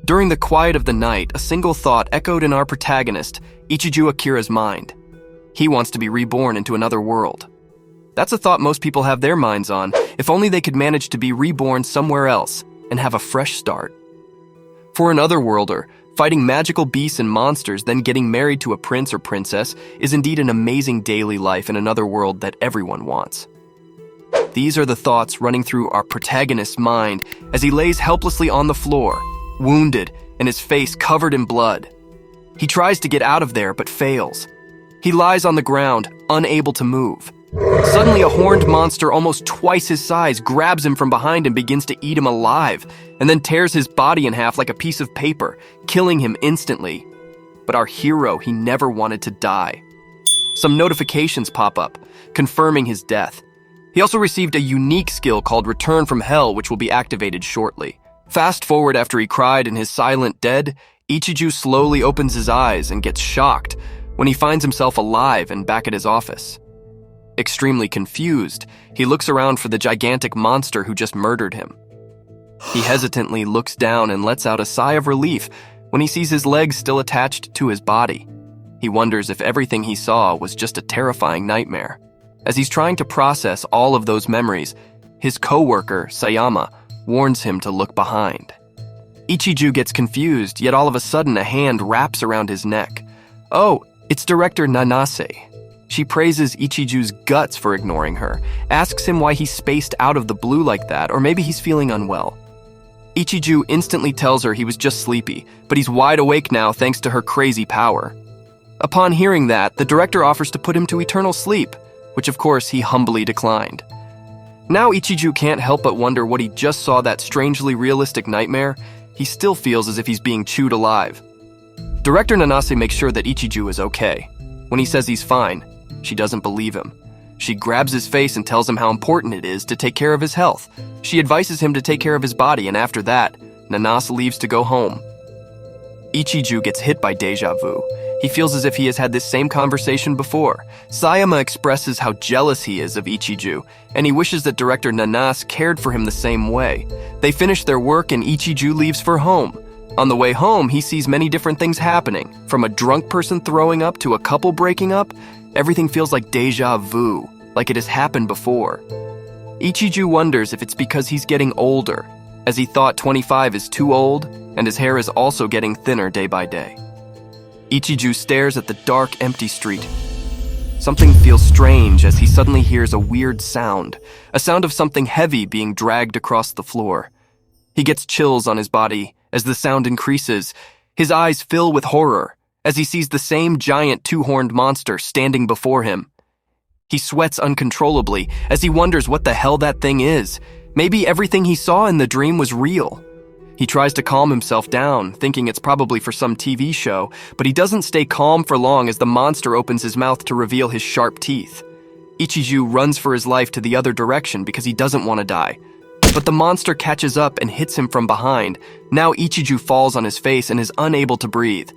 During the quiet of the night, a single thought echoed in our protagonist, Ichiju Akira's mind. He wants to be reborn into another world. That's a thought most people have their minds on, if only they could manage to be reborn somewhere else and have a fresh start. For an otherworlder, fighting magical beasts and monsters, then getting married to a prince or princess is indeed an amazing daily life in another world that everyone wants. These are the thoughts running through our protagonist's mind as he lays helplessly on the floor, wounded and his face covered in blood. He tries to get out of there but fails. He lies on the ground, unable to move. Suddenly, a horned monster almost twice his size grabs him from behind and begins to eat him alive, and then tears his body in half like a piece of paper, killing him instantly. But our hero, he never wanted to die. Some notifications pop up, confirming his death. He also received a unique skill called Return from Hell, which will be activated shortly. Fast forward after he cried in his silent dead, Ichiju slowly opens his eyes and gets shocked when he finds himself alive and back at his office. Extremely confused, he looks around for the gigantic monster who just murdered him. He hesitantly looks down and lets out a sigh of relief when he sees his legs still attached to his body. He wonders if everything he saw was just a terrifying nightmare. As he's trying to process all of those memories, his co-worker, Sayama, warns him to look behind. Ichiju gets confused, yet all of a sudden a hand wraps around his neck. Oh, it's Director Nanase. She praises Ichiju's guts for ignoring her, asks him why he spaced out of the blue like that, or maybe he's feeling unwell. Ichiju instantly tells her he was just sleepy, but he's wide awake now thanks to her crazy power. Upon hearing that, the director offers to put him to eternal sleep, which of course he humbly declined. Now Ichiju can't help but wonder what he just saw, that strangely realistic nightmare. He still feels as if he's being chewed alive. Director Nanase makes sure that Ichiju is okay. When he says he's fine, she doesn't believe him. She grabs his face and tells him how important it is to take care of his health. She advises him to take care of his body, and after that, Nanase leaves to go home. Ichiju gets hit by deja vu. He feels as if he has had this same conversation before. Sayama expresses how jealous he is of Ichiju, and he wishes that Director Nanase cared for him the same way. They finish their work and Ichiju leaves for home. On the way home, he sees many different things happening. From a drunk person throwing up to a couple breaking up, everything feels like deja vu, like it has happened before. Ichiju wonders if it's because he's getting older, as he thought 25 is too old, and his hair is also getting thinner day by day. Ichiju stares at the dark, empty street. Something feels strange as he suddenly hears a weird sound, a sound of something heavy being dragged across the floor. He gets chills on his body as the sound increases. His eyes fill with horror as he sees the same giant two-horned monster standing before him. He sweats uncontrollably as he wonders what the hell that thing is. Maybe everything he saw in the dream was real. He tries to calm himself down, thinking it's probably for some TV show, but he doesn't stay calm for long as the monster opens his mouth to reveal his sharp teeth. Ichiju runs for his life to the other direction because he doesn't want to die. But the monster catches up and hits him from behind. Now Ichiju falls on his face and is unable to breathe.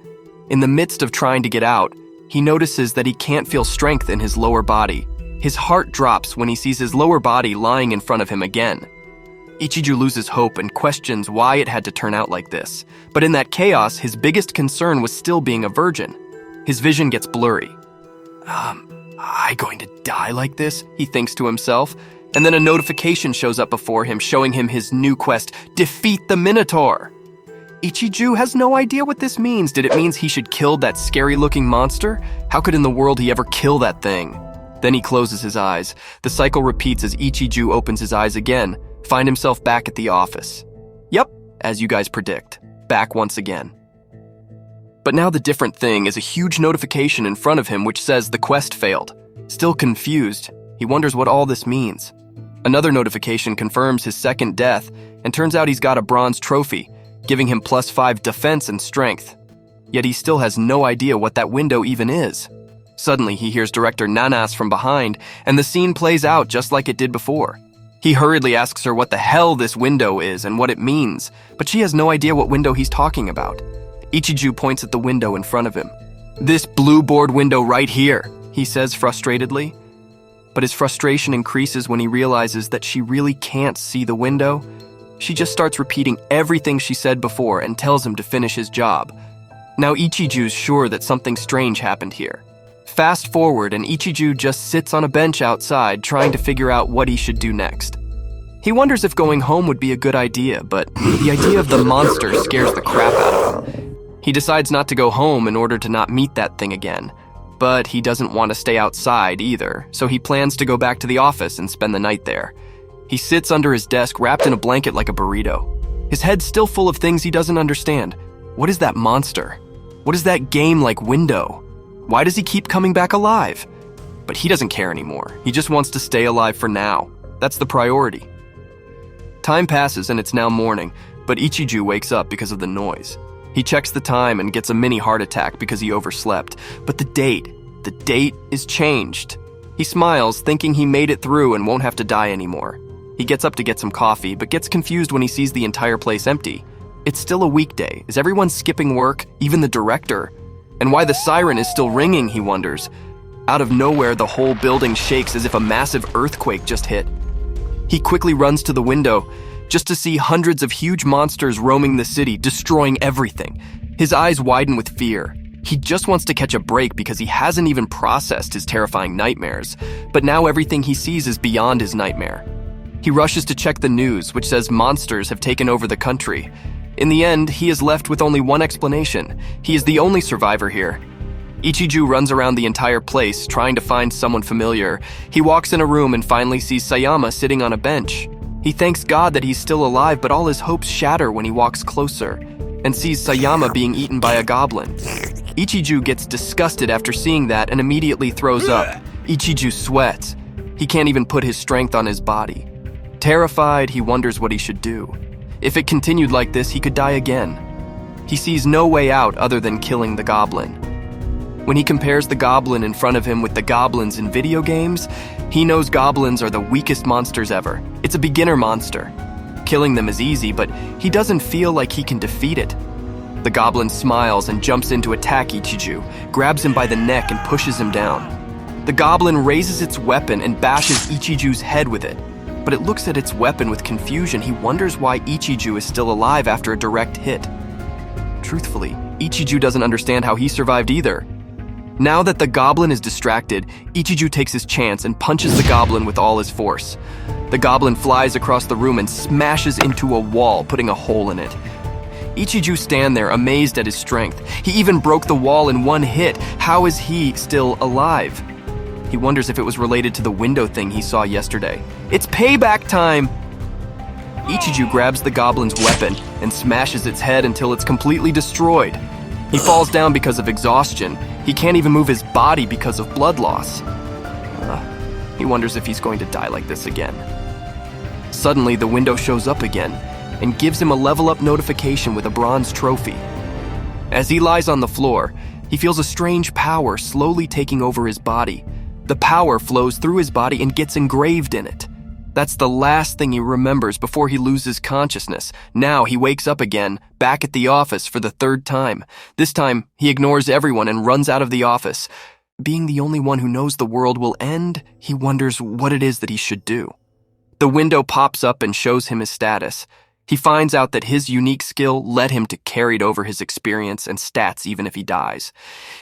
In the midst of trying to get out, he notices that he can't feel strength in his lower body. His heart drops when he sees his lower body lying in front of him again. Ichiju loses hope and questions why it had to turn out like this. But in that chaos, his biggest concern was still being a virgin. His vision gets blurry. Am I going to die like this? He thinks to himself. And then a notification shows up before him, showing him his new quest, Defeat the Minotaur. Ichiju has no idea what this means. Did it mean he should kill that scary-looking monster? How could in the world he ever kill that thing? Then he closes his eyes. The cycle repeats as Ichiju opens his eyes again, find himself back at the office. Yep, as you guys predict, back once again. But now the different thing is a huge notification in front of him which says the quest failed. Still confused, he wonders what all this means. Another notification confirms his second death, and turns out he's got a bronze trophy, giving him +5 defense and strength. Yet he still has no idea what that window even is. Suddenly he hears Director Nanase from behind, and the scene plays out just like it did before. He hurriedly asks her what the hell this window is and what it means, but she has no idea what window he's talking about. Ichiju points at the window in front of him. "This blue board window right here," he says frustratedly. But his frustration increases when he realizes that she really can't see the window. She just starts repeating everything she said before and tells him to finish his job. Now Ichiju's sure that something strange happened here. Fast forward, and Ichiju just sits on a bench outside trying to figure out what he should do next. He wonders if going home would be a good idea, but the idea of the monster scares the crap out of him. He decides not to go home in order to not meet that thing again, but he doesn't want to stay outside either, so he plans to go back to the office and spend the night there. He sits under his desk wrapped in a blanket like a burrito. His head's still full of things he doesn't understand. What is that monster? What is that game like Window? Why does he keep coming back alive? But he doesn't care anymore. He just wants to stay alive for now. That's the priority. Time passes and it's now morning, but Ichiju wakes up because of the noise. He checks the time and gets a mini heart attack because he overslept. But the date is changed. He smiles, thinking he made it through and won't have to die anymore. He gets up to get some coffee, but gets confused when he sees the entire place empty. It's still a weekday. Is everyone skipping work, even the director? And why the siren is still ringing, he wonders. Out of nowhere, the whole building shakes as if a massive earthquake just hit. He quickly runs to the window, just to see hundreds of huge monsters roaming the city, destroying everything. His eyes widen with fear. He just wants to catch a break because he hasn't even processed his terrifying nightmares. But now everything he sees is beyond his nightmare. He rushes to check the news, which says monsters have taken over the country. In the end, he is left with only one explanation. He is the only survivor here. Ichiju runs around the entire place, trying to find someone familiar. He walks in a room and finally sees Sayama sitting on a bench. He thanks God that he's still alive, but all his hopes shatter when he walks closer and sees Sayama being eaten by a goblin. Ichiju gets disgusted after seeing that and immediately throws up. Ichiju sweats. He can't even put his strength on his body. Terrified, he wonders what he should do. If it continued like this, he could die again. He sees no way out other than killing the goblin. When he compares the goblin in front of him with the goblins in video games, he knows goblins are the weakest monsters ever. It's a beginner monster. Killing them is easy, but he doesn't feel like he can defeat it. The goblin smiles and jumps in to attack Ichiju, grabs him by the neck and pushes him down. The goblin raises its weapon and bashes Ichiju's head with it. But it looks at its weapon with confusion. He wonders why Ichiju is still alive after a direct hit. Truthfully, Ichiju doesn't understand how he survived either. Now that the goblin is distracted, Ichiju takes his chance and punches the goblin with all his force. The goblin flies across the room and smashes into a wall, putting a hole in it. Ichiju stands there, amazed at his strength. He even broke the wall in one hit. How is he still alive? He wonders if it was related to the window thing he saw yesterday. It's payback time! Ichiju grabs the goblin's weapon and smashes its head until it's completely destroyed. He falls down because of exhaustion. He can't even move his body because of blood loss. He wonders if he's going to die like this again. Suddenly, the window shows up again and gives him a level-up notification with a bronze trophy. As he lies on the floor, he feels a strange power slowly taking over his body. The power flows through his body and gets engraved in it. That's the last thing he remembers before he loses consciousness. Now he wakes up again, back at the office for the third time. This time, he ignores everyone and runs out of the office. Being the only one who knows the world will end, he wonders what it is that he should do. The window pops up and shows him his status. He finds out that his unique skill led him to carry over his experience and stats even if he dies.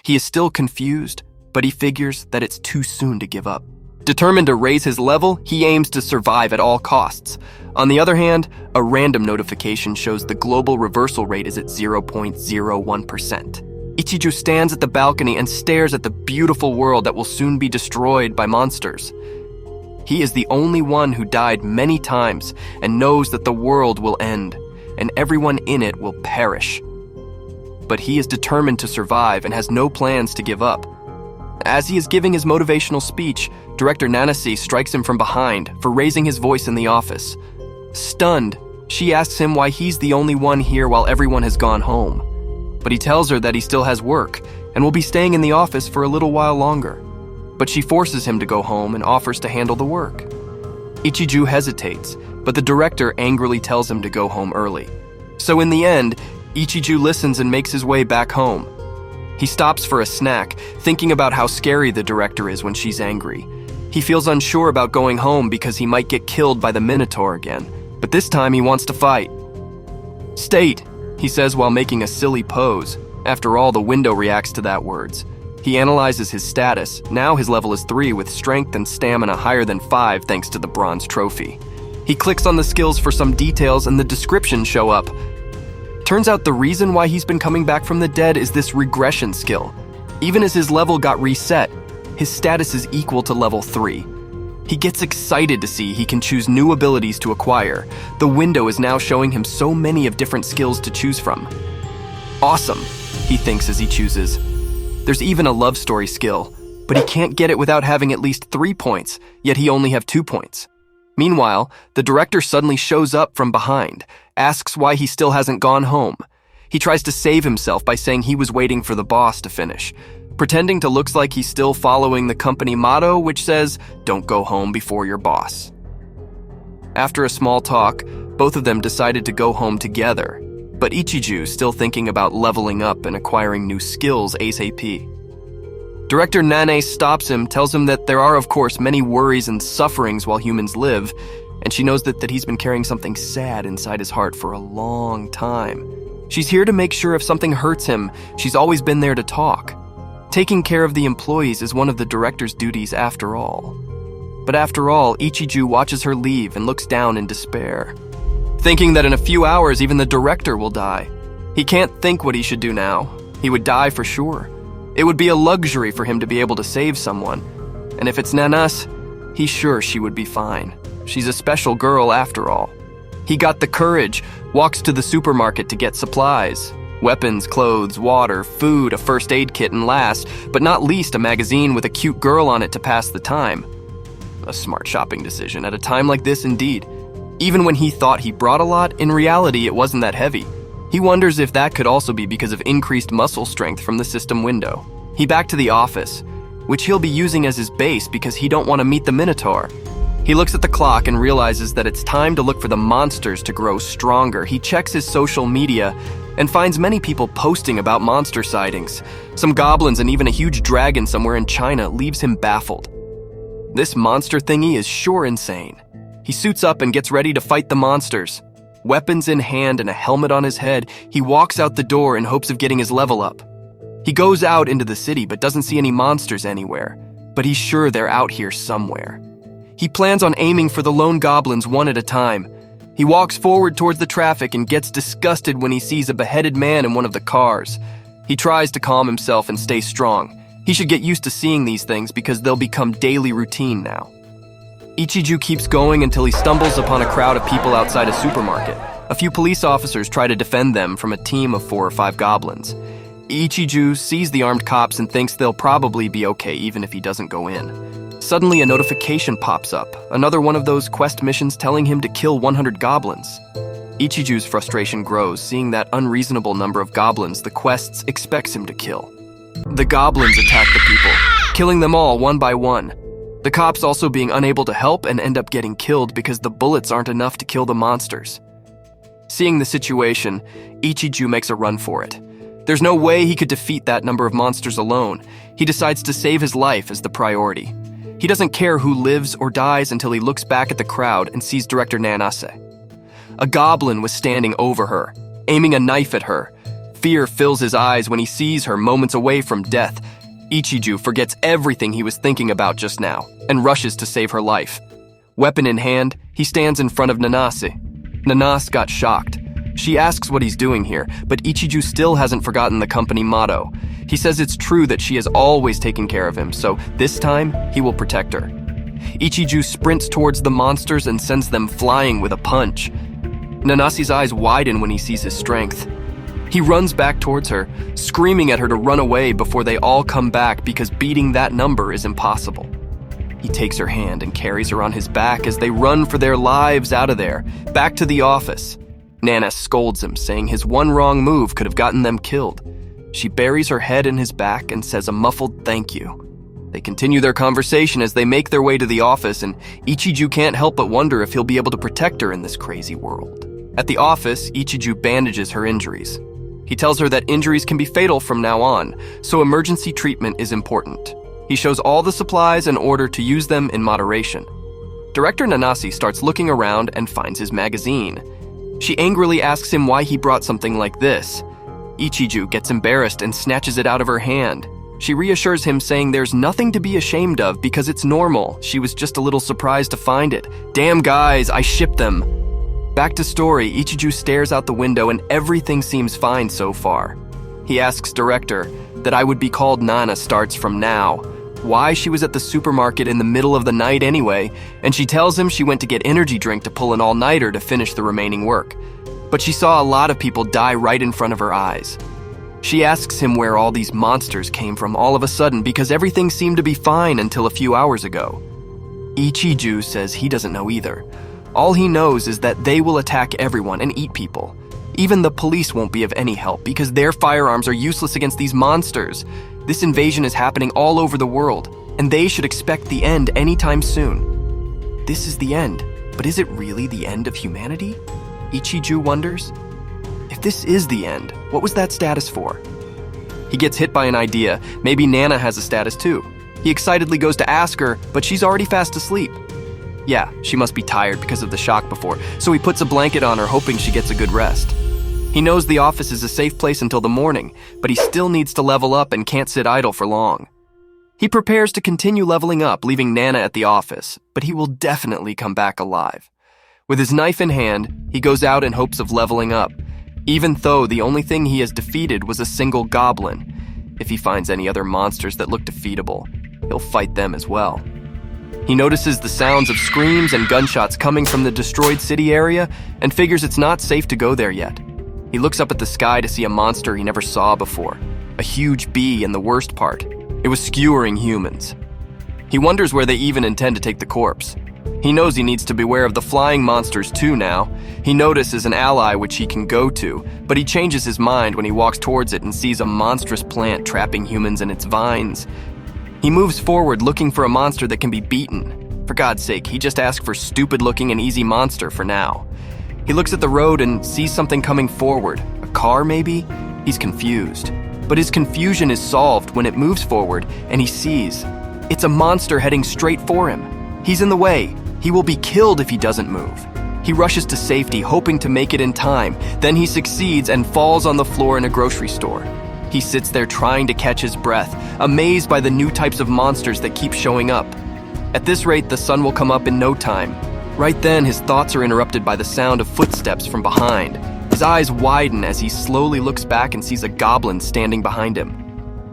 He is still confused, but he figures that it's too soon to give up. Determined to raise his level, he aims to survive at all costs. On the other hand, a random notification shows the global reversal rate is at 0.01%. Ichiju stands at the balcony and stares at the beautiful world that will soon be destroyed by monsters. He is the only one who died many times and knows that the world will end, and everyone in it will perish. But he is determined to survive and has no plans to give up. As he is giving his motivational speech, Director Nanase strikes him from behind for raising his voice in the office. Stunned, she asks him why he's the only one here while everyone has gone home. But he tells her that he still has work and will be staying in the office for a little while longer. But she forces him to go home and offers to handle the work. Ichiju hesitates, but the director angrily tells him to go home early. So in the end, Ichiju listens and makes his way back home. He stops for a snack, thinking about how scary the director is when she's angry. He feels unsure about going home because he might get killed by the Minotaur again. But this time he wants to fight. "State," he says while making a silly pose. After all, the window reacts to that words. He analyzes his status. Now his level is 3 with strength and stamina higher than 5 thanks to the bronze trophy. He clicks on the skills for some details and the descriptions show up. Turns out the reason why he's been coming back from the dead is this regression skill. Even as his level got reset, his status is equal to level 3. He gets excited to see he can choose new abilities to acquire. The window is now showing him so many of different skills to choose from. Awesome, he thinks as he chooses. There's even a love story skill, but he can't get it without having at least 3 points, yet he only have 2 points. Meanwhile, the director suddenly shows up from behind, asks why he still hasn't gone home. He tries to save himself by saying he was waiting for the boss to finish, pretending to look like he's still following the company motto, which says, "Don't go home before your boss." After a small talk, both of them decided to go home together, but Ichiju, still thinking about leveling up and acquiring new skills ASAP. Director Nane stops him, tells him that there are, of course, many worries and sufferings while humans live, and she knows that he's been carrying something sad inside his heart for a long time. She's here to make sure if something hurts him, she's always been there to talk. Taking care of the employees is one of the director's duties after all. But after all, Ichiju watches her leave and looks down in despair, thinking that in a few hours even the director will die. He can't think what he should do now. He would die for sure. It would be a luxury for him to be able to save someone. And if it's Nanas, he's sure she would be fine. She's a special girl after all. He got the courage, walks to the supermarket to get supplies. Weapons, clothes, water, food, a first aid kit, and last, but not least, a magazine with a cute girl on it to pass the time. A smart shopping decision at a time like this indeed. Even when he thought he brought a lot, in reality it wasn't that heavy. He wonders if that could also be because of increased muscle strength from the system window. He back to the office, which he'll be using as his base because he don't want to meet the Minotaur. He looks at the clock and realizes that it's time to look for the monsters to grow stronger. He checks his social media and finds many people posting about monster sightings. Some goblins and even a huge dragon somewhere in China leaves him baffled. This monster thingy is sure insane. He suits up and gets ready to fight the monsters. Weapons in hand and a helmet on his head, he walks out the door in hopes of getting his level up. He goes out into the city but doesn't see any monsters anywhere, but he's sure they're out here somewhere. He plans on aiming for the lone goblins one at a time. He walks forward towards the traffic and gets disgusted when he sees a beheaded man in one of the cars. He tries to calm himself and stay strong. He should get used to seeing these things because they'll become daily routine now. Ichiju keeps going until he stumbles upon a crowd of people outside a supermarket. A few police officers try to defend them from a team of 4 or 5 goblins. Ichiju sees the armed cops and thinks they'll probably be okay even if he doesn't go in. Suddenly, a notification pops up, another one of those quest missions telling him to kill 100 goblins. Ichiju's frustration grows, seeing that unreasonable number of goblins the quests expects him to kill. The goblins attack the people, killing them all one by one. The cops also being unable to help and end up getting killed because the bullets aren't enough to kill the monsters. Seeing the situation, Ichiju makes a run for it. There's no way he could defeat that number of monsters alone. He decides to save his life as the priority. He doesn't care who lives or dies until he looks back at the crowd and sees Director Nanase. A goblin was standing over her, aiming a knife at her. Fear fills his eyes when he sees her moments away from death. Ichiju forgets everything he was thinking about just now and rushes to save her life. Weapon in hand, he stands in front of Nanase. Nanase got shocked. She asks what he's doing here, but Ichiju still hasn't forgotten the company motto. He says it's true that she has always taken care of him, so this time he will protect her. Ichiju sprints towards the monsters and sends them flying with a punch. Nanase's eyes widen when he sees his strength. He runs back towards her, screaming at her to run away before they all come back because beating that number is impossible. He takes her hand and carries her on his back as they run for their lives out of there, back to the office. Nana scolds him, saying his one wrong move could have gotten them killed. She buries her head in his back and says a muffled thank you. They continue their conversation as they make their way to the office, and Ichiju can't help but wonder if he'll be able to protect her in this crazy world. At the office, Ichiju bandages her injuries. He tells her that injuries can be fatal from now on, so emergency treatment is important. He shows all the supplies in order to use them in moderation. Director Nanasi starts looking around and finds his magazine. She angrily asks him why he brought something like this. Ichiju gets embarrassed and snatches it out of her hand. She reassures him, saying there's nothing to be ashamed of because it's normal. She was just a little surprised to find it. Damn guys, I ship them. Back to story, Ichiju stares out the window and everything seems fine so far. He asks Director that I would be called Nana starts from now, why she was at the supermarket in the middle of the night anyway, and she tells him she went to get energy drink to pull an all-nighter to finish the remaining work. But she saw a lot of people die right in front of her eyes. She asks him where all these monsters came from all of a sudden because everything seemed to be fine until a few hours ago. Ichiju says he doesn't know either. All he knows is that they will attack everyone and eat people. Even the police won't be of any help because their firearms are useless against these monsters. This invasion is happening all over the world, and they should expect the end anytime soon. This is the end, but is it really the end of humanity? Ichiju wonders. If this is the end, what was that status for? He gets hit by an idea. Maybe Nana has a status too. He excitedly goes to ask her, but she's already fast asleep. Yeah, she must be tired because of the shock before, so he puts a blanket on her, hoping she gets a good rest. He knows the office is a safe place until the morning, but he still needs to level up and can't sit idle for long. He prepares to continue leveling up, leaving Nana at the office, but he will definitely come back alive. With his knife in hand, he goes out in hopes of leveling up, even though the only thing he has defeated was a single goblin. If he finds any other monsters that look defeatable, he'll fight them as well. He notices the sounds of screams and gunshots coming from the destroyed city area and figures it's not safe to go there yet. He looks up at the sky to see a monster he never saw before, a huge bee, and the worst part, it was skewering humans. He wonders where they even intend to take the corpse. He knows he needs to beware of the flying monsters too now. He notices an ally which he can go to, but he changes his mind when he walks towards it and sees a monstrous plant trapping humans in its vines. He moves forward looking for a monster that can be beaten. For God's sake, he just asked for stupid-looking and easy monster for now. He looks at the road and sees something coming forward. A car, maybe? He's confused. But his confusion is solved when it moves forward and he sees it's a monster heading straight for him. He's in the way. He will be killed if he doesn't move. He rushes to safety, hoping to make it in time. Then he succeeds and falls on the floor in a grocery store. He sits there trying to catch his breath, amazed by the new types of monsters that keep showing up. At this rate, the sun will come up in no time. Right then, his thoughts are interrupted by the sound of footsteps from behind. His eyes widen as he slowly looks back and sees a goblin standing behind him.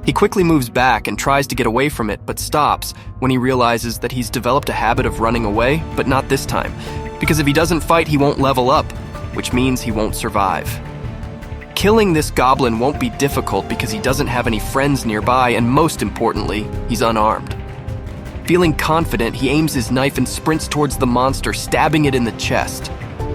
He quickly moves back and tries to get away from it, but stops when he realizes that he's developed a habit of running away, but not this time, because if he doesn't fight, he won't level up, which means he won't survive. Killing this goblin won't be difficult because he doesn't have any friends nearby, and most importantly, he's unarmed. Feeling confident, he aims his knife and sprints towards the monster, stabbing it in the chest.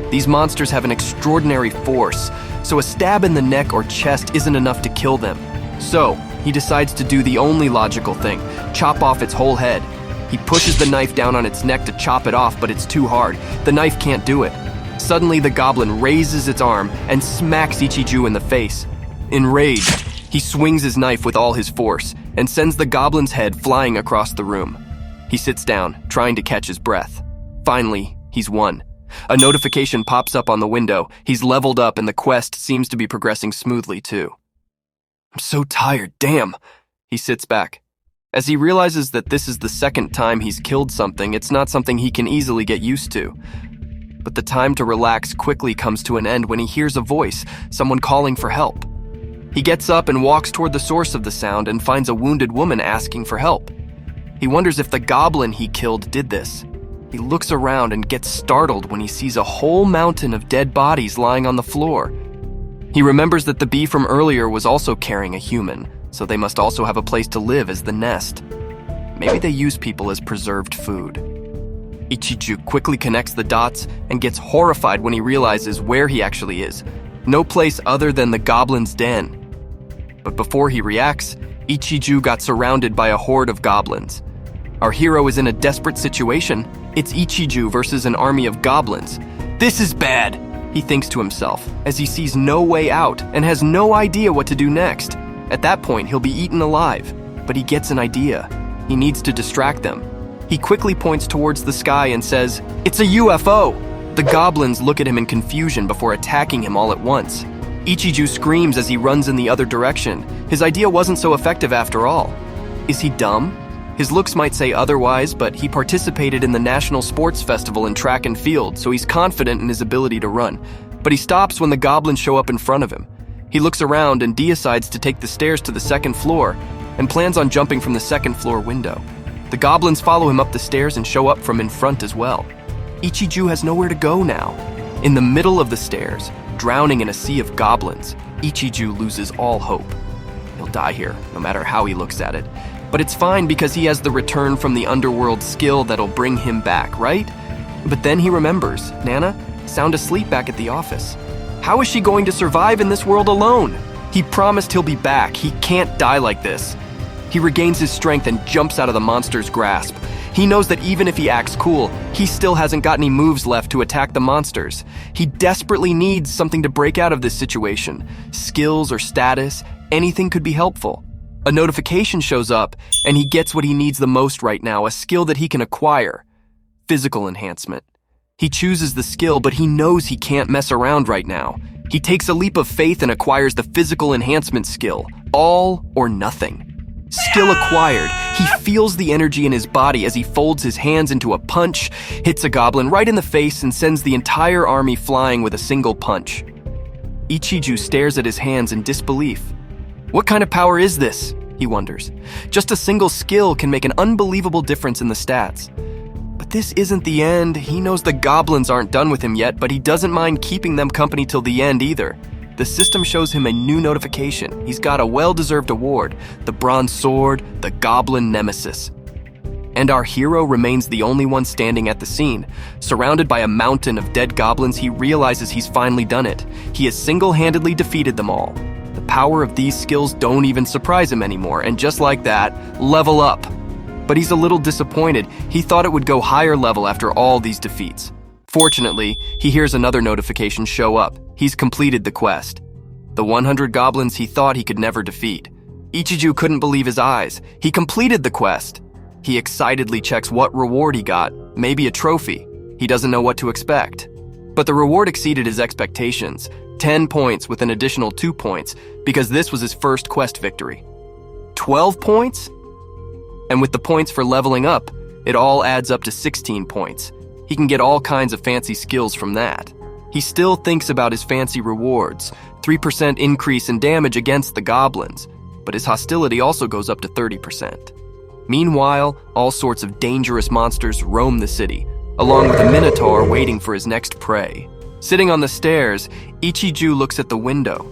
These monsters have an extraordinary force, so a stab in the neck or chest isn't enough to kill them. So, he decides to do the only logical thing, chop off its whole head. He pushes the knife down on its neck to chop it off, but it's too hard. The knife can't do it. Suddenly, the goblin raises its arm and smacks Ichiju in the face. Enraged, he swings his knife with all his force and sends the goblin's head flying across the room. He sits down, trying to catch his breath. Finally, he's won. A notification pops up on the window. He's leveled up and the quest seems to be progressing smoothly too. I'm so tired, damn. He sits back. As he realizes that this is the second time he's killed something, it's not something he can easily get used to. But the time to relax quickly comes to an end when he hears a voice, someone calling for help. He gets up and walks toward the source of the sound and finds a wounded woman asking for help. He wonders if the goblin he killed did this. He looks around and gets startled when he sees a whole mountain of dead bodies lying on the floor. He remembers that the bee from earlier was also carrying a human, so they must also have a place to live as the nest. Maybe they use people as preserved food. Ichiju quickly connects the dots and gets horrified when he realizes where he actually is. No place other than the goblin's den. But before he reacts, Ichiju got surrounded by a horde of goblins. Our hero is in a desperate situation. It's Ichiju versus an army of goblins. This is bad, he thinks to himself, as he sees no way out and has no idea what to do next. At that point, he'll be eaten alive, but he gets an idea. He needs to distract them. He quickly points towards the sky and says, "It's a UFO!" The goblins look at him in confusion before attacking him all at once. Ichiju screams as he runs in the other direction. His idea wasn't so effective after all. Is he dumb? His looks might say otherwise, but he participated in the National Sports Festival in track and field, so he's confident in his ability to run. But he stops when the goblins show up in front of him. He looks around and decides to take the stairs to the second floor and plans on jumping from the second floor window. The goblins follow him up the stairs and show up from in front as well. Ichiju has nowhere to go now. In the middle of the stairs, drowning in a sea of goblins, Ichiju loses all hope. He'll die here, no matter how he looks at it. But it's fine because he has the return from the underworld skill that'll bring him back, right? But then he remembers, Nana, sound asleep back at the office. How is she going to survive in this world alone? He promised he'll be back. He can't die like this. He regains his strength and jumps out of the monster's grasp. He knows that even if he acts cool, he still hasn't got any moves left to attack the monsters. He desperately needs something to break out of this situation. Skills or status, anything could be helpful. A notification shows up, and he gets what he needs the most right now, a skill that he can acquire. Physical enhancement. He chooses the skill, but he knows he can't mess around right now. He takes a leap of faith and acquires the physical enhancement skill. All or nothing. Skill acquired. He feels the energy in his body as he folds his hands into a punch, hits a goblin right in the face, and sends the entire army flying with a single punch. Ichiju stares at his hands in disbelief. What kind of power is this? He wonders. Just a single skill can make an unbelievable difference in the stats. But this isn't the end. He knows the goblins aren't done with him yet, but he doesn't mind keeping them company till the end either. The system shows him a new notification. He's got a well-deserved award, the Bronze Sword, the Goblin Nemesis. And our hero remains the only one standing at the scene. Surrounded by a mountain of dead goblins, he realizes he's finally done it. He has single-handedly defeated them all. The power of these skills don't even surprise him anymore, and just like that, level up. But he's a little disappointed. He thought it would go higher level after all these defeats. Fortunately, he hears another notification show up. He's completed the quest. The 100 goblins he thought he could never defeat. Ichiju couldn't believe his eyes. He completed the quest. He excitedly checks what reward he got, maybe a trophy. He doesn't know what to expect. But the reward exceeded his expectations. 10 points with an additional 2 points, because this was his first quest victory. 12 points? And with the points for leveling up, it all adds up to 16 points. He can get all kinds of fancy skills from that. He still thinks about his fancy rewards, 3% increase in damage against the goblins, but his hostility also goes up to 30%. Meanwhile, all sorts of dangerous monsters roam the city, along with a minotaur waiting for his next prey. Sitting on the stairs, Ichiju looks at the window,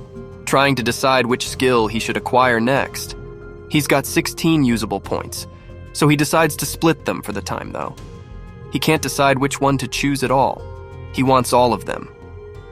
trying to decide which skill he should acquire next. He's got 16 usable points, so he decides to split them for the time though. He can't decide which one to choose at all. He wants all of them.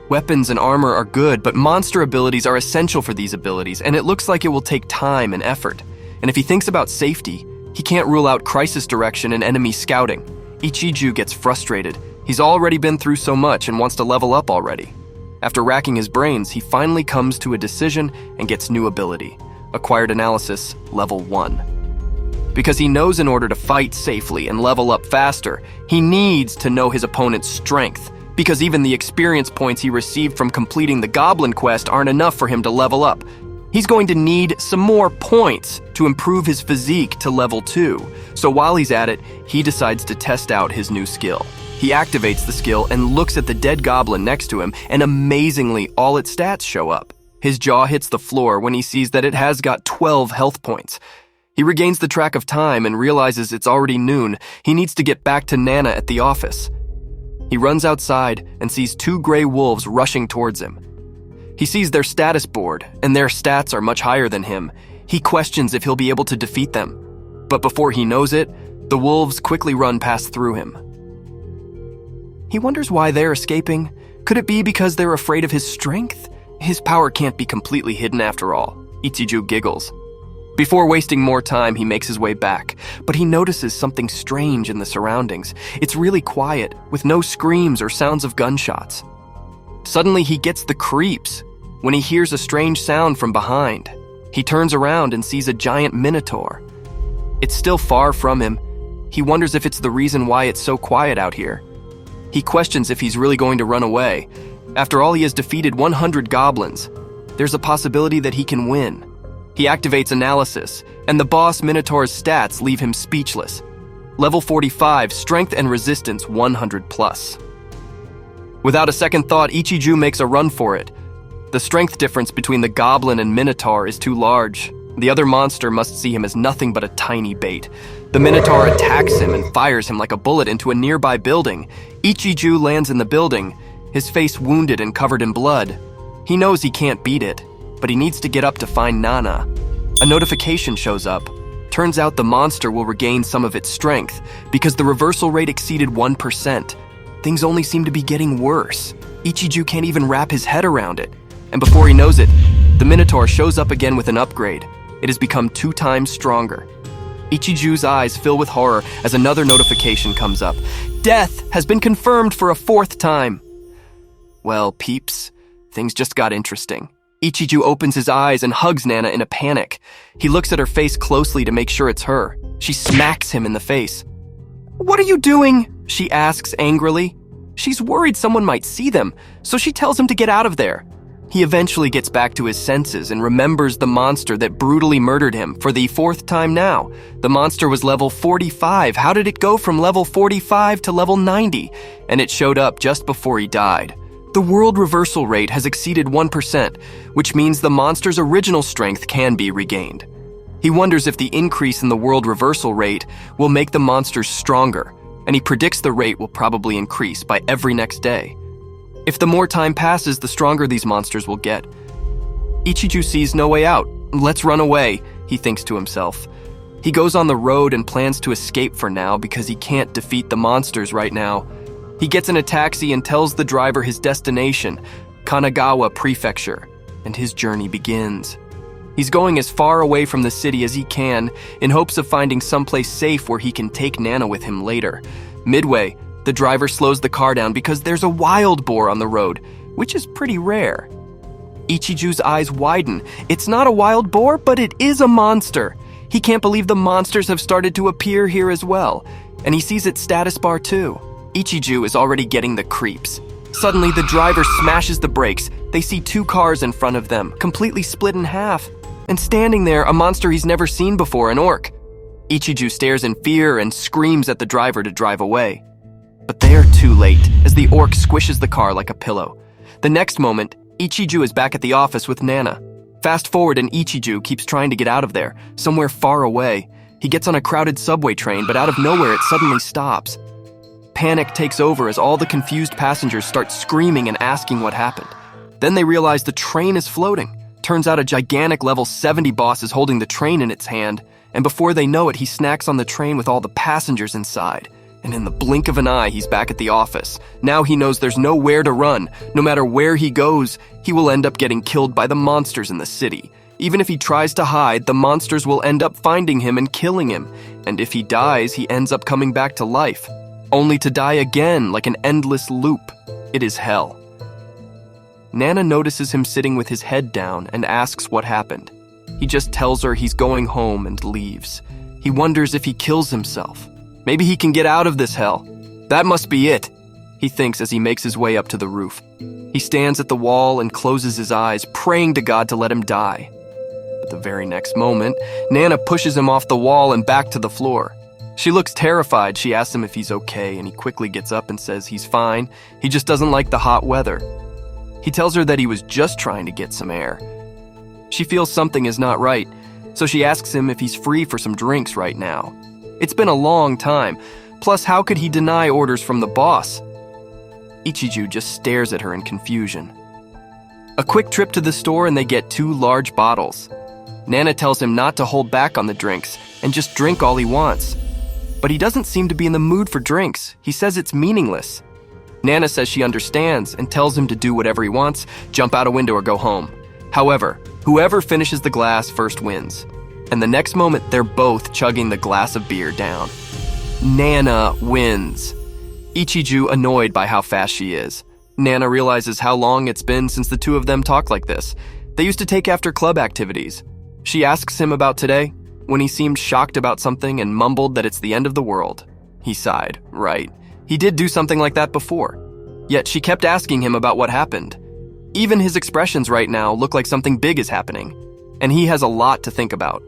Weapons and armor are good, but monster abilities are essential for these abilities, and it looks like it will take time and effort. And if he thinks about safety, he can't rule out crisis direction and enemy scouting. Ichiju gets frustrated. He's already been through so much and wants to level up already. After racking his brains, he finally comes to a decision and gets new ability. Acquired Analysis, level 1. Because he knows in order to fight safely and level up faster, he needs to know his opponent's strength, because even the experience points he received from completing the Goblin Quest aren't enough for him to level up. He's going to need some more points to improve his physique to level 2. So while he's at it, he decides to test out his new skill. He activates the skill and looks at the dead goblin next to him, and amazingly, all its stats show up. His jaw hits the floor when he sees that it has got 12 health points. He regains the track of time and realizes it's already noon. He needs to get back to Nana at the office. He runs outside and sees 2 gray wolves rushing towards him. He sees their status board, and their stats are much higher than him. He questions if he'll be able to defeat them. But before he knows it, the wolves quickly run past through him. He wonders why they're escaping. Could it be because they're afraid of his strength? His power can't be completely hidden after all. Ichiju giggles. Before wasting more time, he makes his way back, but he notices something strange in the surroundings. It's really quiet, with no screams or sounds of gunshots. Suddenly, he gets the creeps when he hears a strange sound from behind. He turns around and sees a giant minotaur. It's still far from him, He wonders if it's the reason why it's so quiet out here. He questions if he's really going to run away. After all, he has defeated 100 goblins. There's a possibility that he can win. He activates analysis, and the boss Minotaur's stats leave him speechless. Level 45, strength and resistance 100 plus. Without a second thought, Ichiju makes a run for it. The strength difference between the goblin and Minotaur is too large. The other monster must see him as nothing but a tiny bait. The Minotaur attacks him and fires him like a bullet into a nearby building. Ichiju lands in the building, his face wounded and covered in blood. He knows he can't beat it, but he needs to get up to find Nana. A notification shows up. Turns out the monster will regain some of its strength because the reversal rate exceeded 1%. Things only seem to be getting worse. Ichiju can't even wrap his head around it. And before he knows it, the Minotaur shows up again with an upgrade. It has become 2 times stronger. Ichiju's eyes fill with horror as another notification comes up. Death has been confirmed for a 4th time. Well, peeps, things just got interesting. Ichiju opens his eyes and hugs Nana in a panic. He looks at her face closely to make sure it's her. She smacks him in the face. "What are you doing?" she asks angrily. She's worried someone might see them, so she tells him to get out of there. He eventually gets back to his senses and remembers the monster that brutally murdered him for the 4th time now. The monster was level 45. How did it go from level 45 to level 90? And it showed up just before he died. The world reversal rate has exceeded 1%, which means the monster's original strength can be regained. He wonders if the increase in the world reversal rate will make the monsters stronger, and he predicts the rate will probably increase by every next day. If the more time passes, the stronger these monsters will get. Ichiju sees no way out. Let's run away, he thinks to himself. He goes on the road and plans to escape for now because he can't defeat the monsters right now. He gets in a taxi and tells the driver his destination, Kanagawa Prefecture, and his journey begins. He's going as far away from the city as he can in hopes of finding someplace safe where he can take Nana with him later. Midway, the driver slows the car down because there's a wild boar on the road, which is pretty rare. Ichiju's eyes widen. It's not a wild boar, but it is a monster. He can't believe the monsters have started to appear here as well, and he sees its status bar too. Ichiju is already getting the creeps. Suddenly, the driver smashes the brakes. They see 2 cars in front of them, completely split in half. And standing there, a monster he's never seen before, an orc. Ichiju stares in fear and screams at the driver to drive away. But they are too late, as the orc squishes the car like a pillow. The next moment, Ichiju is back at the office with Nana. Fast forward and Ichiju keeps trying to get out of there, somewhere far away. He gets on a crowded subway train, but out of nowhere it suddenly stops. Panic takes over as all the confused passengers start screaming and asking what happened. Then they realize the train is floating. Turns out a gigantic level 70 boss is holding the train in its hand, and before they know it, he snacks on the train with all the passengers inside. And in the blink of an eye, he's back at the office. Now he knows there's nowhere to run. No matter where he goes, he will end up getting killed by the monsters in the city. Even if he tries to hide, the monsters will end up finding him and killing him. And if he dies, he ends up coming back to life, only to die again like an endless loop. It is hell. Nana notices him sitting with his head down and asks what happened. He just tells her he's going home and leaves. He wonders if he kills himself. Maybe he can get out of this hell. That must be it, he thinks as he makes his way up to the roof. He stands at the wall and closes his eyes, praying to God to let him die. But the very next moment, Nana pushes him off the wall and back to the floor. She looks terrified. She asks him if he's okay, and he quickly gets up and says he's fine. He just doesn't like the hot weather. He tells her that he was just trying to get some air. She feels something is not right, so she asks him if he's free for some drinks right now. It's been a long time, plus how could he deny orders from the boss? Ichiju just stares at her in confusion. A quick trip to the store and they get 2 large bottles. Nana tells him not to hold back on the drinks and just drink all he wants. But he doesn't seem to be in the mood for drinks. He says it's meaningless. Nana says she understands and tells him to do whatever he wants, jump out a window or go home. However, whoever finishes the glass first wins. And the next moment, they're both chugging the glass of beer down. Nana wins. Ichiju annoyed by how fast she is. Nana realizes how long it's been since the 2 of them talk like this. They used to take after club activities. She asks him about today. when he seemed shocked about something and mumbled that it's the end of the world. He sighed. Right. He did do something like that before. Yet she kept asking him about what happened. Even his expressions right now look like something big is happening, and he has a lot to think about.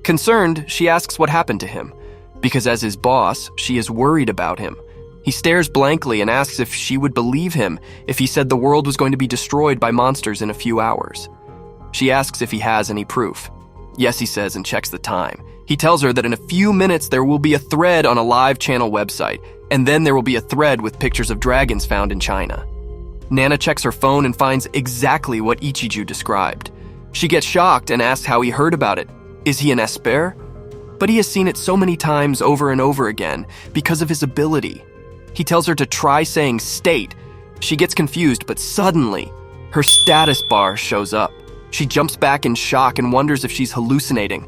Concerned, she asks what happened to him, because as his boss, she is worried about him. He stares blankly and asks if she would believe him if he said the world was going to be destroyed by monsters in a few hours. She asks if he has any proof. Yes, he says, and checks the time. He tells her that in a few minutes there will be a thread on a live channel website, and then there will be a thread with pictures of dragons found in China. Nana checks her phone and finds exactly what Ichiju described. She gets shocked and asks how he heard about it. Is he an esper? But he has seen it so many times over and over again because of his ability. He tells her to try saying state. She gets confused, but suddenly, her status bar shows up. She jumps back in shock and wonders if she's hallucinating.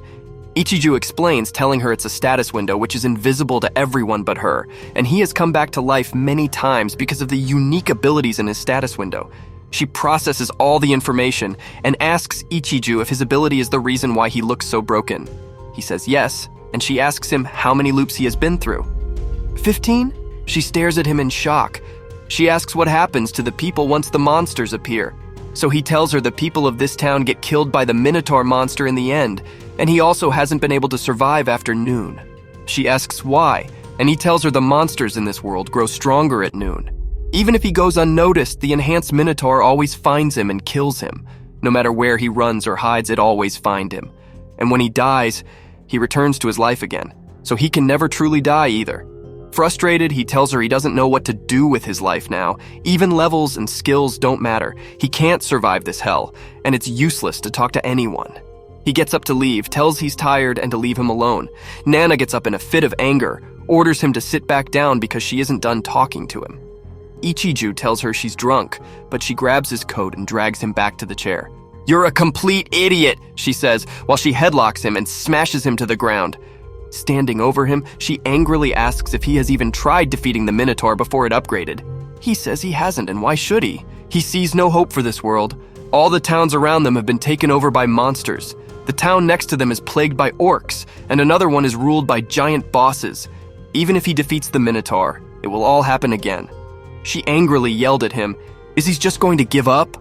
Ichiju explains, telling her it's a status window which is invisible to everyone but her, and he has come back to life many times because of the unique abilities in his status window. She processes all the information and asks Ichiju if his ability is the reason why he looks so broken. He says yes, and she asks him how many loops he has been through. 15? She stares at him in shock. She asks what happens to the people once the monsters appear. So he tells her the people of this town get killed by the Minotaur monster in the end, and he also hasn't been able to survive after noon. She asks why, and he tells her the monsters in this world grow stronger at noon. Even if he goes unnoticed, the enhanced Minotaur always finds him and kills him. No matter where he runs or hides, it always finds him. And when he dies, he returns to his life again, so he can never truly die either. Frustrated, he tells her he doesn't know what to do with his life now. Even levels and skills don't matter. He can't survive this hell, and it's useless to talk to anyone. He gets up to leave, tells he's tired and to leave him alone. Nana gets up in a fit of anger, orders him to sit back down because she isn't done talking to him. Ichiju tells her she's drunk, but she grabs his coat and drags him back to the chair. "You're a complete idiot," she says, while she headlocks him and smashes him to the ground. Standing over him, she angrily asks if he has even tried defeating the Minotaur before it upgraded. He says he hasn't, and why should he? He sees no hope for this world. All the towns around them have been taken over by monsters. The town next to them is plagued by orcs, and another one is ruled by giant bosses. Even if he defeats the Minotaur, it will all happen again. She angrily yelled at him, "Is he just going to give up?"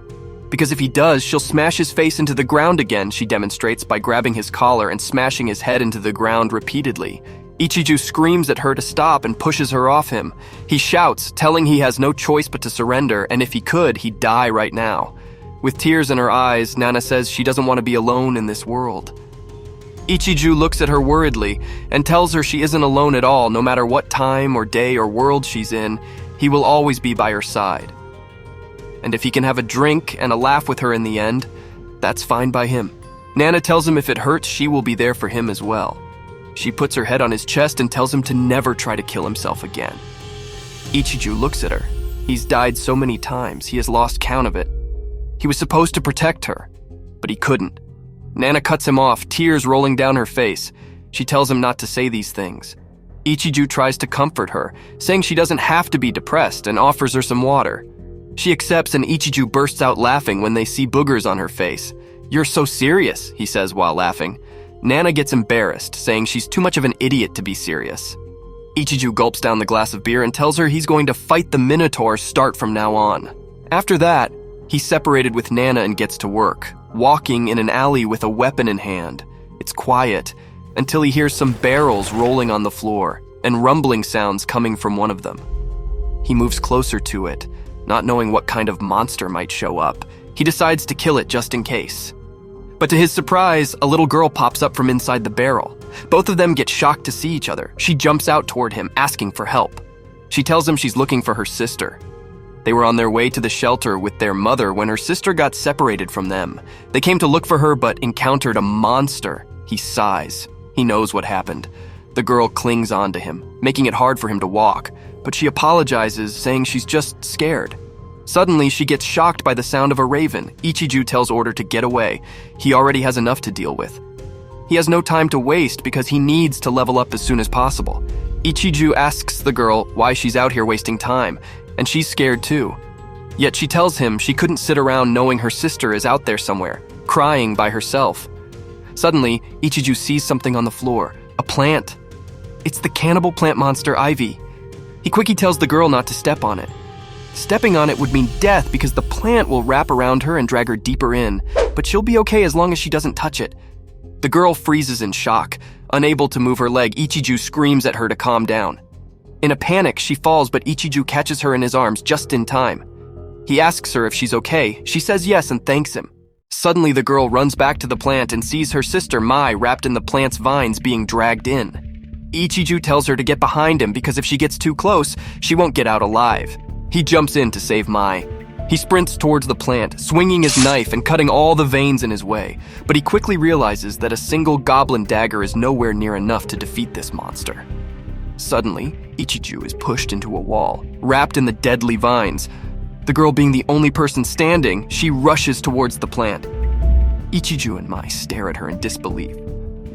Because if he does, she'll smash his face into the ground again, she demonstrates by grabbing his collar and smashing his head into the ground repeatedly. Ichiju screams at her to stop and pushes her off him. He shouts, telling he has no choice but to surrender, and if he could, he'd die right now. With tears in her eyes, Nana says she doesn't want to be alone in this world. Ichiju looks at her worriedly and tells her she isn't alone at all. No matter what time or day or world she's in, he will always be by her side. And if he can have a drink and a laugh with her in the end, that's fine by him. Nana tells him if it hurts, she will be there for him as well. She puts her head on his chest and tells him to never try to kill himself again. Ichiju looks at her. He's died so many times, he has lost count of it. He was supposed to protect her, but he couldn't. Nana cuts him off, tears rolling down her face. She tells him not to say these things. Ichiju tries to comfort her, saying she doesn't have to be depressed, and offers her some water. She accepts, and Ichiju bursts out laughing when they see boogers on her face. "You're so serious," he says while laughing. Nana gets embarrassed, saying she's too much of an idiot to be serious. Ichiju gulps down the glass of beer and tells her he's going to fight the Minotaur start from now on. After that, he's separated with Nana and gets to work, walking in an alley with a weapon in hand. It's quiet, until he hears some barrels rolling on the floor and rumbling sounds coming from one of them. He moves closer to it. Not knowing what kind of monster might show up, he decides to kill it just in case. But to his surprise, a little girl pops up from inside the barrel. Both of them get shocked to see each other. She jumps out toward him, asking for help. She tells him she's looking for her sister. They were on their way to the shelter with their mother when her sister got separated from them. They came to look for her but encountered a monster. He sighs. He knows what happened. The girl clings on to him, making it hard for him to walk, but she apologizes, saying she's just scared. Suddenly, she gets shocked by the sound of a raven. Ichiju tells Order to get away. He already has enough to deal with. He has no time to waste because he needs to level up as soon as possible. Ichiju asks the girl why she's out here wasting time, and she's scared too. Yet she tells him she couldn't sit around knowing her sister is out there somewhere, crying by herself. Suddenly, Ichiju sees something on the floor, a plant. It's the cannibal plant monster Ivy. He quickly tells the girl not to step on it. Stepping on it would mean death because the plant will wrap around her and drag her deeper in, but she'll be okay as long as she doesn't touch it. The girl freezes in shock. Unable to move her leg, Ichiju screams at her to calm down. In a panic, she falls, but Ichiju catches her in his arms just in time. He asks her if she's okay. She says yes and thanks him. Suddenly, the girl runs back to the plant and sees her sister Mai wrapped in the plant's vines being dragged in. Ichiju tells her to get behind him because if she gets too close, she won't get out alive. He jumps in to save Mai. He sprints towards the plant, swinging his knife and cutting all the veins in his way, but he quickly realizes that a single goblin dagger is nowhere near enough to defeat this monster. Suddenly, Ichiju is pushed into a wall, wrapped in the deadly vines. The girl being the only person standing, she rushes towards the plant. Ichiju and Mai stare at her in disbelief.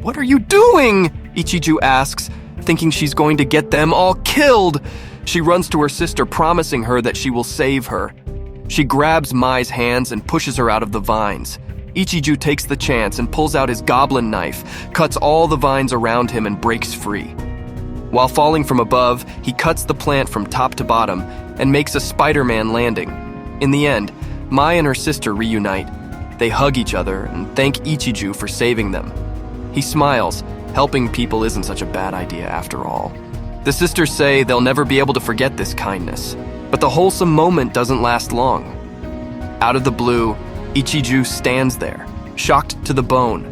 "What are you doing?" Ichiju asks, thinking she's going to get them all killed. She runs to her sister, promising her that she will save her. She grabs Mai's hands and pushes her out of the vines. Ichiju takes the chance and pulls out his goblin knife, cuts all the vines around him and breaks free. While falling from above, he cuts the plant from top to bottom and makes a Spider-Man landing. In the end, Mai and her sister reunite. They hug each other and thank Ichiju for saving them. He smiles. Helping people isn't such a bad idea after all. The sisters say they'll never be able to forget this kindness, but the wholesome moment doesn't last long. Out of the blue, Ichiju stands there, shocked to the bone,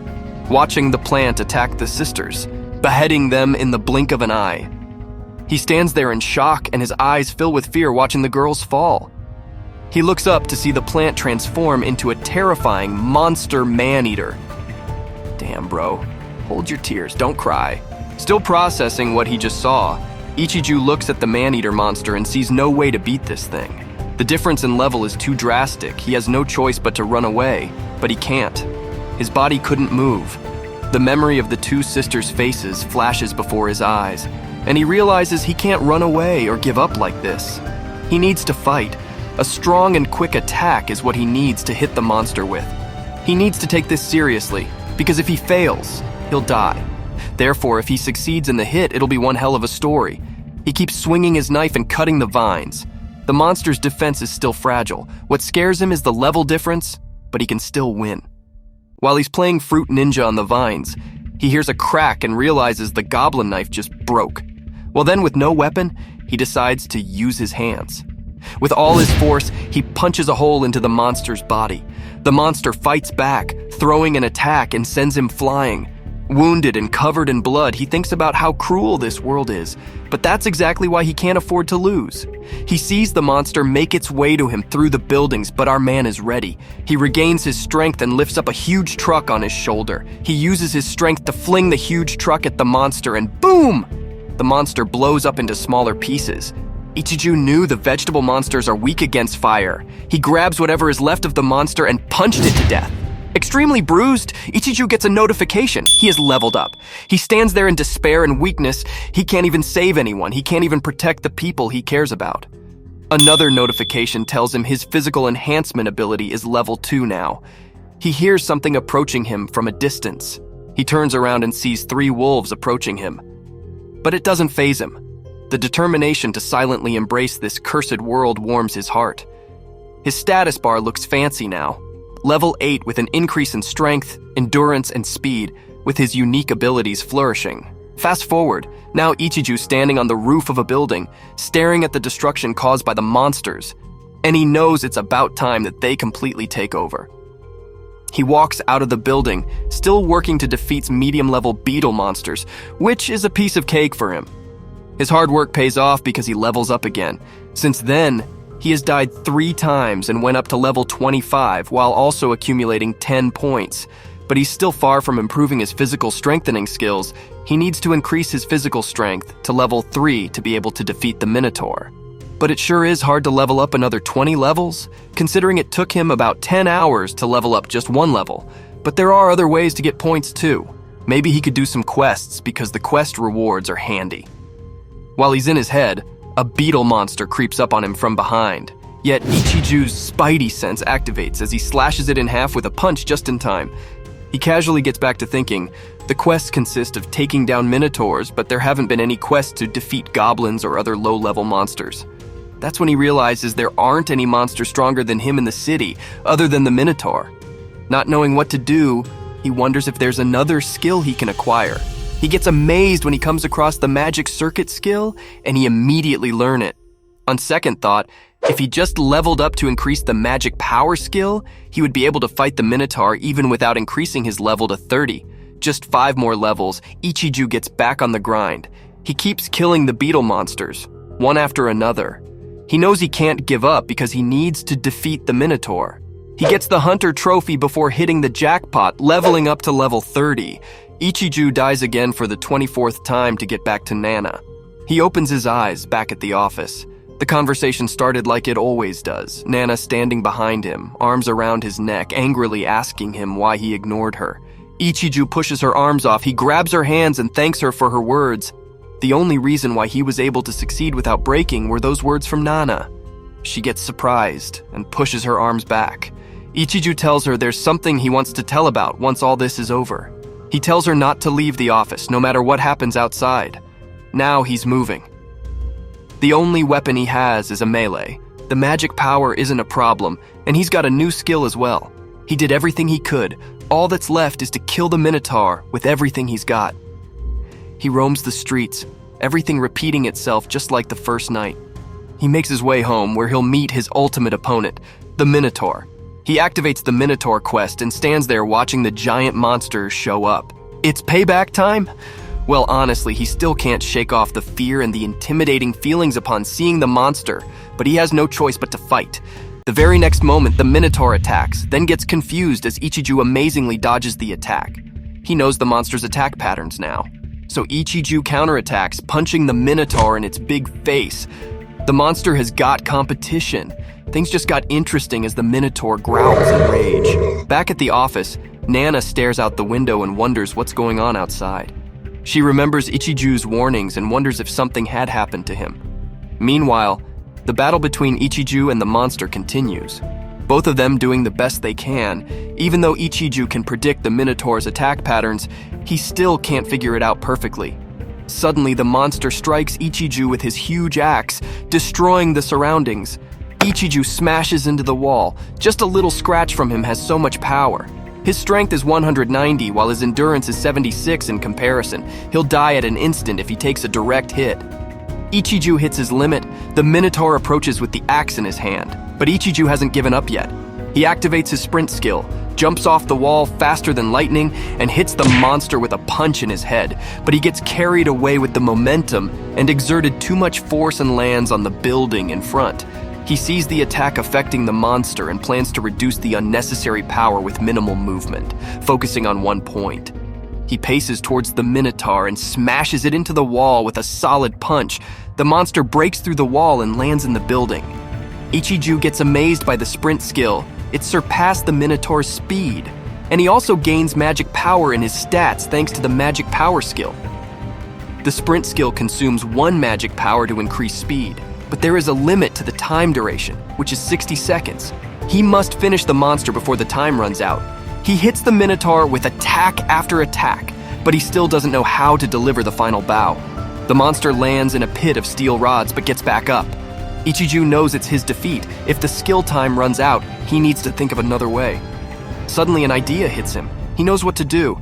watching the plant attack the sisters, beheading them in the blink of an eye. He stands there in shock and his eyes fill with fear watching the girls fall. He looks up to see the plant transform into a terrifying monster man-eater. Damn, bro. Hold your tears, don't cry. Still processing what he just saw, Ichiju looks at the man-eater monster and sees no way to beat this thing. The difference in level is too drastic. He has no choice but to run away, but he can't. His body couldn't move. The memory of the two sisters' faces flashes before his eyes, and he realizes he can't run away or give up like this. He needs to fight. A strong and quick attack is what he needs to hit the monster with. He needs to take this seriously, because if he fails, he'll die. Therefore, if he succeeds in the hit, it'll be one hell of a story. He keeps swinging his knife and cutting the vines. The monster's defense is still fragile. What scares him is the level difference, but he can still win. While he's playing Fruit Ninja on the vines, he hears a crack and realizes the goblin knife just broke. Well then, with no weapon, he decides to use his hands. With all his force, he punches a hole into the monster's body. The monster fights back, throwing an attack and sends him flying. Wounded and covered in blood, he thinks about how cruel this world is, but that's exactly why he can't afford to lose. He sees the monster make its way to him through the buildings, but our man is ready. He regains his strength and lifts up a huge truck on his shoulder. He uses his strength to fling the huge truck at the monster, and boom! The monster blows up into smaller pieces. Ichiju knew the vegetable monsters are weak against fire. He grabs whatever is left of the monster and punched it to death. Extremely bruised, Ichiju gets a notification. He has leveled up. He stands there in despair and weakness. He can't even save anyone. He can't even protect the people he cares about. Another notification tells him his physical enhancement ability is level 2 now. He hears something approaching him from a distance. He turns around and sees 3 wolves approaching him. But it doesn't faze him. The determination to silently embrace this cursed world warms his heart. His status bar looks fancy now. Level 8 with an increase in strength, endurance, and speed, with his unique abilities flourishing. Fast forward, now Ichiju standing on the roof of a building, staring at the destruction caused by the monsters, and he knows it's about time that they completely take over. He walks out of the building, still working to defeat medium-level beetle monsters, which is a piece of cake for him. His hard work pays off because he levels up again. Since then, he has died 3 times and went up to level 25 while also accumulating 10 points. But he's still far from improving his physical strengthening skills. He needs to increase his physical strength to level 3 to be able to defeat the Minotaur. But it sure is hard to level up another 20 levels, considering it took him about 10 hours to level up just 1 level. But there are other ways to get points too. Maybe he could do some quests because the quest rewards are handy. While he's in his head, a beetle monster creeps up on him from behind. Yet Ichiju's spidey sense activates as he slashes it in half with a punch just in time. He casually gets back to thinking, the quests consist of taking down minotaurs, but there haven't been any quests to defeat goblins or other low-level monsters. That's when he realizes there aren't any monsters stronger than him in the city, other than the minotaur. Not knowing what to do, he wonders if there's another skill he can acquire. He gets amazed when he comes across the magic circuit skill, and he immediately learns it. On second thought, if he just leveled up to increase the magic power skill, he would be able to fight the minotaur even without increasing his level to 30. Just 5 more levels, Ichiju gets back on the grind. He keeps killing the beetle monsters, one after another. He knows he can't give up because he needs to defeat the minotaur. He gets the hunter trophy before hitting the jackpot, leveling up to level 30. Ichiju dies again for the 24th time to get back to Nana. He opens his eyes back at the office. The conversation started like it always does, Nana standing behind him, arms around his neck, angrily asking him why he ignored her. Ichiju pushes her arms off, he grabs her hands and thanks her for her words. The only reason why he was able to succeed without breaking were those words from Nana. She gets surprised and pushes her arms back. Ichiju tells her there's something he wants to tell about once all this is over. He tells her not to leave the office, no matter what happens outside. Now he's moving. The only weapon he has is a melee. The magic power isn't a problem, and he's got a new skill as well. He did everything he could. All that's left is to kill the minotaur with everything he's got. He roams the streets, everything repeating itself just like the first night. He makes his way home where he'll meet his ultimate opponent, the minotaur. He activates the minotaur quest and stands there watching the giant monsters show up. It's payback time? Well, honestly, he still can't shake off the fear and the intimidating feelings upon seeing the monster, but he has no choice but to fight. The very next moment, the minotaur attacks, then gets confused as Ichiju amazingly dodges the attack. He knows the monster's attack patterns now. So Ichiju counterattacks, punching the minotaur in its big face. The monster has got competition. Things just got interesting as the minotaur growls in rage. Back at the office, Nana stares out the window and wonders what's going on outside. She remembers Ichiju's warnings and wonders if something had happened to him. Meanwhile, the battle between Ichiju and the monster continues. Both of them doing the best they can. Even though Ichiju can predict the minotaur's attack patterns, he still can't figure it out perfectly. Suddenly, the monster strikes Ichiju with his huge axe, destroying the surroundings. Ichiju smashes into the wall. Just a little scratch from him has so much power. His strength is 190, while his endurance is 76 in comparison. He'll die at an instant if he takes a direct hit. Ichiju hits his limit. The minotaur approaches with the axe in his hand, but Ichiju hasn't given up yet. He activates his sprint skill, jumps off the wall faster than lightning, and hits the monster with a punch in his head, but he gets carried away with the momentum and exerted too much force and lands on the building in front. He sees the attack affecting the monster and plans to reduce the unnecessary power with minimal movement, focusing on one point. He paces towards the minotaur and smashes it into the wall with a solid punch. The monster breaks through the wall and lands in the building. Ichiju gets amazed by the sprint skill. It surpassed the minotaur's speed, and he also gains magic power in his stats thanks to the magic power skill. The sprint skill consumes 1 magic power to increase speed, but there is a limit to the time duration, which is 60 seconds. He must finish the monster before the time runs out. He hits the minotaur with attack after attack, but he still doesn't know how to deliver the final bow. The monster lands in a pit of steel rods but gets back up. Ichiju knows it's his defeat. If the skill time runs out, he needs to think of another way. Suddenly an idea hits him. He knows what to do.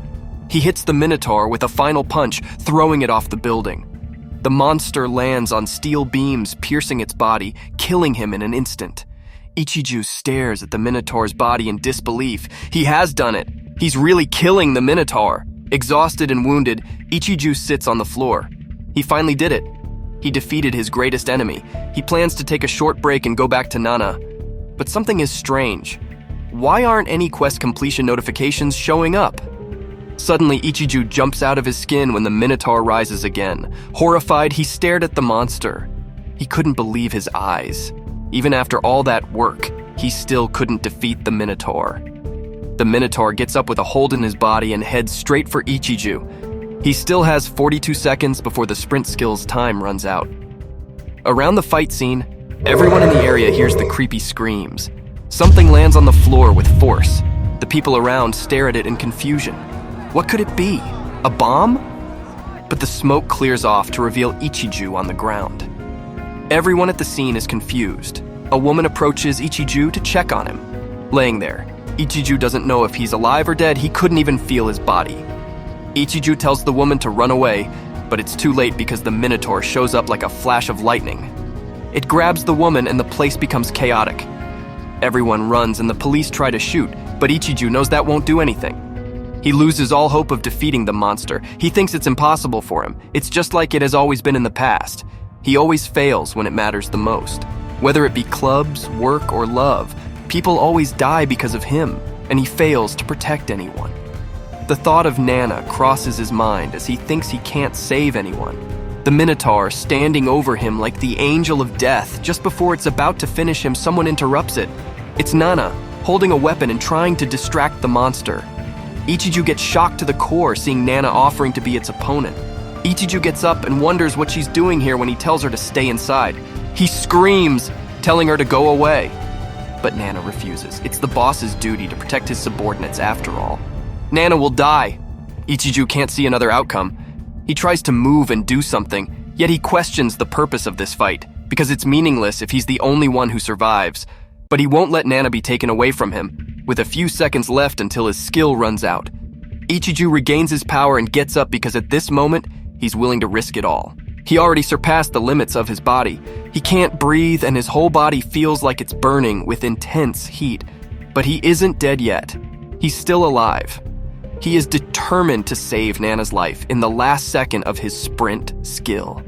He hits the minotaur with a final punch, throwing it off the building. The monster lands on steel beams, piercing its body, killing him in an instant. Ichiju stares at the minotaur's body in disbelief. He has done it. He's really killing the minotaur. Exhausted and wounded, Ichiju sits on the floor. He finally did it. He defeated his greatest enemy. He plans to take a short break and go back to Nana. But something is strange. Why aren't any quest completion notifications showing up? Suddenly, Ichiju jumps out of his skin when the minotaur rises again. Horrified, he stared at the monster. He couldn't believe his eyes. Even after all that work, he still couldn't defeat the minotaur. The minotaur gets up with a hold in his body and heads straight for Ichiju. He still has 42 seconds before the sprint skill's time runs out. Around the fight scene, everyone in the area hears the creepy screams. Something lands on the floor with force. The The people around stare at it in confusion. What could it be? A bomb? But the smoke clears off to reveal Ichiju on the ground. Everyone at the scene is confused. A woman approaches Ichiju to check on him. Laying there, Ichiju doesn't know if he's alive or dead. He couldn't even feel his body. Ichiju tells the woman to run away, but it's too late because the Minotaur shows up like a flash of lightning. It grabs the woman and the place becomes chaotic. Everyone runs and the police try to shoot, but Ichiju knows that won't do anything. He loses all hope of defeating the monster. He thinks it's impossible for him. It's just like it has always been in the past. He always fails when it matters the most. Whether it be clubs, work, or love, people always die because of him, and he fails to protect anyone. The thought of Nana crosses his mind as he thinks he can't save anyone. The Minotaur standing over him like the angel of death. Just before it's about to finish him, someone interrupts it. It's Nana, holding a weapon and trying to distract the monster. Ichiju gets shocked to the core seeing Nana offering to be its opponent. Ichiju gets up and wonders what she's doing here when he tells her to stay inside. He screams, telling her to go away. But Nana refuses. It's the boss's duty to protect his subordinates after all. Nana will die. Ichiju can't see another outcome. He tries to move and do something, yet he questions the purpose of this fight, because it's meaningless if he's the only one who survives. But he won't let Nana be taken away from him, with a few seconds left until his skill runs out. Ichiju regains his power and gets up because at this moment, he's willing to risk it all. He already surpassed the limits of his body. He can't breathe and his whole body feels like it's burning with intense heat. But he isn't dead yet. He's still alive. He is determined to save Nana's life in the last second of his sprint skill.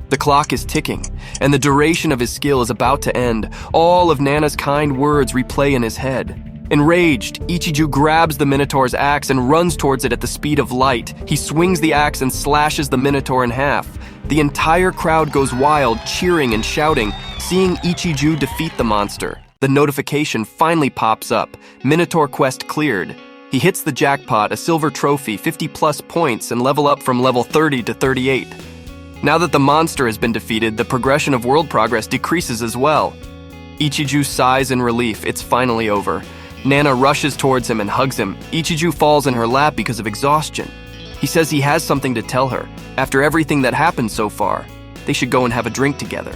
The clock is ticking, and the duration of his skill is about to end. All of Nana's kind words replay in his head. Enraged, Ichiju grabs the Minotaur's axe and runs towards it at the speed of light. He swings the axe and slashes the Minotaur in half. The entire crowd goes wild, cheering and shouting, seeing Ichiju defeat the monster. The notification finally pops up. Minotaur quest cleared. He hits the jackpot, a silver trophy, 50+ points, and level up from level 30 to 38. Now that the monster has been defeated, the progression of world progress decreases as well. Ichiju sighs in relief. It's finally over. Nana rushes towards him and hugs him. Ichiju falls in her lap because of exhaustion. He says he has something to tell her. After everything that happened so far, they should go and have a drink together.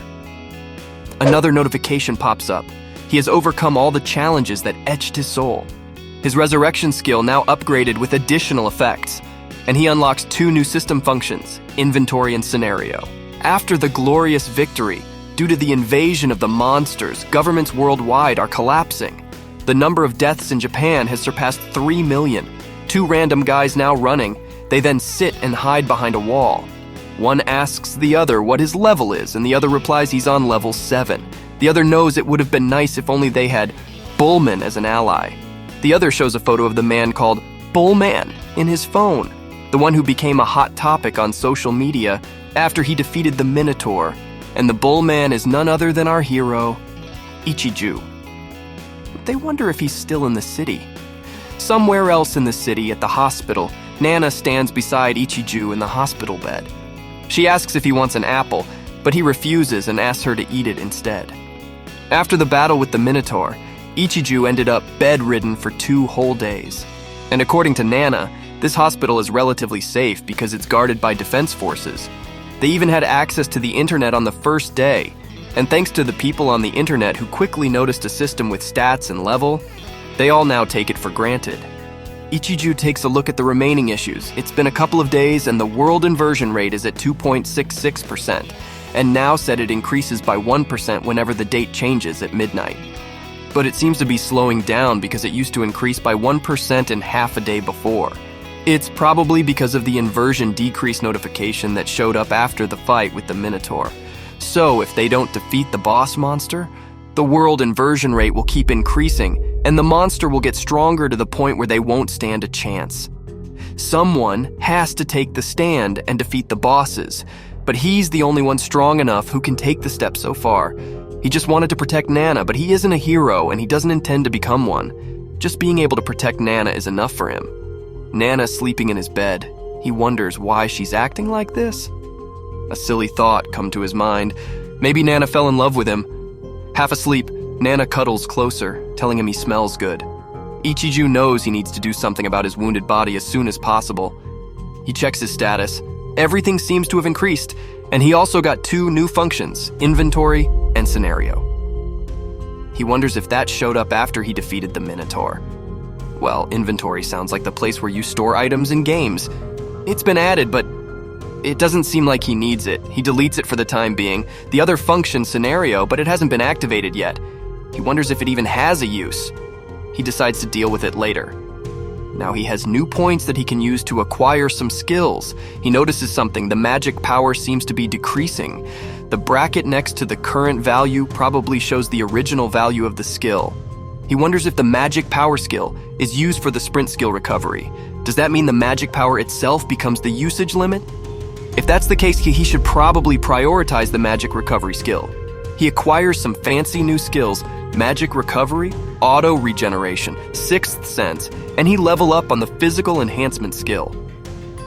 Another notification pops up. He has overcome all the challenges that etched his soul. His resurrection skill now upgraded with additional effects, and he unlocks 2 new system functions, inventory and scenario. After the glorious victory, due to the invasion of the monsters, governments worldwide are collapsing. The number of deaths in Japan has surpassed 3 million. 2 random guys now running. They then sit and hide behind a wall. One asks the other what his level is, and the other replies he's on level 7. The other knows it would have been nice if only they had Bullman as an ally. The other shows a photo of the man called Bullman in his phone, the one who became a hot topic on social media after he defeated the Minotaur. And the Bullman is none other than our hero, Ichiju. They wonder if he's still in the city. Somewhere else in the city, at the hospital, Nana stands beside Ichiju in the hospital bed. She asks if he wants an apple, but he refuses and asks her to eat it instead. After the battle with the Minotaur, Ichiju ended up bedridden for 2 whole days. And according to Nana, this hospital is relatively safe because it's guarded by defense forces. They even had access to the internet on the first day, and thanks to the people on the internet who quickly noticed a system with stats and level, they all now take it for granted. Ichiju takes a look at the remaining issues. It's been a couple of days and the world inversion rate is at 2.66%, and now said it increases by 1% whenever the date changes at midnight. But it seems to be slowing down because it used to increase by 1% in half a day before. It's probably because of the inversion decrease notification that showed up after the fight with the Minotaur. So if they don't defeat the boss monster, the world inversion rate will keep increasing, and the monster will get stronger to the point where they won't stand a chance. Someone has to take the stand and defeat the bosses, but he's the only one strong enough who can take the step so far. He just wanted to protect Nana, but he isn't a hero and he doesn't intend to become one. Just being able to protect Nana is enough for him. Nana's sleeping in his bed. He wonders why she's acting like this. A silly thought come to his mind. Maybe Nana fell in love with him. Half asleep, Nana cuddles closer, telling him he smells good. Ichiju knows he needs to do something about his wounded body as soon as possible. He checks his status. Everything seems to have increased, and he also got 2 new functions, inventory and scenario. He wonders if that showed up after he defeated the Minotaur. Well, inventory sounds like the place where you store items in games. It's been added, but it doesn't seem like he needs it. He deletes it for the time being. The other function, scenario, but it hasn't been activated yet. He wonders if it even has a use. He decides to deal with it later. Now he has new points that he can use to acquire some skills. He notices something. The magic power seems to be decreasing. The bracket next to the current value probably shows the original value of the skill. He wonders if the magic power skill is used for the sprint skill recovery. Does that mean the magic power itself becomes the usage limit? If that's the case, he should probably prioritize the magic recovery skill. He acquires some fancy new skills: magic recovery, auto regeneration, sixth sense, and he level up on the physical enhancement skill.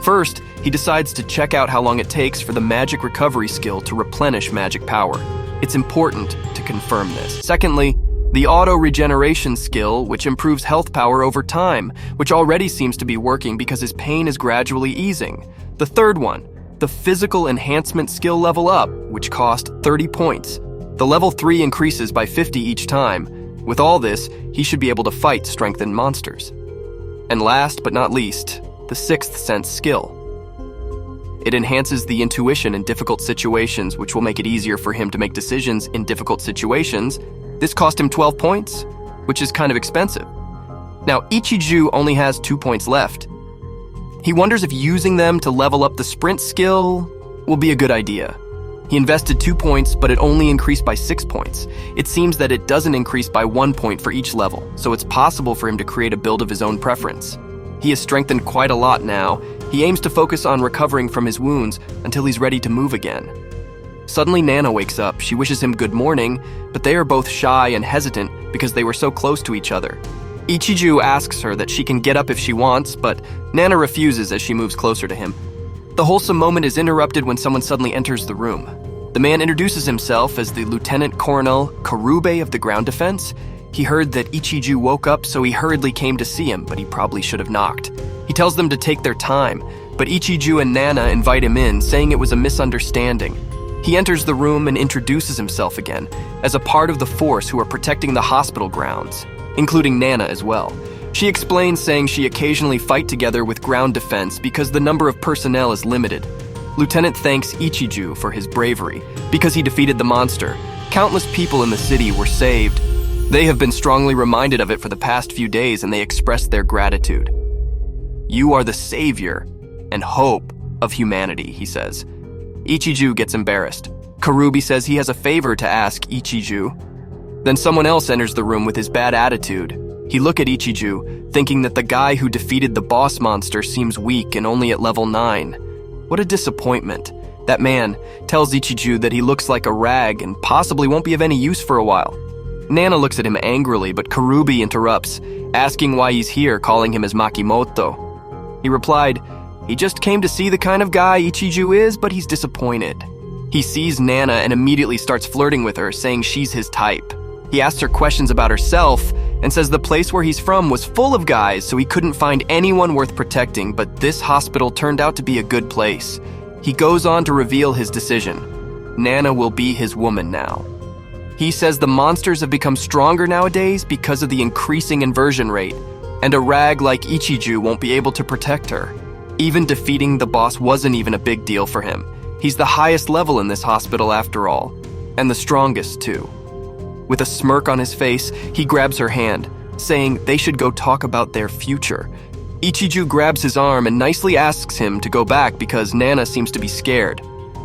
First, he decides to check out how long it takes for the magic recovery skill to replenish magic power. It's important to confirm this. Secondly, the auto regeneration skill, which improves health power over time, which already seems to be working because his pain is gradually easing. The third one, the physical enhancement skill level up, which cost 30 points. The level 3 increases by 50 each time. With all this, he should be able to fight strengthened monsters. And last but not least, the sixth sense skill. It enhances the intuition in difficult situations, which will make it easier for him to make decisions in difficult situations. This cost him 12 points, which is kind of expensive. Now, Ichiju only has 2 points left. He wonders if using them to level up the sprint skill will be a good idea. He invested 2 points, but it only increased by 6 points. It seems that it doesn't increase by 1 point for each level, so it's possible for him to create a build of his own preference. He has strengthened quite a lot now. He aims to focus on recovering from his wounds until he's ready to move again. Suddenly, Nana wakes up. She wishes him good morning, but they are both shy and hesitant because they were so close to each other. Ichiju asks her that she can get up if she wants, but Nana refuses as she moves closer to him. The wholesome moment is interrupted when someone suddenly enters the room. The man introduces himself as the Lieutenant Colonel Karube of the Ground Defense. He heard that Ichiju woke up, so he hurriedly came to see him, but he probably should have knocked. He tells them to take their time, but Ichiju and Nana invite him in, saying it was a misunderstanding. He enters the room and introduces himself again as a part of the force who are protecting the hospital grounds, including Nana as well. She explains, saying she occasionally fight together with ground defense because the number of personnel is limited. Lieutenant thanks Ichiju for his bravery because he defeated the monster. Countless people in the city were saved. They have been strongly reminded of it for the past few days, and they express their gratitude. "You are the savior and hope of humanity," he says. Ichiju gets embarrassed. Karubi says he has a favor to ask Ichiju. Then someone else enters the room with his bad attitude. He looks at Ichiju, thinking that the guy who defeated the boss monster seems weak and only at level 9. What a disappointment. That man tells Ichiju that he looks like a rag and possibly won't be of any use for a while. Nana looks at him angrily, but Karubi interrupts, asking why he's here, calling him as Makimoto. He replied, he just came to see the kind of guy Ichiju is, but he's disappointed. He sees Nana and immediately starts flirting with her, saying she's his type. He asks her questions about herself and says the place where he's from was full of guys, so he couldn't find anyone worth protecting, but this hospital turned out to be a good place. He goes on to reveal his decision. Nana will be his woman now. He says the monsters have become stronger nowadays because of the increasing inversion rate, and a rag like Ichiju won't be able to protect her. Even defeating the boss wasn't even a big deal for him. He's the highest level in this hospital after all, and the strongest too. With a smirk on his face, he grabs her hand, saying they should go talk about their future. Ichiju grabs his arm and nicely asks him to go back because Nana seems to be scared.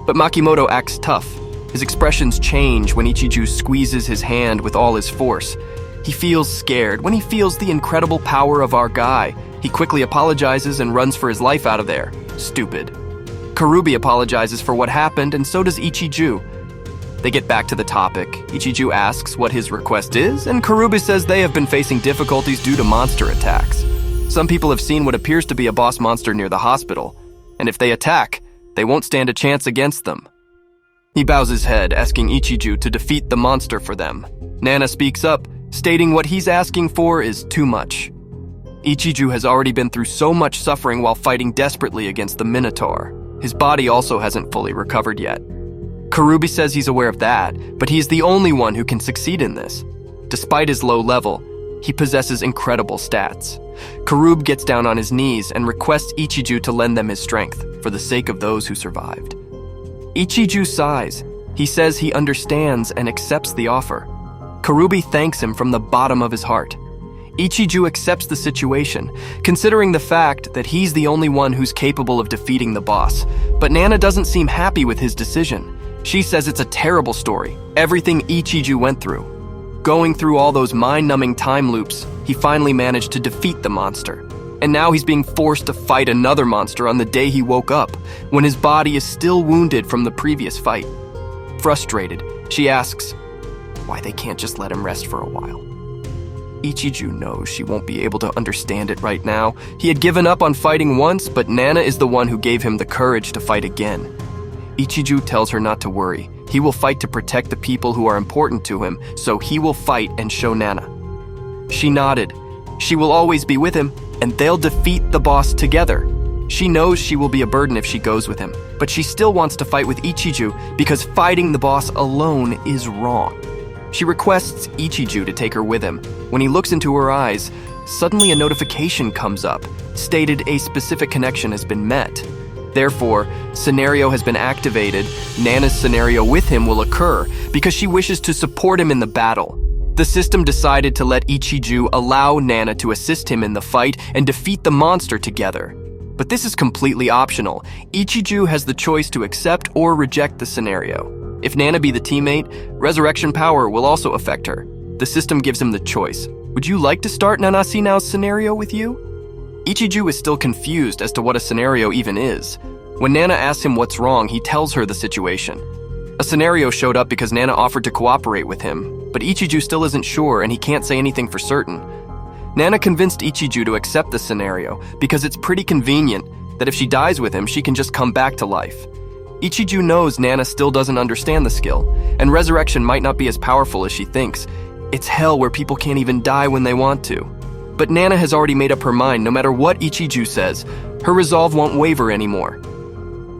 But Makimoto acts tough. His expressions change when Ichiju squeezes his hand with all his force. He feels scared when he feels the incredible power of our guy. He quickly apologizes and runs for his life out of there. Stupid. Karubi apologizes for what happened, and so does Ichiju. They get back to the topic. Ichiju asks what his request is, and Karubi says they have been facing difficulties due to monster attacks. Some people have seen what appears to be a boss monster near the hospital, and if they attack, they won't stand a chance against them. He bows his head, asking Ichiju to defeat the monster for them. Nana speaks up, stating what he's asking for is too much. Ichiju has already been through so much suffering while fighting desperately against the Minotaur. His body also hasn't fully recovered yet. Karubi says he's aware of that, but he is the only one who can succeed in this. Despite his low level, he possesses incredible stats. Karub gets down on his knees and requests Ichiju to lend them his strength for the sake of those who survived. Ichiju sighs. He says he understands and accepts the offer. Karubi thanks him from the bottom of his heart. Ichiju accepts the situation, considering the fact that he's the only one who's capable of defeating the boss. But Nana doesn't seem happy with his decision. She says it's a terrible story, everything Ichiju went through. Going through all those mind-numbing time loops, he finally managed to defeat the monster. And now he's being forced to fight another monster on the day he woke up, when his body is still wounded from the previous fight. Frustrated, she asks why they can't just let him rest for a while. Ichiju knows she won't be able to understand it right now. He had given up on fighting once, but Nana is the one who gave him the courage to fight again. Ichiju tells her not to worry. He will fight to protect the people who are important to him, so he will fight and show Nana. She nodded. She will always be with him, and they'll defeat the boss together. She knows she will be a burden if she goes with him, but she still wants to fight with Ichiju because fighting the boss alone is wrong. She requests Ichiju to take her with him. When he looks into her eyes, suddenly a notification comes up, stated a specific connection has been met. Therefore, scenario has been activated. Nana's scenario with him will occur because she wishes to support him in the battle. The system decided to let Ichiju allow Nana to assist him in the fight and defeat the monster together. But this is completely optional. Ichiju has the choice to accept or reject the scenario. If Nana be the teammate, resurrection power will also affect her. The system gives him the choice. Would you like to start Nanasi Now's scenario with you? Ichiju is still confused as to what a scenario even is. When Nana asks him what's wrong, he tells her the situation. A scenario showed up because Nana offered to cooperate with him, but Ichiju still isn't sure and he can't say anything for certain. Nana convinced Ichiju to accept the scenario because it's pretty convenient that if she dies with him, she can just come back to life. Ichiju knows Nana still doesn't understand the skill, and resurrection might not be as powerful as she thinks. It's hell where people can't even die when they want to. But Nana has already made up her mind. No matter what Ichiju says, her resolve won't waver anymore.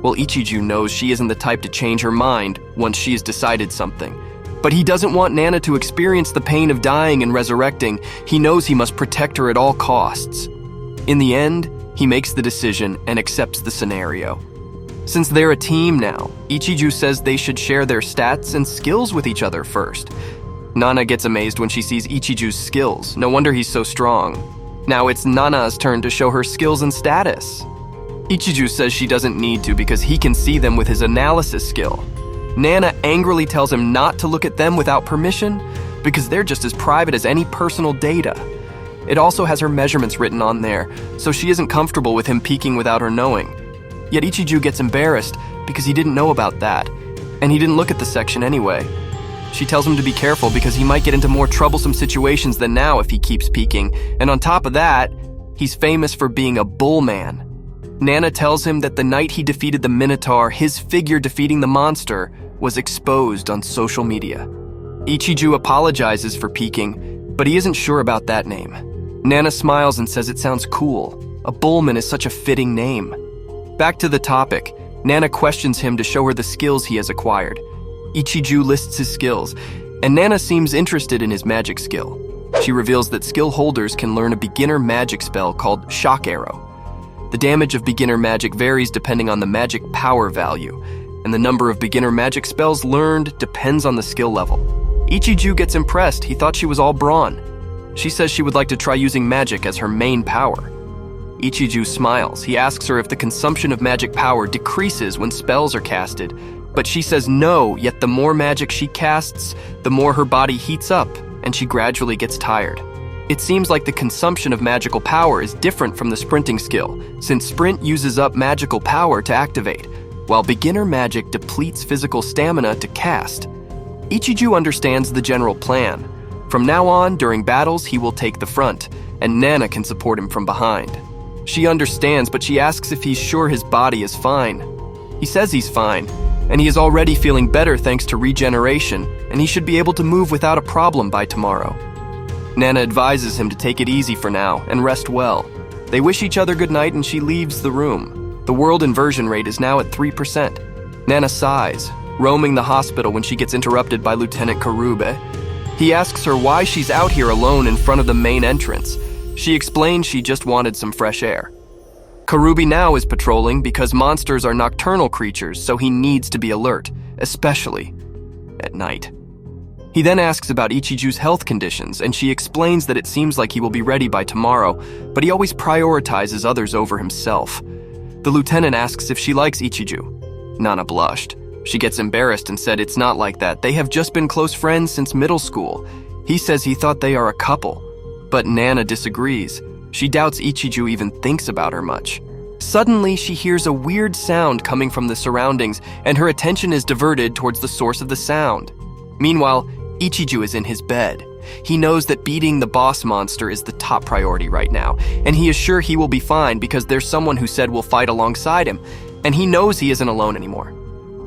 Well, Ichiju knows she isn't the type to change her mind once she has decided something. But he doesn't want Nana to experience the pain of dying and resurrecting. He knows he must protect her at all costs. In the end, he makes the decision and accepts the scenario. Since they're a team now, Ichiju says they should share their stats and skills with each other first. Nana gets amazed when she sees Ichiju's skills. No wonder he's so strong. Now it's Nana's turn to show her skills and status. Ichiju says she doesn't need to because he can see them with his analysis skill. Nana angrily tells him not to look at them without permission because they're just as private as any personal data. It also has her measurements written on there, so she isn't comfortable with him peeking without her knowing. Yet Ichiju gets embarrassed because he didn't know about that, and he didn't look at the section anyway. She tells him to be careful because he might get into more troublesome situations than now if he keeps peeking, and on top of that, he's famous for being a bull man. Nana tells him that the night he defeated the Minotaur, his figure defeating the monster was exposed on social media. Ichiju apologizes for peeking, but he isn't sure about that name. Nana smiles and says it sounds cool. A bullman is such a fitting name. Back to the topic, Nana questions him to show her the skills he has acquired. Ichiju lists his skills, and Nana seems interested in his magic skill. She reveals that skill holders can learn a beginner magic spell called Shock Arrow. The damage of beginner magic varies depending on the magic power value, and the number of beginner magic spells learned depends on the skill level. Ichiju gets impressed. He thought she was all brawn. She says she would like to try using magic as her main power. Ichiju smiles. He asks her if the consumption of magic power decreases when spells are casted, but she says no, yet the more magic she casts, the more her body heats up, and she gradually gets tired. It seems like the consumption of magical power is different from the sprinting skill, since sprint uses up magical power to activate, while beginner magic depletes physical stamina to cast. Ichiju understands the general plan. From now on, during battles, he will take the front, and Nana can support him from behind. She understands, but she asks if he's sure his body is fine. He says he's fine, and he is already feeling better thanks to regeneration, and he should be able to move without a problem by tomorrow. Nana advises him to take it easy for now and rest well. They wish each other good night and she leaves the room. The world inversion rate is now at 3%. Nana sighs, roaming the hospital when she gets interrupted by Lieutenant Karube. He asks her why she's out here alone in front of the main entrance. She explains she just wanted some fresh air. Karube now is patrolling because monsters are nocturnal creatures, so he needs to be alert, especially at night. He then asks about Ichiju's health conditions, and she explains that it seems like he will be ready by tomorrow, but he always prioritizes others over himself. The lieutenant asks if she likes Ichiju. Nana blushed. She gets embarrassed and said it's not like that. They have just been close friends since middle school. He says he thought they are a couple, but Nana disagrees. She doubts Ichiju even thinks about her much. Suddenly, she hears a weird sound coming from the surroundings, and her attention is diverted towards the source of the sound. Meanwhile, Ichiju is in his bed. He knows that beating the boss monster is the top priority right now, and he is sure he will be fine because there's someone who said will fight alongside him, and he knows he isn't alone anymore.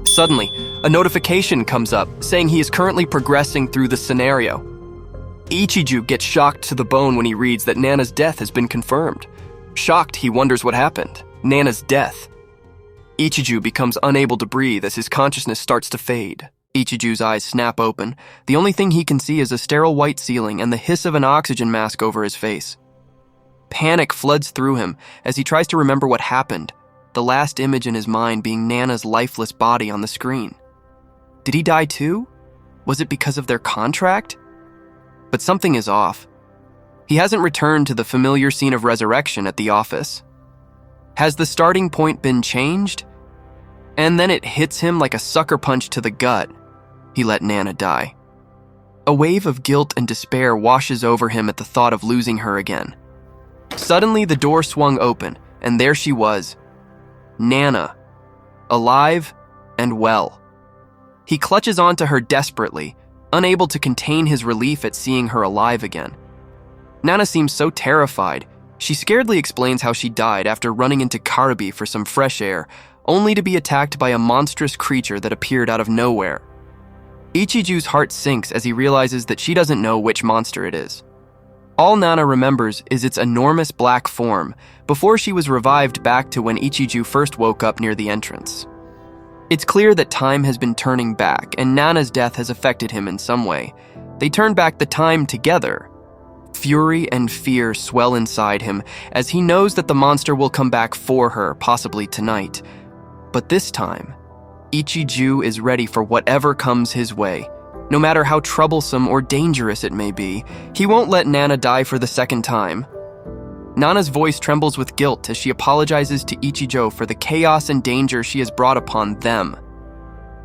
Suddenly, a notification comes up saying he is currently progressing through the scenario. Ichiju gets shocked to the bone when he reads that Nana's death has been confirmed. Shocked, he wonders what happened. Nana's death. Ichiju becomes unable to breathe as his consciousness starts to fade. Ichiju's eyes snap open. The only thing he can see is a sterile white ceiling and the hiss of an oxygen mask over his face. Panic floods through him as he tries to remember what happened, the last image in his mind being Nana's lifeless body on the screen. Did he die too? Was it because of their contract? But something is off. He hasn't returned to the familiar scene of resurrection at the office. Has the starting point been changed? And then it hits him like a sucker punch to the gut. He let Nana die. A wave of guilt and despair washes over him at the thought of losing her again. Suddenly, the door swung open, and there she was, Nana, alive and well. He clutches onto her desperately, unable to contain his relief at seeing her alive again. Nana seems so terrified. She scaredly explains how she died after running into Karabi for some fresh air, only to be attacked by a monstrous creature that appeared out of nowhere. Ichiju's heart sinks as he realizes that she doesn't know which monster it is. All Nana remembers is its enormous black form before she was revived back to when Ichiju first woke up near the entrance. It's clear that time has been turning back, and Nana's death has affected him in some way. They turn back the time together. Fury and fear swell inside him as he knows that the monster will come back for her, possibly tonight. But this time, Ichiju is ready for whatever comes his way. No matter how troublesome or dangerous it may be, he won't let Nana die for the second time. Nana's voice trembles with guilt as she apologizes to Ichijo for the chaos and danger she has brought upon them.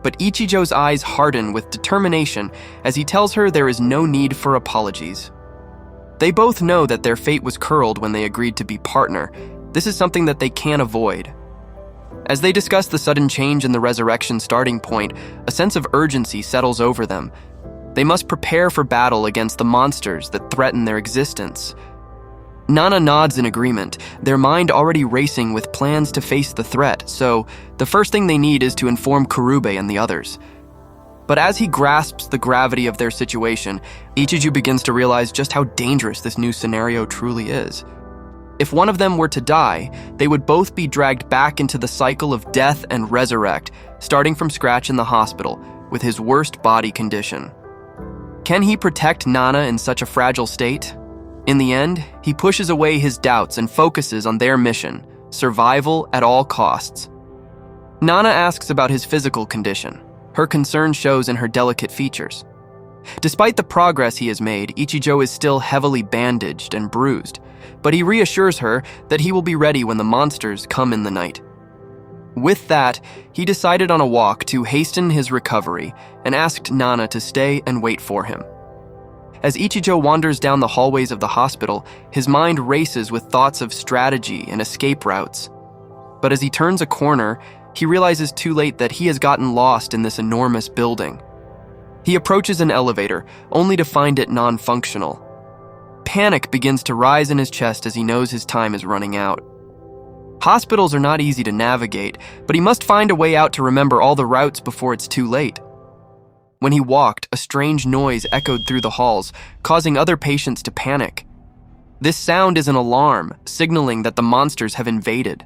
But Ichijo's eyes harden with determination as he tells her there is no need for apologies. They both know that their fate was curled when they agreed to be partner. This is something that they can't avoid. As they discuss the sudden change in the resurrection starting point, a sense of urgency settles over them. They must prepare for battle against the monsters that threaten their existence. Nana nods in agreement, their mind already racing with plans to face the threat, so the first thing they need is to inform Karube and the others. But as he grasps the gravity of their situation, Ichiju begins to realize just how dangerous this new scenario truly is. If one of them were to die, they would both be dragged back into the cycle of death and resurrect, starting from scratch in the hospital, with his worst body condition. Can he protect Nana in such a fragile state? In the end, he pushes away his doubts and focuses on their mission, survival at all costs. Nana asks about his physical condition. Her concern shows in her delicate features. Despite the progress he has made, Ichijo is still heavily bandaged and bruised, but he reassures her that he will be ready when the monsters come in the night. With that, he decided on a walk to hasten his recovery and asked Nana to stay and wait for him. As Ichijo wanders down the hallways of the hospital, his mind races with thoughts of strategy and escape routes. But as he turns a corner, he realizes too late that he has gotten lost in this enormous building. He approaches an elevator, only to find it non-functional. Panic begins to rise in his chest as he knows his time is running out. Hospitals are not easy to navigate, but he must find a way out to remember all the routes before it's too late. When he walked, a strange noise echoed through the halls, causing other patients to panic. This sound is an alarm, signaling that the monsters have invaded.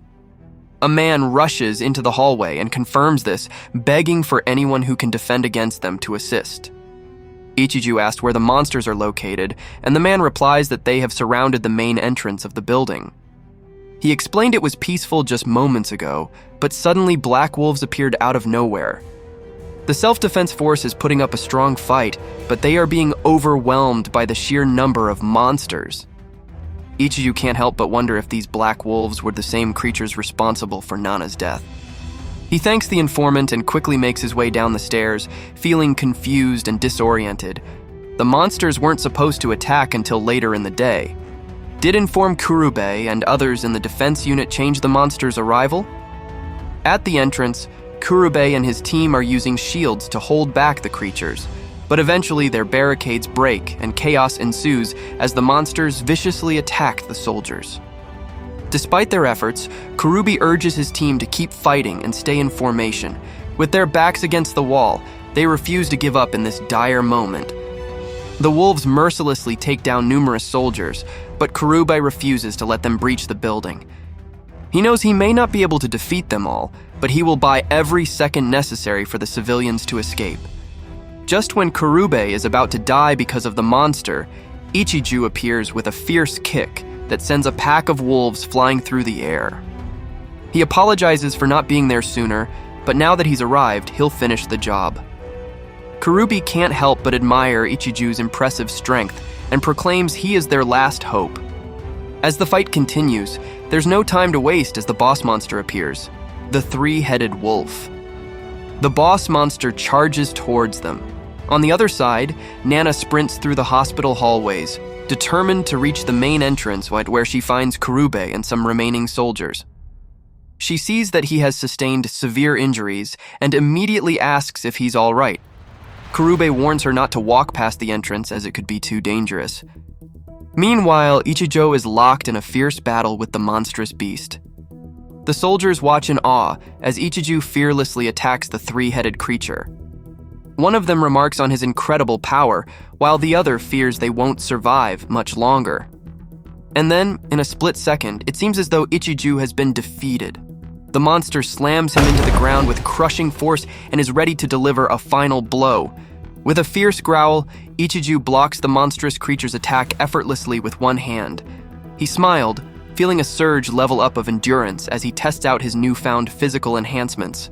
A man rushes into the hallway and confirms this, begging for anyone who can defend against them to assist. Ichiju asked where the monsters are located, and the man replies that they have surrounded the main entrance of the building. He explained it was peaceful just moments ago, but suddenly black wolves appeared out of nowhere. The self-defense force is putting up a strong fight, but they are being overwhelmed by the sheer number of monsters. Ichiju can't help but wonder if these black wolves were the same creatures responsible for Nana's death. He thanks the informant and quickly makes his way down the stairs, feeling confused and disoriented. The monsters weren't supposed to attack until later in the day. Did inform Kurube and others in the defense unit change the monsters' arrival? At the entrance, Kurube and his team are using shields to hold back the creatures, but eventually their barricades break and chaos ensues as the monsters viciously attack the soldiers. Despite their efforts, Kurube urges his team to keep fighting and stay in formation. With their backs against the wall, they refuse to give up in this dire moment. The wolves mercilessly take down numerous soldiers, but Kurube refuses to let them breach the building. He knows he may not be able to defeat them all, but he will buy every second necessary for the civilians to escape. Just when Kurube is about to die because of the monster, Ichiju appears with a fierce kick that sends a pack of wolves flying through the air. He apologizes for not being there sooner, but now that he's arrived, he'll finish the job. Kurube can't help but admire Ichiju's impressive strength and proclaims he is their last hope. As the fight continues, there's no time to waste as the boss monster appears, the three-headed wolf. The boss monster charges towards them. On the other side, Nana sprints through the hospital hallways, determined to reach the main entrance where she finds Kurube and some remaining soldiers. She sees that he has sustained severe injuries and immediately asks if he's all right. Kurube warns her not to walk past the entrance as it could be too dangerous. Meanwhile, Ichijo is locked in a fierce battle with the monstrous beast. The soldiers watch in awe as Ichiju fearlessly attacks the three-headed creature. One of them remarks on his incredible power, while the other fears they won't survive much longer. And then, in a split second, it seems as though Ichiju has been defeated. The monster slams him into the ground with crushing force and is ready to deliver a final blow. With a fierce growl, Ichiju blocks the monstrous creature's attack effortlessly with one hand. He smiled, feeling a surge level up of endurance as he tests out his newfound physical enhancements.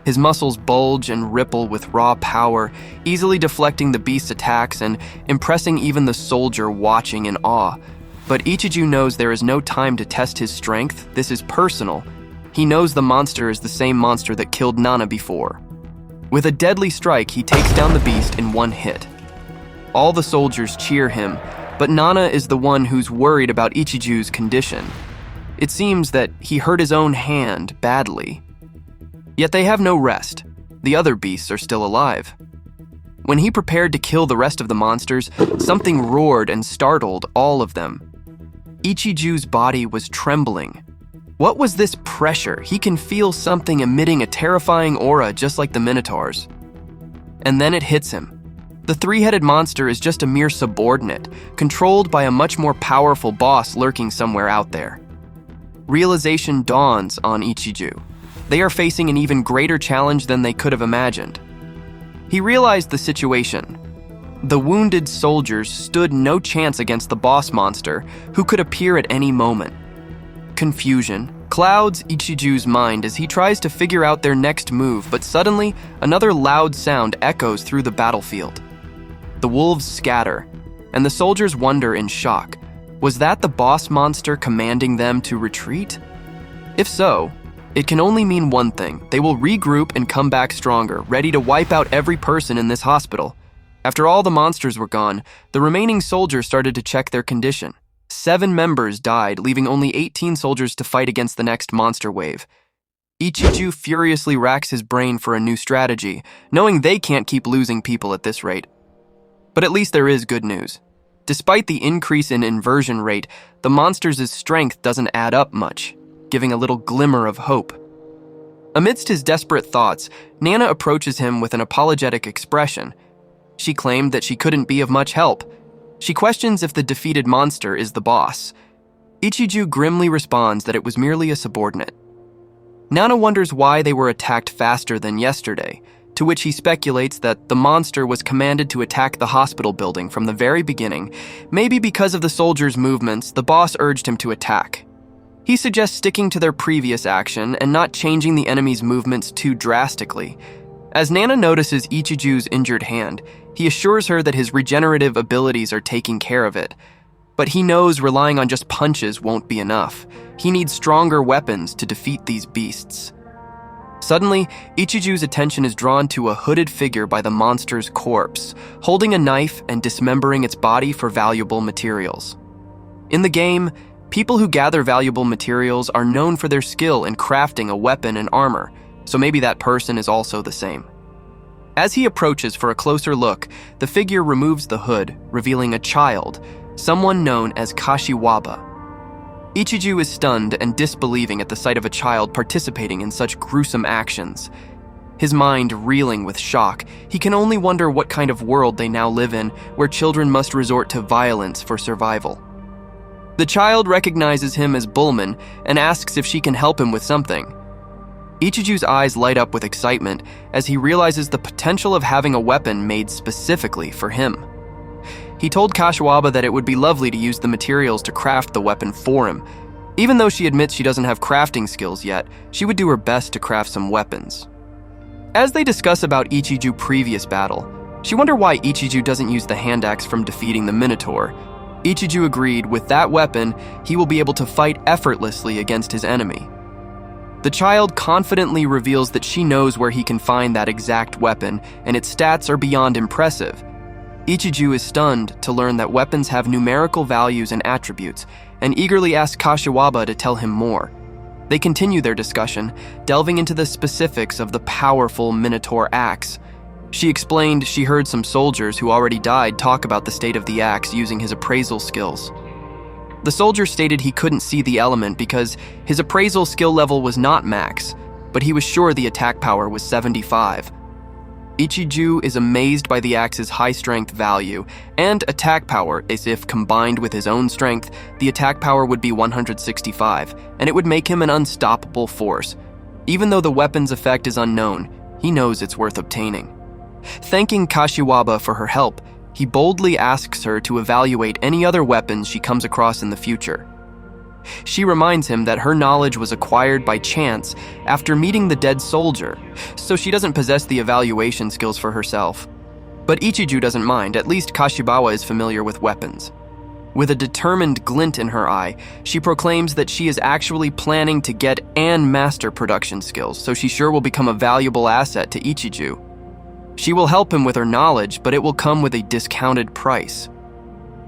His muscles bulge and ripple with raw power, easily deflecting the beast's attacks and impressing even the soldier watching in awe. But Ichiju knows there is no time to test his strength. This is personal. He knows the monster is the same monster that killed Nana before. With a deadly strike, he takes down the beast in one hit. All the soldiers cheer him, but Nana is the one who's worried about Ichiju's condition. It seems that he hurt his own hand badly. Yet they have no rest. The other beasts are still alive. When he prepared to kill the rest of the monsters, something roared and startled all of them. Ichiju's body was trembling. What was this pressure? He can feel something emitting a terrifying aura just like the Minotaurs. And then it hits him. The three-headed monster is just a mere subordinate, controlled by a much more powerful boss lurking somewhere out there. Realization dawns on Ichiju. They are facing an even greater challenge than they could have imagined. He realized the situation. The wounded soldiers stood no chance against the boss monster, who could appear at any moment. Confusion clouds Ichiju's mind as he tries to figure out their next move, but suddenly, another loud sound echoes through the battlefield. The wolves scatter, and the soldiers wonder in shock. Was that the boss monster commanding them to retreat? If so, it can only mean one thing. They will regroup and come back stronger, ready to wipe out every person in this hospital. After all the monsters were gone, the remaining soldiers started to check their condition. 7 members died, leaving only 18 soldiers to fight against the next monster wave. Ichiju furiously racks his brain for a new strategy, knowing they can't keep losing people at this rate. But at least there is good news. Despite the increase in inversion rate, the monsters' strength doesn't add up much, giving a little glimmer of hope. Amidst his desperate thoughts, Nana approaches him with an apologetic expression. She claimed that she couldn't be of much help. She questions if the defeated monster is the boss. Ichiju grimly responds that it was merely a subordinate. Nana wonders why they were attacked faster than yesterday, to which he speculates that the monster was commanded to attack the hospital building from the very beginning. Maybe because of the soldiers' movements, the boss urged him to attack. He suggests sticking to their previous action and not changing the enemy's movements too drastically. As Nana notices Ichiju's injured hand, he assures her that his regenerative abilities are taking care of it. But he knows relying on just punches won't be enough. He needs stronger weapons to defeat these beasts. Suddenly, Ichiju's attention is drawn to a hooded figure by the monster's corpse, holding a knife and dismembering its body for valuable materials. In the game, people who gather valuable materials are known for their skill in crafting a weapon and armor, so maybe that person is also the same. As he approaches for a closer look, the figure removes the hood, revealing a child, someone known as Kashiwaba. Ichiju is stunned and disbelieving at the sight of a child participating in such gruesome actions. His mind reeling with shock, he can only wonder what kind of world they now live in, where children must resort to violence for survival. The child recognizes him as Bullman and asks if she can help him with something. Ichiju's eyes light up with excitement as he realizes the potential of having a weapon made specifically for him. He told Kashiwaba that it would be lovely to use the materials to craft the weapon for him. Even though she admits she doesn't have crafting skills yet, she would do her best to craft some weapons. As they discuss about Ichiju's previous battle, she wonders why Ichiju doesn't use the hand axe from defeating the Minotaur. Ichiju agreed with that weapon, he will be able to fight effortlessly against his enemy. The child confidently reveals that she knows where he can find that exact weapon, and its stats are beyond impressive. Ichiju is stunned to learn that weapons have numerical values and attributes, and eagerly asks Kashiwaba to tell him more. They continue their discussion, delving into the specifics of the powerful Minotaur axe. She explained she heard some soldiers who already died talk about the state of the axe using his appraisal skills. The soldier stated he couldn't see the element because his appraisal skill level was not max, but he was sure the attack power was 75. Ichiju is amazed by the axe's high strength value and attack power, as if combined with his own strength, the attack power would be 165, and it would make him an unstoppable force. Even though the weapon's effect is unknown, he knows it's worth obtaining. Thanking Kashiwaba for her help, he boldly asks her to evaluate any other weapons she comes across in the future. She reminds him that her knowledge was acquired by chance after meeting the dead soldier, so she doesn't possess the evaluation skills for herself. But Ichiju doesn't mind, at least Kashiwaba is familiar with weapons. With a determined glint in her eye, she proclaims that she is actually planning to get and master production skills, so she sure will become a valuable asset to Ichiju. She will help him with her knowledge, but it will come with a discounted price.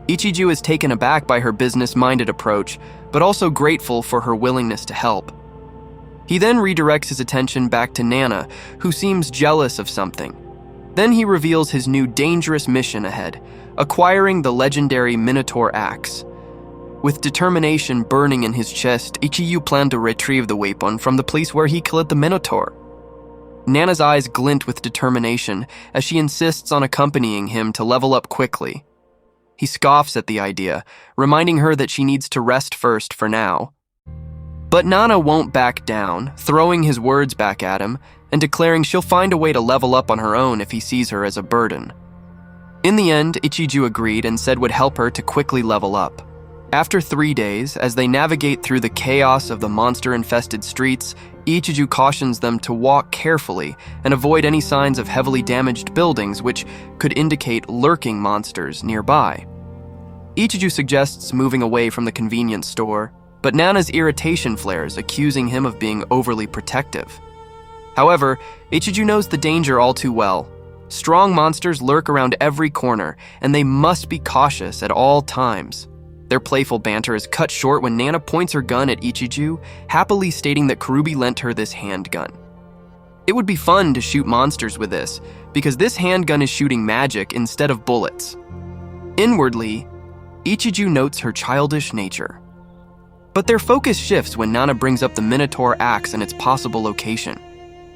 Ichiju is taken aback by her business-minded approach, but also grateful for her willingness to help. He then redirects his attention back to Nana, who seems jealous of something. Then he reveals his new dangerous mission ahead, acquiring the legendary Minotaur axe. With determination burning in his chest, Ichiju planned to retrieve the weapon from the place where he killed the Minotaur. Nana's eyes glint with determination as she insists on accompanying him to level up quickly. He scoffs at the idea, reminding her that she needs to rest first for now. But Nana won't back down, throwing his words back at him and declaring she'll find a way to level up on her own if he sees her as a burden. In the end, Ichiju agreed and said would help her to quickly level up. After 3 days, as they navigate through the chaos of the monster-infested streets, Ichiju cautions them to walk carefully and avoid any signs of heavily damaged buildings which could indicate lurking monsters nearby. Ichiju suggests moving away from the convenience store, but Nana's irritation flares, accusing him of being overly protective. However, Ichiju knows the danger all too well. Strong monsters lurk around every corner, and they must be cautious at all times. Their playful banter is cut short when Nana points her gun at Ichiju, happily stating that Karubi lent her this handgun. It would be fun to shoot monsters with this, because this handgun is shooting magic instead of bullets. Inwardly, Ichiju notes her childish nature. But their focus shifts when Nana brings up the Minotaur axe and its possible location.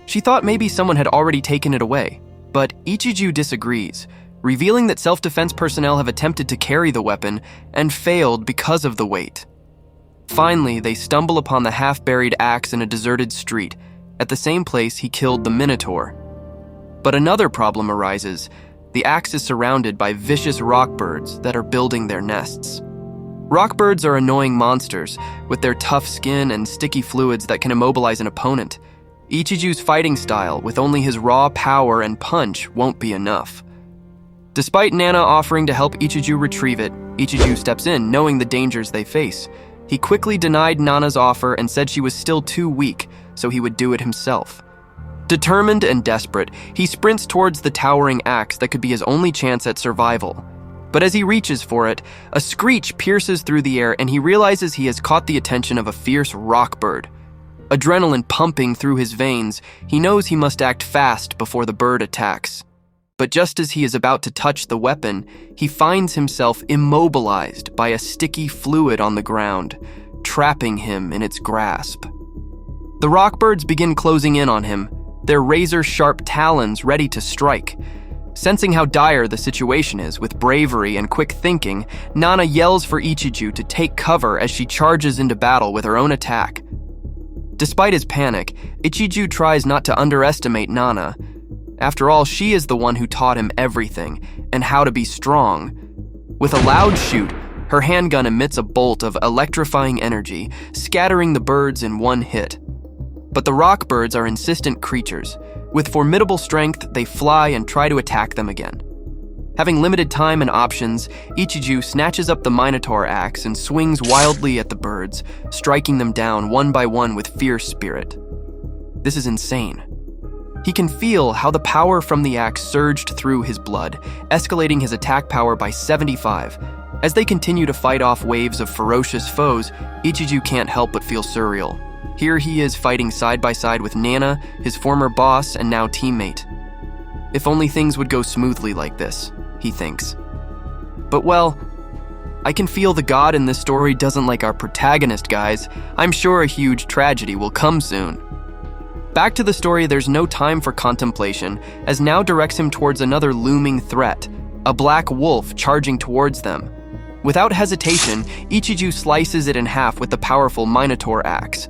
She thought maybe someone had already taken it away, but Ichiju disagrees, revealing that self-defense personnel have attempted to carry the weapon and failed because of the weight. Finally, they stumble upon the half-buried axe in a deserted street, at the same place he killed the Minotaur. But another problem arises. The axe is surrounded by vicious rockbirds that are building their nests. Rockbirds are annoying monsters, with their tough skin and sticky fluids that can immobilize an opponent. Ichiju's fighting style, with only his raw power and punch, won't be enough. Despite Nana offering to help Ichiju retrieve it, Ichiju steps in, knowing the dangers they face. He quickly denied Nana's offer and said she was still too weak, so he would do it himself. Determined and desperate, he sprints towards the towering axe that could be his only chance at survival. But as he reaches for it, a screech pierces through the air and he realizes he has caught the attention of a fierce rockbird. Adrenaline pumping through his veins, he knows he must act fast before the bird attacks. But just as he is about to touch the weapon, he finds himself immobilized by a sticky fluid on the ground, trapping him in its grasp. The rockbirds begin closing in on him, their razor-sharp talons ready to strike. Sensing how dire the situation is, with bravery and quick thinking, Nana yells for Ichiju to take cover as she charges into battle with her own attack. Despite his panic, Ichiju tries not to underestimate Nana. After all, she is the one who taught him everything, and how to be strong. With a loud shoot, her handgun emits a bolt of electrifying energy, scattering the birds in one hit. But the rockbirds are insistent creatures. With formidable strength, they fly and try to attack them again. Having limited time and options, Ichiju snatches up the Minotaur axe and swings wildly at the birds, striking them down one by one with fierce spirit. This is insane. He can feel how the power from the axe surged through his blood, escalating his attack power by 75. As they continue to fight off waves of ferocious foes, Ichiju can't help but feel surreal. Here he is fighting side by side with Nana, his former boss and now teammate. If only things would go smoothly like this, he thinks. But well, I can feel the god in this story doesn't like our protagonist, guys. I'm sure a huge tragedy will come soon. Back to the story, there's no time for contemplation, as now directs him towards another looming threat, a black wolf charging towards them. Without hesitation, Ichiju slices it in half with the powerful Minotaur axe.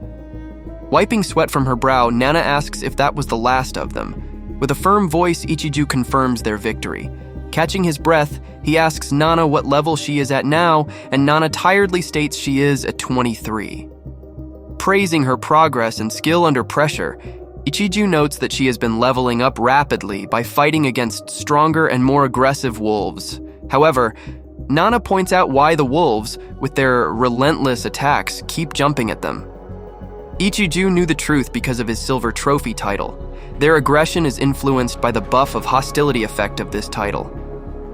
Wiping sweat from her brow, Nana asks if that was the last of them. With a firm voice, Ichiju confirms their victory. Catching his breath, he asks Nana what level she is at now, and Nana tiredly states she is at 23. Praising her progress and skill under pressure, Ichiju notes that she has been leveling up rapidly by fighting against stronger and more aggressive wolves. However, Nana points out why the wolves, with their relentless attacks, keep jumping at them. Ichiju knew the truth because of his silver trophy title. Their aggression is influenced by the buff of hostility effect of this title.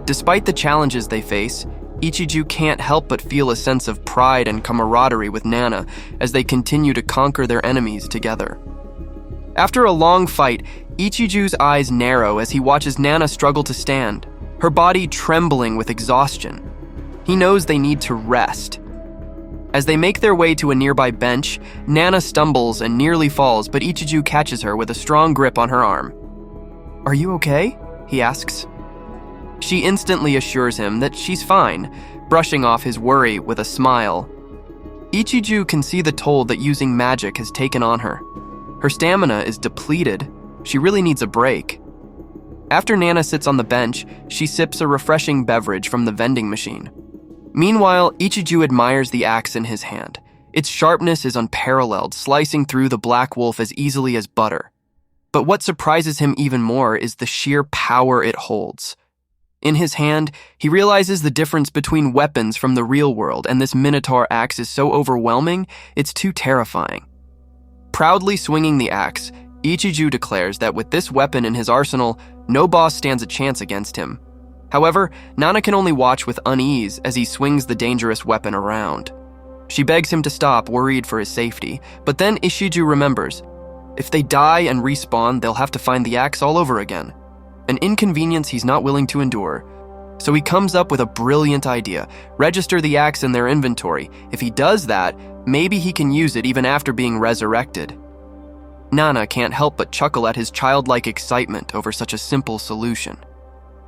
Despite the challenges they face, Ichiju can't help but feel a sense of pride and camaraderie with Nana as they continue to conquer their enemies together. After a long fight, Ichiju's eyes narrow as he watches Nana struggle to stand, her body trembling with exhaustion. He knows they need to rest. As they make their way to a nearby bench, Nana stumbles and nearly falls, but Ichiju catches her with a strong grip on her arm. "Are you okay?" he asks. She instantly assures him that she's fine, brushing off his worry with a smile. Ichiju can see the toll that using magic has taken on her. Her stamina is depleted. She really needs a break. After Nana sits on the bench, she sips a refreshing beverage from the vending machine. Meanwhile, Ichiju admires the axe in his hand. Its sharpness is unparalleled, slicing through the black wolf as easily as butter. But what surprises him even more is the sheer power it holds. In his hand, he realizes the difference between weapons from the real world, and this Minotaur axe is so overwhelming, it's too terrifying. Proudly swinging the axe, Ichiju declares that with this weapon in his arsenal, no boss stands a chance against him. However, Nana can only watch with unease as he swings the dangerous weapon around. She begs him to stop, worried for his safety, but then Ichiju remembers, if they die and respawn, they'll have to find the axe all over again. An inconvenience he's not willing to endure. So he comes up with a brilliant idea: register the axe in their inventory. If he does that, maybe he can use it even after being resurrected. Nana can't help but chuckle at his childlike excitement over such a simple solution.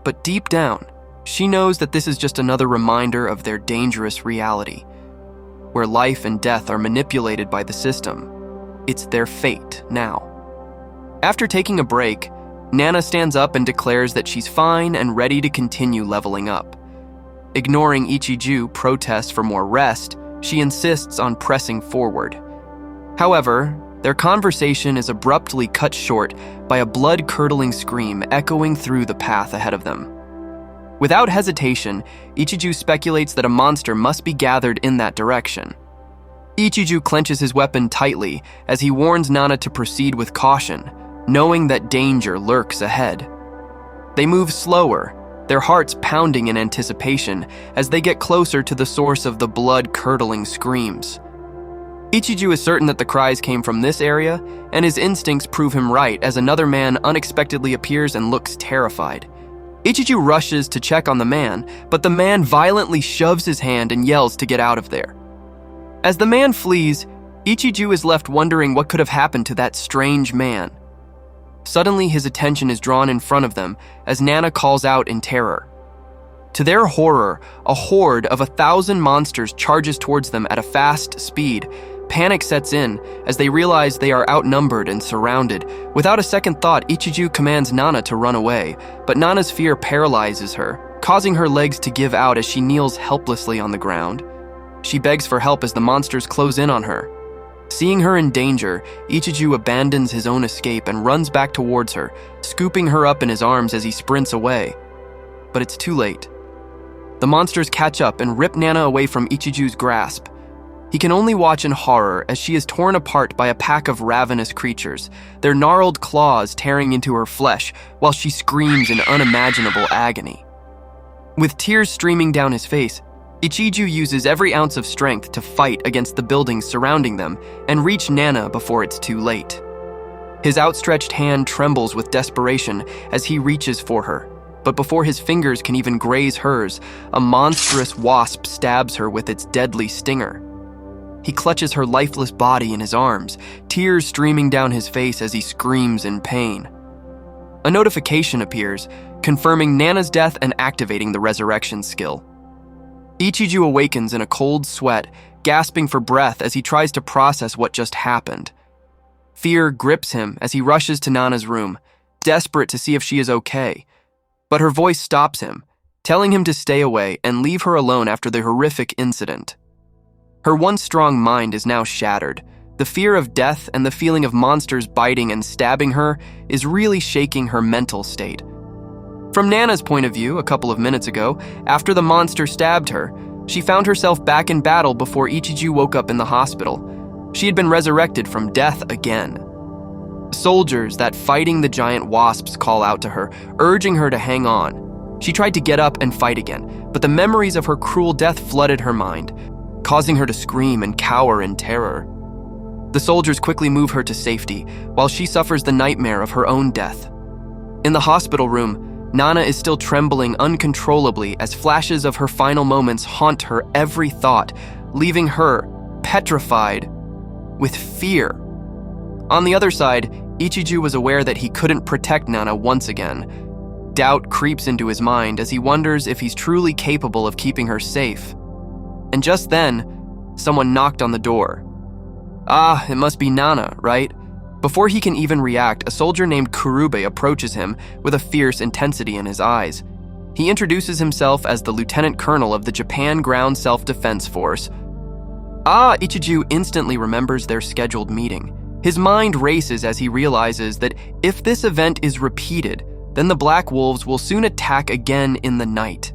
But deep down, she knows that this is just another reminder of their dangerous reality, where life and death are manipulated by the system. It's their fate now. After taking a break, Nana stands up and declares that she's fine and ready to continue leveling up. Ignoring Ichiju protests for more rest, she insists on pressing forward. However, their conversation is abruptly cut short by a blood-curdling scream echoing through the path ahead of them. Without hesitation, Ichiju speculates that a monster must be gathered in that direction. Ichiju clenches his weapon tightly as he warns Nana to proceed with caution, knowing that danger lurks ahead. They move slower, their hearts pounding in anticipation as they get closer to the source of the blood-curdling screams. Ichiju is certain that the cries came from this area, and his instincts prove him right as another man unexpectedly appears and looks terrified. Ichiju rushes to check on the man, but the man violently shoves his hand and yells to get out of there. As the man flees, Ichiju is left wondering what could have happened to that strange man. Suddenly, his attention is drawn in front of them as Nana calls out in terror. To their horror, a horde of 1,000 monsters charges towards them at a fast speed. Panic sets in as they realize they are outnumbered and surrounded. Without a second thought, Ichiju commands Nana to run away, but Nana's fear paralyzes her, causing her legs to give out as she kneels helplessly on the ground. She begs for help as the monsters close in on her. Seeing her in danger, Ichiju abandons his own escape and runs back towards her, scooping her up in his arms as he sprints away. But it's too late. The monsters catch up and rip Nana away from Ichiju's grasp. He can only watch in horror as she is torn apart by a pack of ravenous creatures, their gnarled claws tearing into her flesh while she screams in unimaginable agony. With tears streaming down his face, Ichiju uses every ounce of strength to fight against the buildings surrounding them and reach Nana before it's too late. His outstretched hand trembles with desperation as he reaches for her, but before his fingers can even graze hers, a monstrous wasp stabs her with its deadly stinger. He clutches her lifeless body in his arms, tears streaming down his face as he screams in pain. A notification appears, confirming Nana's death and activating the Ressurection skill. Ichiju awakens in a cold sweat, gasping for breath as he tries to process what just happened. Fear grips him as he rushes to Nana's room, desperate to see if she is okay. But her voice stops him, telling him to stay away and leave her alone after the horrific incident. Her once strong mind is now shattered. The fear of death and the feeling of monsters biting and stabbing her is really shaking her mental state. From Nana's point of view, a couple of minutes ago, after the monster stabbed her, she found herself back in battle before Ichiju woke up in the hospital. She had been resurrected from death again. Soldiers that fighting the giant wasps call out to her, urging her to hang on. She tried to get up and fight again, but the memories of her cruel death flooded her mind, causing her to scream and cower in terror. The soldiers quickly move her to safety, while she suffers the nightmare of her own death. In the hospital room, Nana is still trembling uncontrollably as flashes of her final moments haunt her every thought, leaving her petrified with fear. On the other side, Ichiju was aware that he couldn't protect Nana once again. Doubt creeps into his mind as he wonders if he's truly capable of keeping her safe. And just then, someone knocked on the door. Ah, it must be Nana, right? Before he can even react, a soldier named Kurube approaches him with a fierce intensity in his eyes. He introduces himself as the Lieutenant Colonel of the Japan Ground Self-Defense Force. Ichiju instantly remembers their scheduled meeting. His mind races as he realizes that if this event is repeated, then the Black Wolves will soon attack again in the night.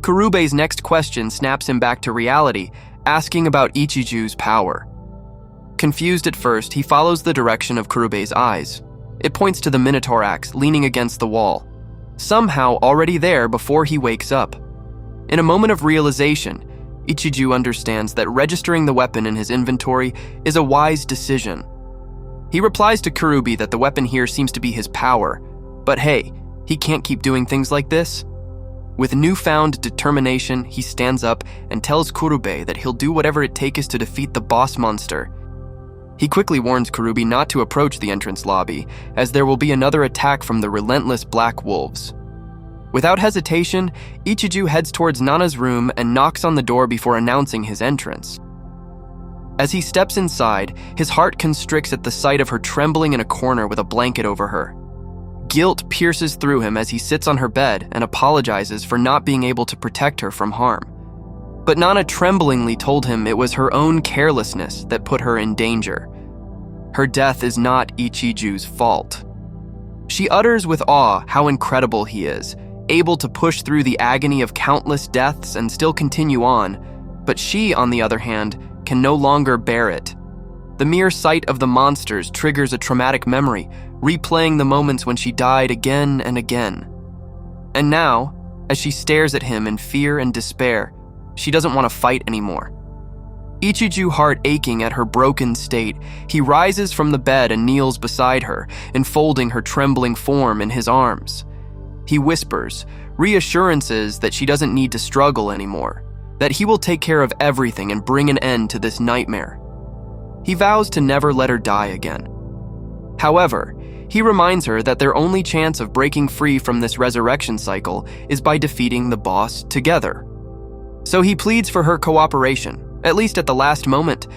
Kurube's next question snaps him back to reality, asking about Ichiju's power. Confused at first, he follows the direction of Kurube's eyes. It points to the Minotaur axe leaning against the wall, somehow already there before he wakes up. In a moment of realization, Ichiju understands that registering the weapon in his inventory is a wise decision. He replies to Kurube that the weapon here seems to be his power, but hey, he can't keep doing things like this. With newfound determination, he stands up and tells Kurube that he'll do whatever it takes to defeat the boss monster. He quickly warns Kurubi not to approach the entrance lobby, as there will be another attack from the relentless black wolves. Without hesitation, Ichiju heads towards Nana's room and knocks on the door before announcing his entrance. As he steps inside, his heart constricts at the sight of her trembling in a corner with a blanket over her. Guilt pierces through him as he sits on her bed and apologizes for not being able to protect her from harm. But Nana tremblingly told him it was her own carelessness that put her in danger. Her death is not Ichiju's fault. She utters with awe how incredible he is, able to push through the agony of countless deaths and still continue on, but she, on the other hand, can no longer bear it. The mere sight of the monsters triggers a traumatic memory, replaying the moments when she died again and again. And now, as she stares at him in fear and despair, she doesn't want to fight anymore. Ichiju, heart aching at her broken state, he rises from the bed and kneels beside her, enfolding her trembling form in his arms. He whispers, reassurances that she doesn't need to struggle anymore, that he will take care of everything and bring an end to this nightmare. He vows to never let her die again. However, he reminds her that their only chance of breaking free from this resurrection cycle is by defeating the boss together. So he pleads for her cooperation, at least at the last moment.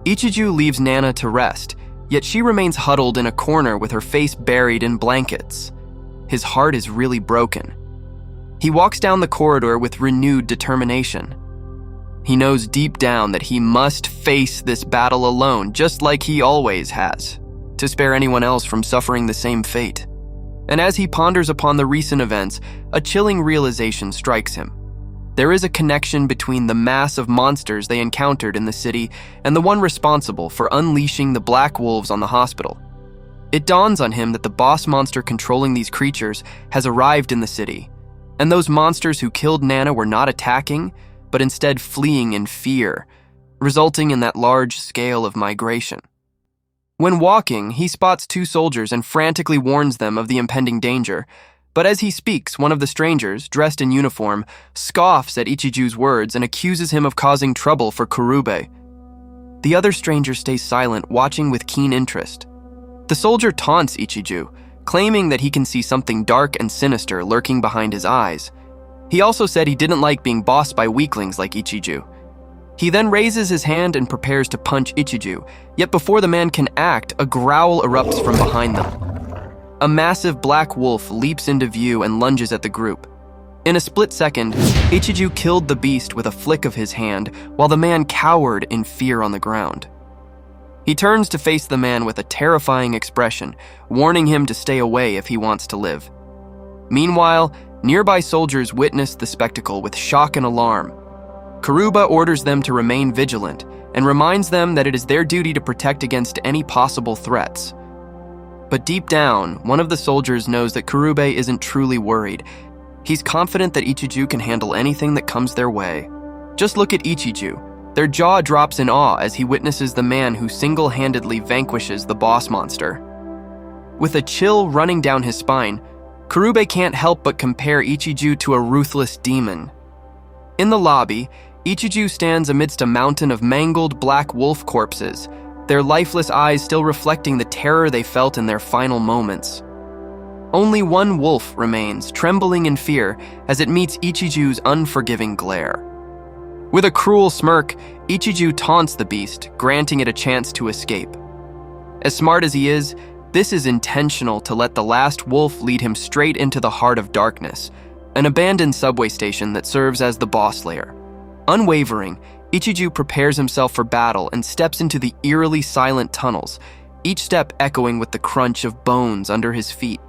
Ichiju leaves Nana to rest, yet she remains huddled in a corner with her face buried in blankets. His heart is really broken. He walks down the corridor with renewed determination. He knows deep down that he must face this battle alone, just like he always has, to spare anyone else from suffering the same fate. And as he ponders upon the recent events, a chilling realization strikes him. There is a connection between the mass of monsters they encountered in the city and the one responsible for unleashing the black wolves on the hospital. It dawns on him that the boss monster controlling these creatures has arrived in the city, and those monsters who killed Nana were not attacking, but instead fleeing in fear, resulting in that large scale of migration. When walking, he spots two soldiers and frantically warns them of the impending danger, but as he speaks, one of the strangers, dressed in uniform, scoffs at Ichiju's words and accuses him of causing trouble for Kurube. The other stranger stays silent, watching with keen interest. The soldier taunts Ichiju, claiming that he can see something dark and sinister lurking behind his eyes. He also said he didn't like being bossed by weaklings like Ichiju. He then raises his hand and prepares to punch Ichiju, yet before the man can act, a growl erupts from behind them. A massive black wolf leaps into view and lunges at the group. In a split second, Ichiju killed the beast with a flick of his hand, while the man cowered in fear on the ground. He turns to face the man with a terrifying expression, warning him to stay away if he wants to live. Meanwhile, nearby soldiers witness the spectacle with shock and alarm. Kuruba orders them to remain vigilant and reminds them that it is their duty to protect against any possible threats. But deep down, one of the soldiers knows that Kurube isn't truly worried. He's confident that Ichiju can handle anything that comes their way. Just look at Ichiju. Their jaw drops in awe as he witnesses the man who single-handedly vanquishes the boss monster. With a chill running down his spine, Kurube can't help but compare Ichiju to a ruthless demon. In the lobby, Ichiju stands amidst a mountain of mangled black wolf corpses, their lifeless eyes still reflecting the terror they felt in their final moments. Only one wolf remains, trembling in fear as it meets Ichiju's unforgiving glare. With a cruel smirk, Ichiju taunts the beast, granting it a chance to escape. As smart as he is, this is intentional to let the last wolf lead him straight into the heart of darkness, an abandoned subway station that serves as the boss lair. Unwavering, Ichiju prepares himself for battle and steps into the eerily silent tunnels, each step echoing with the crunch of bones under his feet.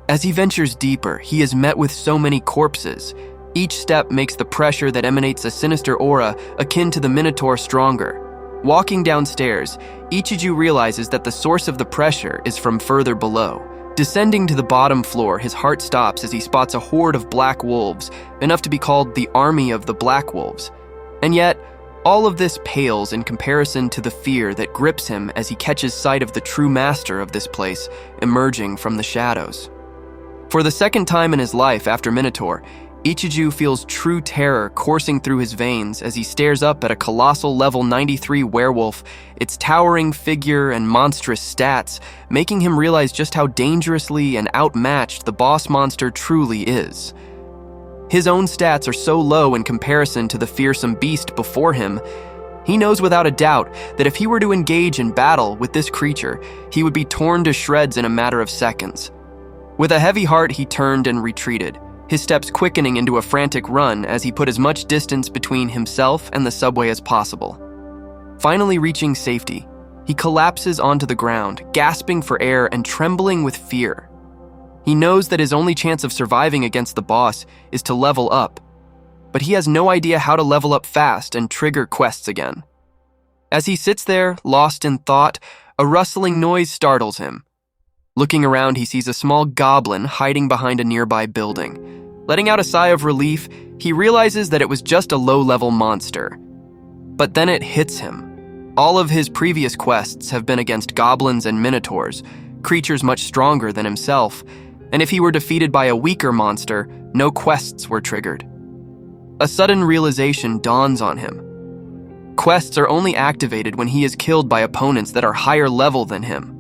As he ventures deeper, he is met with so many corpses. Each step makes the pressure that emanates a sinister aura akin to the Minotaur stronger. Walking downstairs, Ichiju realizes that the source of the pressure is from further below. Descending to the bottom floor, his heart stops as he spots a horde of black wolves, enough to be called the Army of the Black Wolves. And yet, all of this pales in comparison to the fear that grips him as he catches sight of the true master of this place emerging from the shadows. For the second time in his life after Minotaur, Ichiju feels true terror coursing through his veins as he stares up at a colossal level 93 werewolf, its towering figure and monstrous stats, making him realize just how dangerously and outmatched the boss monster truly is. His own stats are so low in comparison to the fearsome beast before him. He knows without a doubt that if he were to engage in battle with this creature, he would be torn to shreds in a matter of seconds. With a heavy heart, he turned and retreated, his steps quickening into a frantic run as he put as much distance between himself and the subway as possible. Finally reaching safety, he collapses onto the ground, gasping for air and trembling with fear. He knows that his only chance of surviving against the boss is to level up, but he has no idea how to level up fast and trigger quests again. As he sits there, lost in thought, a rustling noise startles him. Looking around, he sees a small goblin hiding behind a nearby building. Letting out a sigh of relief, he realizes that it was just a low-level monster. But then it hits him. All of his previous quests have been against goblins and minotaurs, creatures much stronger than himself, and if he were defeated by a weaker monster, no quests were triggered. A sudden realization dawns on him. Quests are only activated when he is killed by opponents that are higher level than him.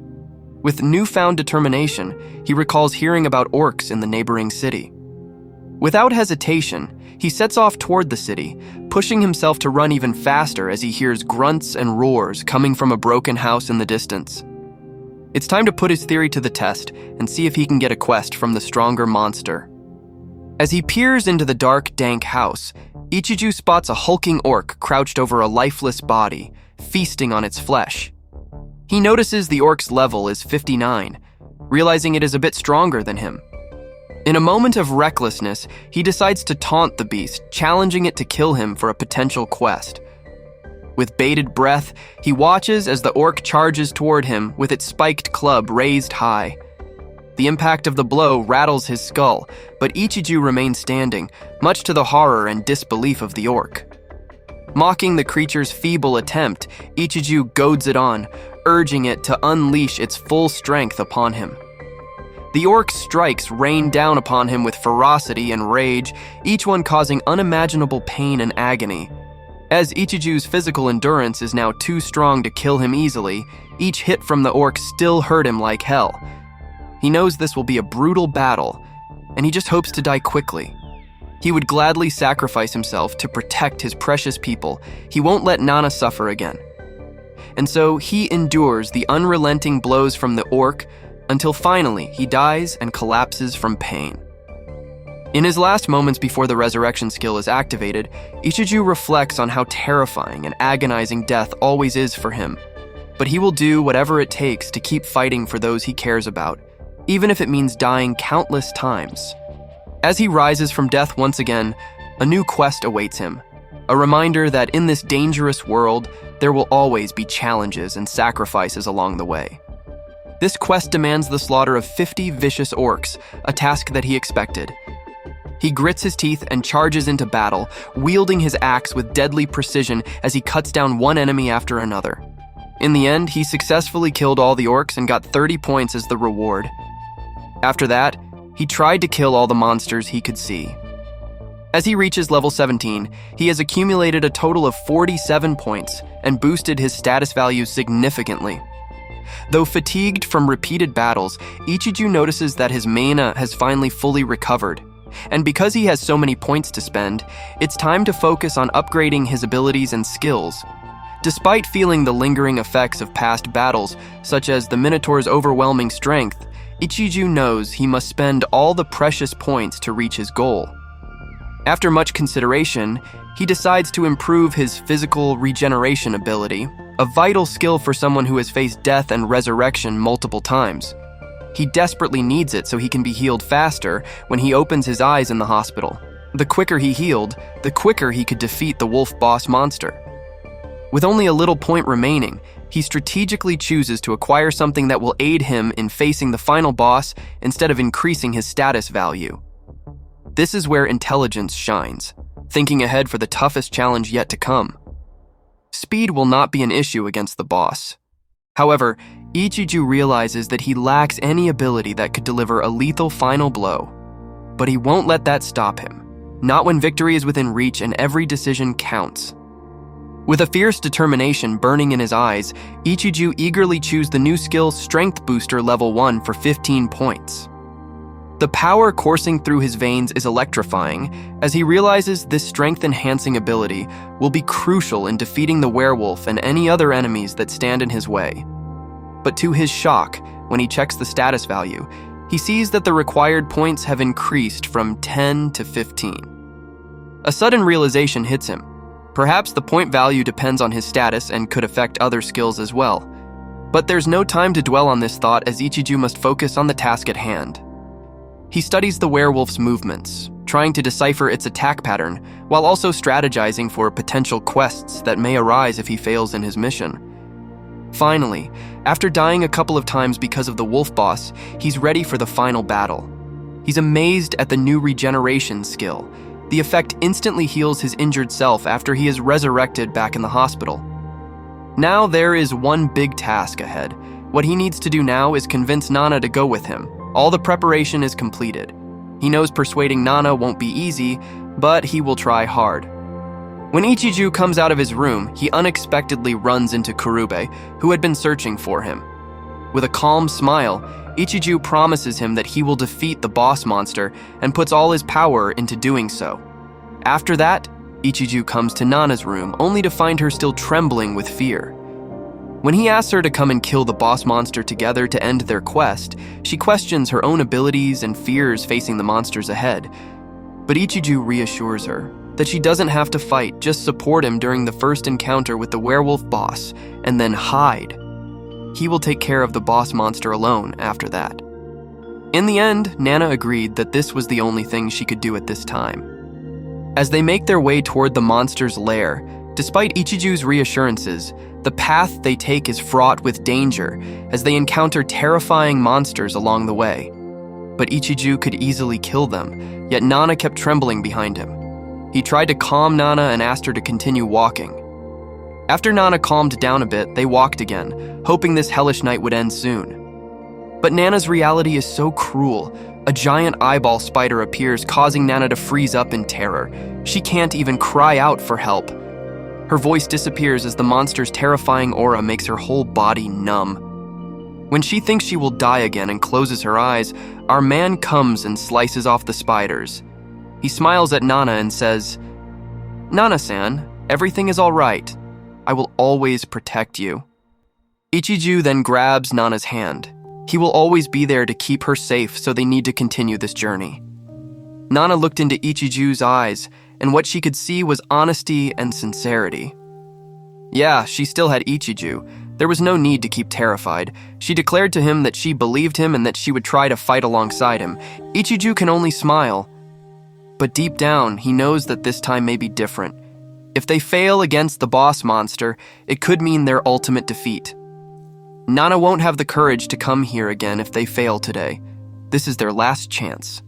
With newfound determination, he recalls hearing about orcs in the neighboring city. Without hesitation, he sets off toward the city, pushing himself to run even faster as he hears grunts and roars coming from a broken house in the distance. It's time to put his theory to the test and see if he can get a quest from the stronger monster. As he peers into the dark, dank house, Ichiju spots a hulking orc crouched over a lifeless body, feasting on its flesh. He notices the orc's level is 59, realizing it is a bit stronger than him. In a moment of recklessness, he decides to taunt the beast, challenging it to kill him for a potential quest. With bated breath, he watches as the orc charges toward him with its spiked club raised high. The impact of the blow rattles his skull, but Ichiju remains standing, much to the horror and disbelief of the orc. Mocking the creature's feeble attempt, Ichiju goads it on, urging it to unleash its full strength upon him. The orc's strikes rain down upon him with ferocity and rage, each one causing unimaginable pain and agony. As Ichiju's physical endurance is now too strong to kill him easily, each hit from the orc still hurt him like hell. He knows this will be a brutal battle, and he just hopes to die quickly. He would gladly sacrifice himself to protect his precious people. He won't let Nana suffer again. And so he endures the unrelenting blows from the orc until finally he dies and collapses from pain. In his last moments before the resurrection skill is activated, Ichiju reflects on how terrifying and agonizing death always is for him. But he will do whatever it takes to keep fighting for those he cares about, even if it means dying countless times. As he rises from death once again, a new quest awaits him. A reminder that in this dangerous world, there will always be challenges and sacrifices along the way. This quest demands the slaughter of 50 vicious orcs, a task that he expected. He grits his teeth and charges into battle, wielding his axe with deadly precision as he cuts down one enemy after another. In the end, he successfully killed all the orcs and got 30 points as the reward. After that, he tried to kill all the monsters he could see. As he reaches level 17, he has accumulated a total of 47 points and boosted his status value significantly. Though fatigued from repeated battles, Ichiju notices that his mana has finally fully recovered. And because he has so many points to spend, it's time to focus on upgrading his abilities and skills. Despite feeling the lingering effects of past battles, such as the Minotaur's overwhelming strength, Ichiju knows he must spend all the precious points to reach his goal. After much consideration, he decides to improve his physical regeneration ability, a vital skill for someone who has faced death and resurrection multiple times. He desperately needs it so he can be healed faster when he opens his eyes in the hospital. The quicker he healed, the quicker he could defeat the wolf boss monster. With only a little point remaining, he strategically chooses to acquire something that will aid him in facing the final boss instead of increasing his status value. This is where intelligence shines, thinking ahead for the toughest challenge yet to come. Speed will not be an issue against the boss. However, Ichiju realizes that he lacks any ability that could deliver a lethal final blow, but he won't let that stop him. not when victory is within reach and every decision counts. With a fierce determination burning in his eyes, Ichiju eagerly chose the new skill Strength Booster Level 1 for 15 points. The power coursing through his veins is electrifying as he realizes this strength-enhancing ability will be crucial in defeating the werewolf and any other enemies that stand in his way. But to his shock, when he checks the status value, he sees that the required points have increased from 10 to 15. A sudden realization hits him. Perhaps the point value depends on his status and could affect other skills as well. But there's no time to dwell on this thought as Ichiju must focus on the task at hand. He studies the werewolf's movements, trying to decipher its attack pattern, while also strategizing for potential quests that may arise if he fails in his mission. Finally, after dying a couple of times because of the wolf boss, he's ready for the final battle. He's amazed at the new regeneration skill. The effect instantly heals his injured self after he is resurrected back in the hospital. Now there is one big task ahead. What he needs to do now is convince Nana to go with him. All the preparation is completed. He knows persuading Nana won't be easy, but he will try hard. When Ichiju comes out of his room, he unexpectedly runs into Kurube, who had been searching for him. With a calm smile, Ichiju promises him that he will defeat the boss monster and puts all his power into doing so. After that, Ichiju comes to Nana's room, only to find her still trembling with fear. When he asks her to come and kill the boss monster together to end their quest, she questions her own abilities and fears facing the monsters ahead. But Ichiju reassures her that she doesn't have to fight, just support him during the first encounter with the werewolf boss, and then hide. He will take care of the boss monster alone after that. In the end, Nana agreed that this was the only thing she could do at this time. As they make their way toward the monster's lair, despite Ichiju's reassurances, the path they take is fraught with danger as they encounter terrifying monsters along the way. But Ichiju could easily kill them, yet Nana kept trembling behind him. He tried to calm Nana and asked her to continue walking. After Nana calmed down a bit, they walked again, hoping this hellish night would end soon. But Nana's reality is so cruel. A giant eyeball spider appears, causing Nana to freeze up in terror. She can't even cry out for help. Her voice disappears as the monster's terrifying aura makes her whole body numb. When she thinks she will die again and closes her eyes, our man comes and slices off the spiders. He smiles at Nana and says, "Nana-san, everything is all right. I will always protect you." Ichiju then grabs Nana's hand. He will always be there to keep her safe, so they need to continue this journey. Nana looked into Ichiju's eyes, and what she could see was honesty and sincerity. Yeah, she still had Ichiju. There was no need to keep terrified. She declared to him that she believed him and that she would try to fight alongside him. Ichiju can only smile. But deep down, he knows that this time may be different. If they fail against the boss monster, it could mean their ultimate defeat. Nana won't have the courage to come here again if they fail today. This is their last chance.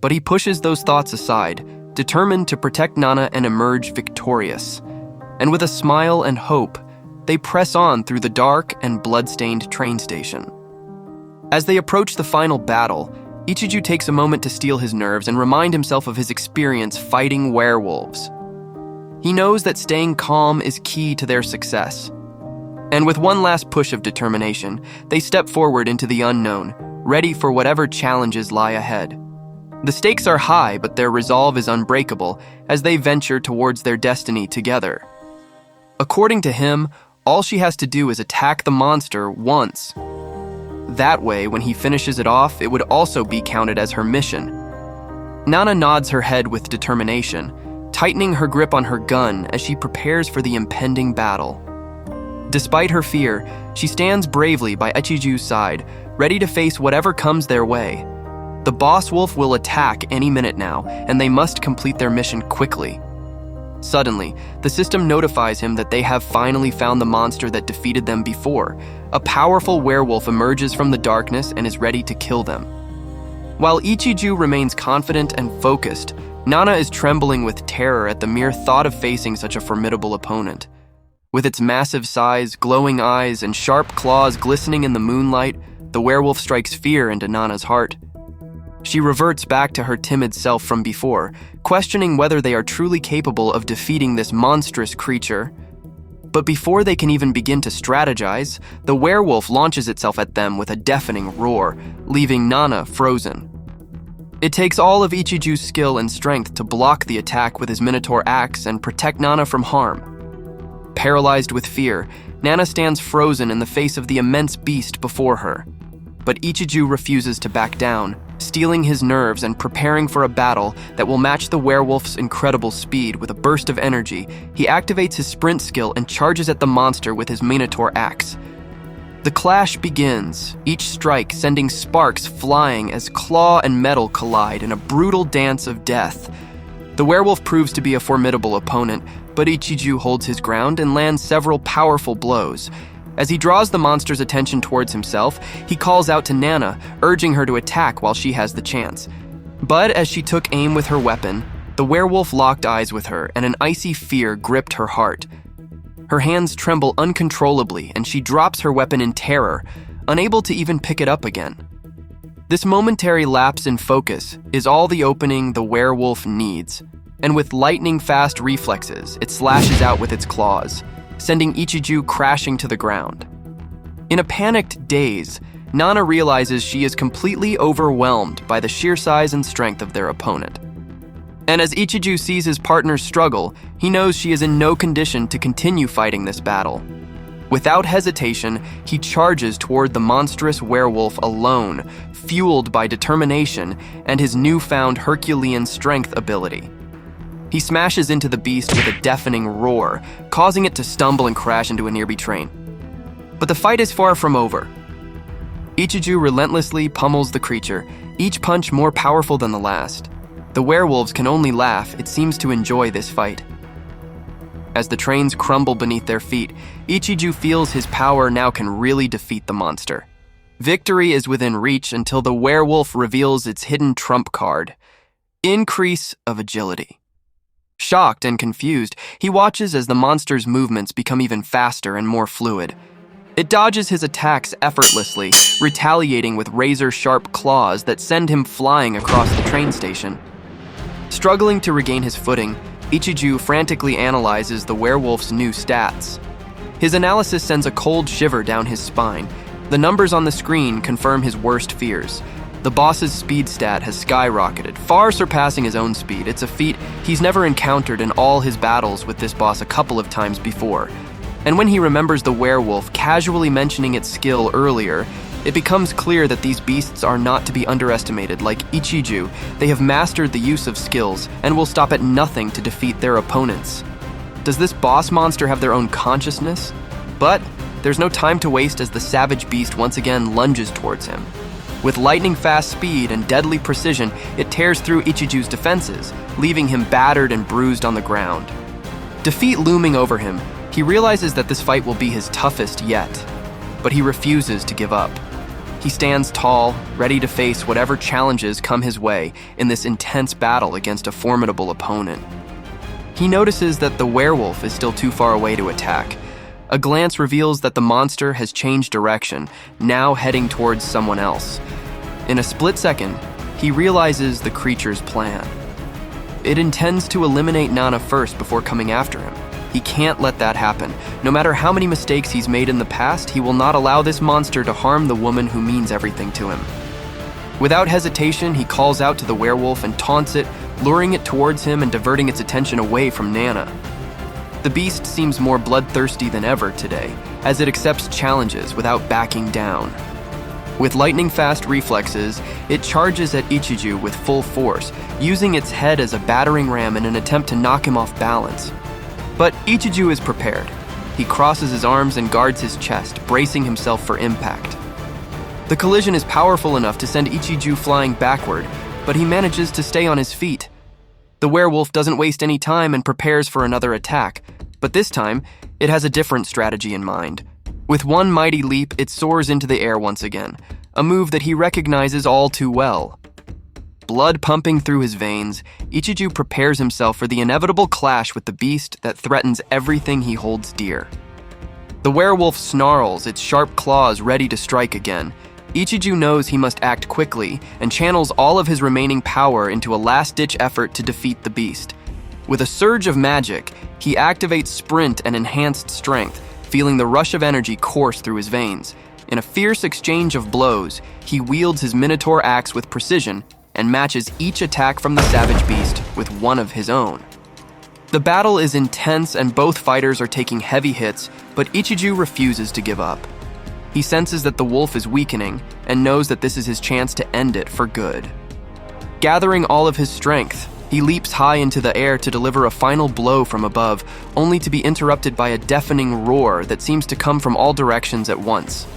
But he pushes those thoughts aside, determined to protect Nana and emerge victorious. And with a smile and hope, they press on through the dark and blood-stained train station. As they approach the final battle, Ichiju takes a moment to steel his nerves and remind himself of his experience fighting werewolves. He knows that staying calm is key to their success. And with one last push of determination, they step forward into the unknown, ready for whatever challenges lie ahead. The stakes are high, but their resolve is unbreakable as they venture towards their destiny together. According to him, all she has to do is attack the monster once. That way, when he finishes it off, it would also be counted as her mission. Nana nods her head with determination, tightening her grip on her gun as she prepares for the impending battle. Despite her fear, she stands bravely by Ichiju's side, ready to face whatever comes their way. The boss wolf will attack any minute now, and they must complete their mission quickly. Suddenly, the system notifies him that they have finally found the monster that defeated them before. A powerful werewolf emerges from the darkness and is ready to kill them. While Ichiju remains confident and focused, Nana is trembling with terror at the mere thought of facing such a formidable opponent. With its massive size, glowing eyes, and sharp claws glistening in the moonlight, the werewolf strikes fear into Nana's heart. She reverts back to her timid self from before, questioning whether they are truly capable of defeating this monstrous creature. But before they can even begin to strategize, the werewolf launches itself at them with a deafening roar, leaving Nana frozen. It takes all of Ichiju's skill and strength to block the attack with his Minotaur axe and protect Nana from harm. Paralyzed with fear, Nana stands frozen in the face of the immense beast before her. But Ichiju refuses to back down, steeling his nerves and preparing for a battle that will match the werewolf's incredible speed. With a burst of energy, he activates his sprint skill and charges at the monster with his Minotaur axe. The clash begins, each strike sending sparks flying as claw and metal collide in a brutal dance of death. The werewolf proves to be a formidable opponent, but Ichiju holds his ground and lands several powerful blows. As he draws the monster's attention towards himself, he calls out to Nana, urging her to attack while she has the chance. But as she took aim with her weapon, the werewolf locked eyes with her and an icy fear gripped her heart. Her hands tremble uncontrollably and she drops her weapon in terror, unable to even pick it up again. This momentary lapse in focus is all the opening the werewolf needs, and with lightning-fast reflexes, it slashes out with its claws, sending Ichiju crashing to the ground. In a panicked daze, Nana realizes she is completely overwhelmed by the sheer size and strength of their opponent. And as Ichiju sees his partner's struggle, he knows she is in no condition to continue fighting this battle. Without hesitation, he charges toward the monstrous werewolf alone, fueled by determination and his newfound Herculean strength ability. He smashes into the beast with a deafening roar, causing it to stumble and crash into a nearby train. But the fight is far from over. Ichiju relentlessly pummels the creature, each punch more powerful than the last. The werewolves can only laugh. It seems to enjoy this fight. As the trains crumble beneath their feet, Ichiju feels his power now can really defeat the monster. Victory is within reach until the werewolf reveals its hidden trump card: increase of agility. Shocked and confused, he watches as the monster's movements become even faster and more fluid. It dodges his attacks effortlessly, retaliating with razor-sharp claws that send him flying across the train station. Struggling to regain his footing, Ichiju frantically analyzes the werewolf's new stats. His analysis sends a cold shiver down his spine. The numbers on the screen confirm his worst fears. The boss's speed stat has skyrocketed, far surpassing his own speed. It's a feat he's never encountered in all his battles with this boss a couple of times before. And when he remembers the werewolf casually mentioning its skill earlier, it becomes clear that these beasts are not to be underestimated. Like Ichiju, they have mastered the use of skills and will stop at nothing to defeat their opponents. Does this boss monster have their own consciousness? But there's no time to waste as the savage beast once again lunges towards him. With lightning-fast speed and deadly precision, it tears through Ichiju's defenses, leaving him battered and bruised on the ground. Defeat looming over him, he realizes that this fight will be his toughest yet, but he refuses to give up. He stands tall, ready to face whatever challenges come his way in this intense battle against a formidable opponent. He notices that the werewolf is still too far away to attack. A glance reveals that the monster has changed direction, now heading towards someone else. In a split second, he realizes the creature's plan. It intends to eliminate Nana first before coming after him. He can't let that happen. No matter how many mistakes he's made in the past, he will not allow this monster to harm the woman who means everything to him. Without hesitation, he calls out to the werewolf and taunts it, luring it towards him and diverting its attention away from Nana. The beast seems more bloodthirsty than ever today, as it accepts challenges without backing down. With lightning-fast reflexes, it charges at Ichiju with full force, using its head as a battering ram in an attempt to knock him off balance. But Ichiju is prepared. He crosses his arms and guards his chest, bracing himself for impact. The collision is powerful enough to send Ichiju flying backward, but he manages to stay on his feet. The werewolf doesn't waste any time and prepares for another attack, but this time, it has a different strategy in mind. With one mighty leap, it soars into the air once again, a move that he recognizes all too well. Blood pumping through his veins, Ichiju prepares himself for the inevitable clash with the beast that threatens everything he holds dear. The werewolf snarls, its sharp claws ready to strike again. Ichiju knows he must act quickly and channels all of his remaining power into a last-ditch effort to defeat the beast. With a surge of magic, he activates Sprint and Enhanced Strength, feeling the rush of energy course through his veins. In a fierce exchange of blows, he wields his Minotaur axe with precision and matches each attack from the savage beast with one of his own. The battle is intense and both fighters are taking heavy hits, but Ichiju refuses to give up. He senses that the wolf is weakening and knows that this is his chance to end it for good. Gathering all of his strength, he leaps high into the air to deliver a final blow from above, only to be interrupted by a deafening roar that seems to come from all directions at once.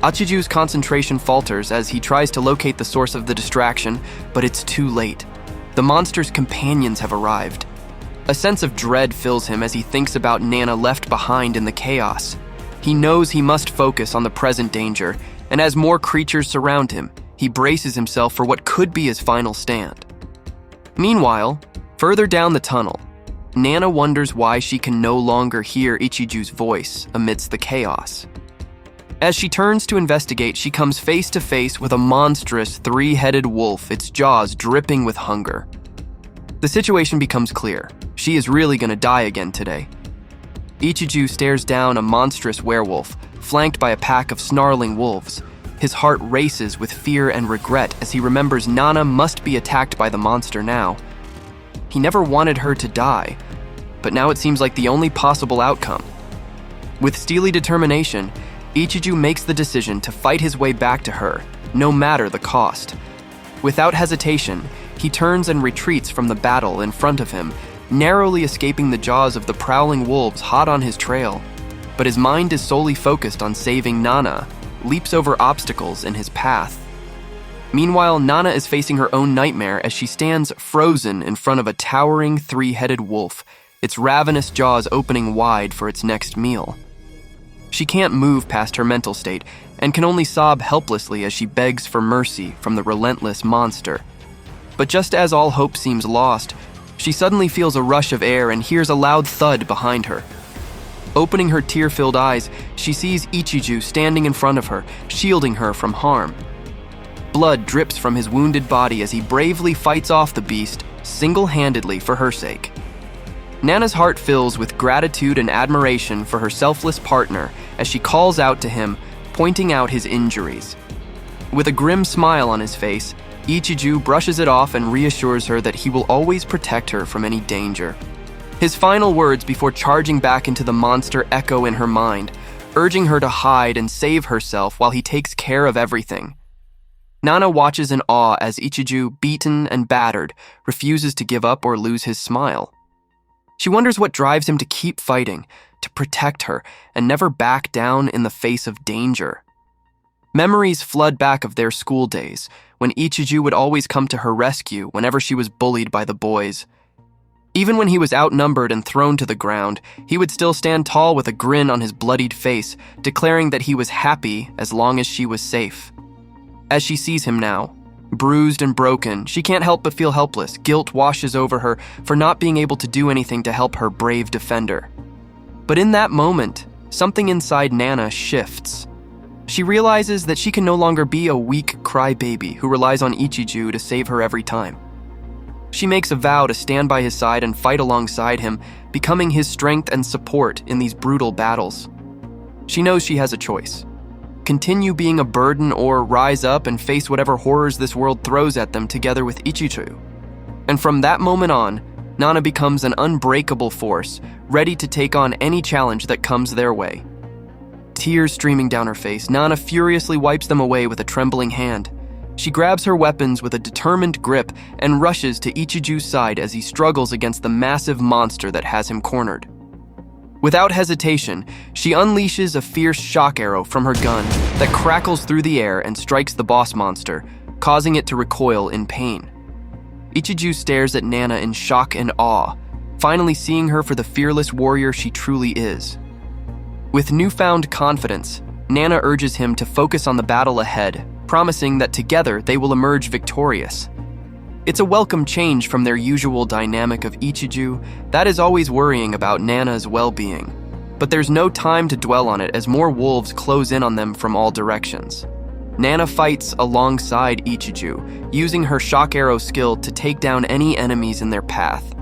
Ichiju's concentration falters as he tries to locate the source of the distraction, but it's too late. The monster's companions have arrived. A sense of dread fills him as he thinks about Nana left behind in the chaos. He knows he must focus on the present danger, and as more creatures surround him, he braces himself for what could be his final stand. Meanwhile, further down the tunnel, Nana wonders why she can no longer hear Ichiju's voice amidst the chaos. As she turns to investigate, she comes face to face with a monstrous three-headed wolf, its jaws dripping with hunger. The situation becomes clear. She is really gonna die again today. Ichiju stares down a monstrous werewolf, flanked by a pack of snarling wolves. His heart races with fear and regret as he remembers Nana must be attacked by the monster now. He never wanted her to die, but now it seems like the only possible outcome. With steely determination, Ichiju makes the decision to fight his way back to her, no matter the cost. Without hesitation, he turns and retreats from the battle in front of him, narrowly escaping the jaws of the prowling wolves hot on his trail. But his mind is solely focused on saving Nana, leaps over obstacles in his path. Meanwhile, Nana is facing her own nightmare as she stands frozen in front of a towering three-headed wolf, its ravenous jaws opening wide for its next meal. She can't move past her mental state and can only sob helplessly as she begs for mercy from the relentless monster. But just as all hope seems lost, she suddenly feels a rush of air and hears a loud thud behind her. Opening her tear-filled eyes, she sees Ichiju standing in front of her, shielding her from harm. Blood drips from his wounded body as he bravely fights off the beast, single-handedly for her sake. Nana's heart fills with gratitude and admiration for her selfless partner as she calls out to him, pointing out his injuries. With a grim smile on his face, Ichiju brushes it off and reassures her that he will always protect her from any danger. His final words before charging back into the monster echo in her mind, urging her to hide and save herself while he takes care of everything. Nana watches in awe as Ichiju, beaten and battered, refuses to give up or lose his smile. She wonders what drives him to keep fighting, to protect her, and never back down in the face of danger. Memories flood back of their school days, when Ichiju would always come to her rescue whenever she was bullied by the boys. Even when he was outnumbered and thrown to the ground, he would still stand tall with a grin on his bloodied face, declaring that he was happy as long as she was safe. As she sees him now, bruised and broken, she can't help but feel helpless. Guilt washes over her for not being able to do anything to help her brave defender. But in that moment, something inside Nana shifts. She realizes that she can no longer be a weak crybaby who relies on Ichiju to save her every time. She makes a vow to stand by his side and fight alongside him, becoming his strength and support in these brutal battles. She knows she has a choice. Continue being a burden or rise up and face whatever horrors this world throws at them together with Ichiju. And from that moment on, Nana becomes an unbreakable force, ready to take on any challenge that comes their way. Tears streaming down her face, Nana furiously wipes them away with a trembling hand. She grabs her weapons with a determined grip and rushes to Ichiju's side as he struggles against the massive monster that has him cornered. Without hesitation, she unleashes a fierce shock arrow from her gun that crackles through the air and strikes the boss monster, causing it to recoil in pain. Ichiju stares at Nana in shock and awe, finally seeing her for the fearless warrior she truly is. With newfound confidence, Nana urges him to focus on the battle ahead, promising that together they will emerge victorious. It's a welcome change from their usual dynamic of Ichiju that is always worrying about Nana's well-being. But there's no time to dwell on it as more wolves close in on them from all directions. Nana fights alongside Ichiju, using her shock arrow skill to take down any enemies in their path.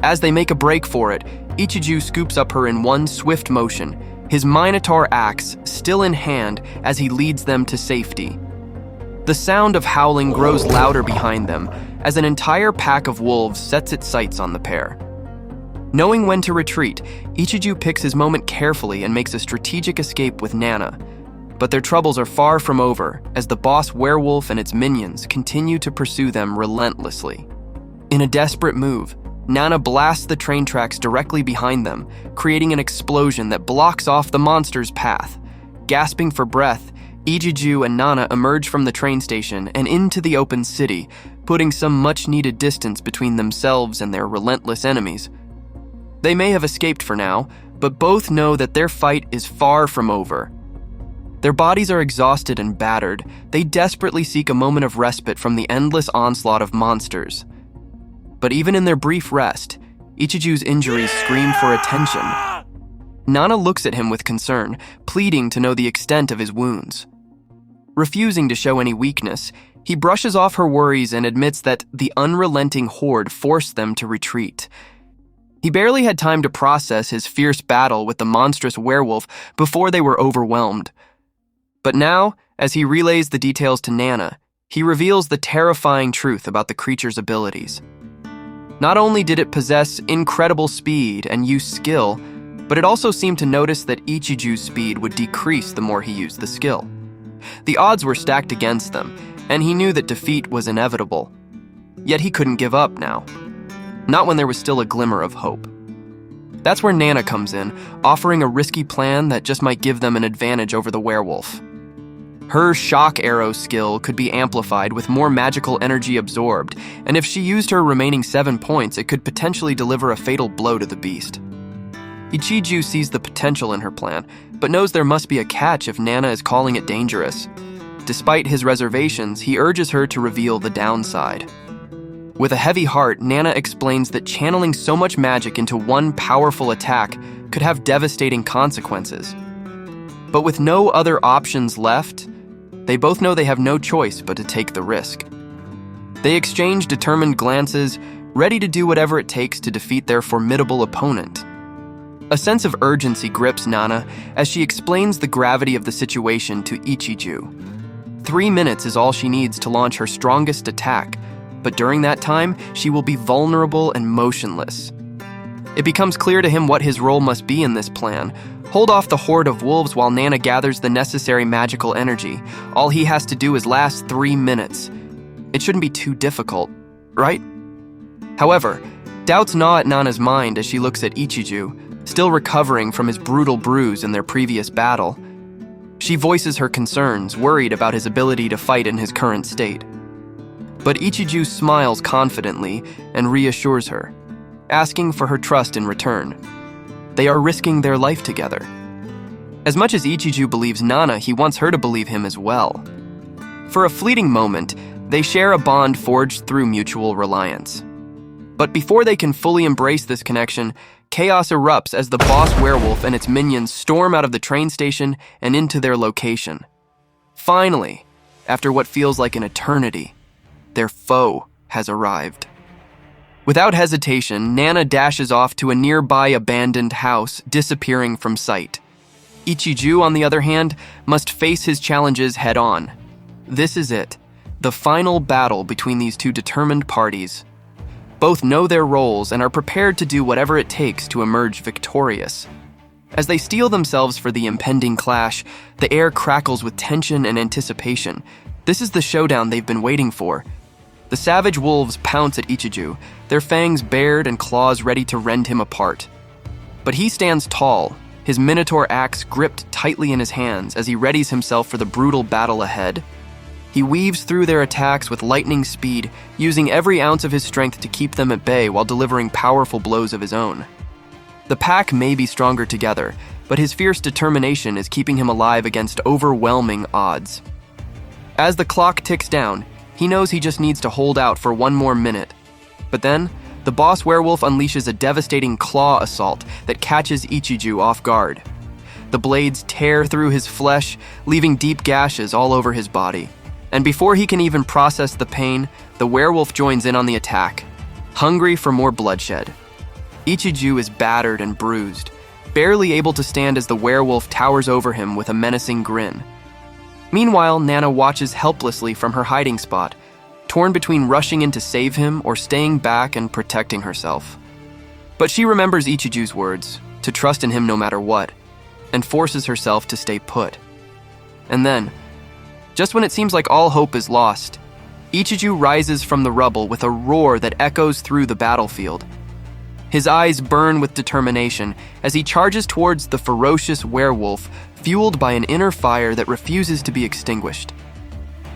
As they make a break for it, Ichiju scoops up her in one swift motion, his Minotaur axe still in hand as he leads them to safety. The sound of howling grows louder behind them as an entire pack of wolves sets its sights on the pair. Knowing when to retreat, Ichiju picks his moment carefully and makes a strategic escape with Nana. But their troubles are far from over as the boss werewolf and its minions continue to pursue them relentlessly. In a desperate move, Nana blasts the train tracks directly behind them, creating an explosion that blocks off the monster's path. Gasping for breath, Ichiju and Nana emerge from the train station and into the open city, putting some much-needed distance between themselves and their relentless enemies. They may have escaped for now, but both know that their fight is far from over. Their bodies are exhausted and battered. They desperately seek a moment of respite from the endless onslaught of monsters. But even in their brief rest, Ichiju's injuries scream for attention. Nana looks at him with concern, pleading to know the extent of his wounds. Refusing to show any weakness, he brushes off her worries and admits that the unrelenting horde forced them to retreat. He barely had time to process his fierce battle with the monstrous werewolf before they were overwhelmed. But now, as he relays the details to Nana, he reveals the terrifying truth about the creature's abilities. Not only did it possess incredible speed and use skill, but it also seemed to notice that Ichiju's speed would decrease the more he used the skill. The odds were stacked against them, and he knew that defeat was inevitable. Yet he couldn't give up now. Not when there was still a glimmer of hope. That's where Nana comes in, offering a risky plan that just might give them an advantage over the werewolf. Her shock arrow skill could be amplified with more magical energy absorbed, and if she used her remaining 7 points, it could potentially deliver a fatal blow to the beast. Ichiju sees the potential in her plan, but knows there must be a catch if Nana is calling it dangerous. Despite his reservations, he urges her to reveal the downside. With a heavy heart, Nana explains that channeling so much magic into one powerful attack could have devastating consequences. But with no other options left, they both know they have no choice but to take the risk. They exchange determined glances, ready to do whatever it takes to defeat their formidable opponent. A sense of urgency grips Nana as she explains the gravity of the situation to Ichiju. 3 minutes is all she needs to launch her strongest attack, but during that time, she will be vulnerable and motionless. It becomes clear to him what his role must be in this plan. Hold off the horde of wolves while Nana gathers the necessary magical energy. All he has to do is last 3 minutes. It shouldn't be too difficult, right? However, doubts gnaw at Nana's mind as she looks at Ichiju, still recovering from his brutal bruise in their previous battle. She voices her concerns, worried about his ability to fight in his current state. But Ichiju smiles confidently and reassures her, asking for her trust in return. They are risking their life together. As much as Ichiju believes Nana, he wants her to believe him as well. For a fleeting moment, they share a bond forged through mutual reliance. But before they can fully embrace this connection, chaos erupts as the boss werewolf and its minions storm out of the train station and into their location. Finally, after what feels like an eternity, their foe has arrived. Without hesitation, Nana dashes off to a nearby abandoned house, disappearing from sight. Ichiju, on the other hand, must face his challenges head-on. This is it, the final battle between these two determined parties. Both know their roles and are prepared to do whatever it takes to emerge victorious. As they steel themselves for the impending clash, the air crackles with tension and anticipation. This is the showdown they've been waiting for. The savage wolves pounce at Ichiju, their fangs bared and claws ready to rend him apart. But he stands tall, his minotaur axe gripped tightly in his hands as he readies himself for the brutal battle ahead. He weaves through their attacks with lightning speed, using every ounce of his strength to keep them at bay while delivering powerful blows of his own. The pack may be stronger together, but his fierce determination is keeping him alive against overwhelming odds. As the clock ticks down, he knows he just needs to hold out for 1 more minute. But then, the boss werewolf unleashes a devastating claw assault that catches Ichiju off guard. The blades tear through his flesh, leaving deep gashes all over his body. And before he can even process the pain, the werewolf joins in on the attack, hungry for more bloodshed. Ichiju is battered and bruised, barely able to stand as the werewolf towers over him with a menacing grin. Meanwhile, Nana watches helplessly from her hiding spot, torn between rushing in to save him or staying back and protecting herself. But she remembers Ichiju's words, to trust in him no matter what, and forces herself to stay put. And then, just when it seems like all hope is lost, Ichiju rises from the rubble with a roar that echoes through the battlefield. His eyes burn with determination as he charges towards the ferocious werewolf, fueled by an inner fire that refuses to be extinguished.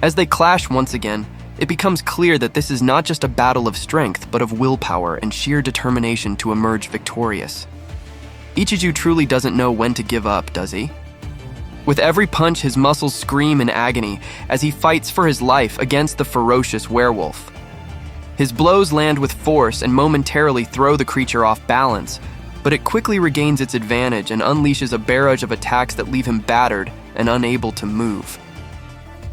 As they clash once again, it becomes clear that this is not just a battle of strength, but of willpower and sheer determination to emerge victorious. Ichiju truly doesn't know when to give up, does he? With every punch, his muscles scream in agony as he fights for his life against the ferocious werewolf. His blows land with force and momentarily throw the creature off balance, but it quickly regains its advantage and unleashes a barrage of attacks that leave him battered and unable to move.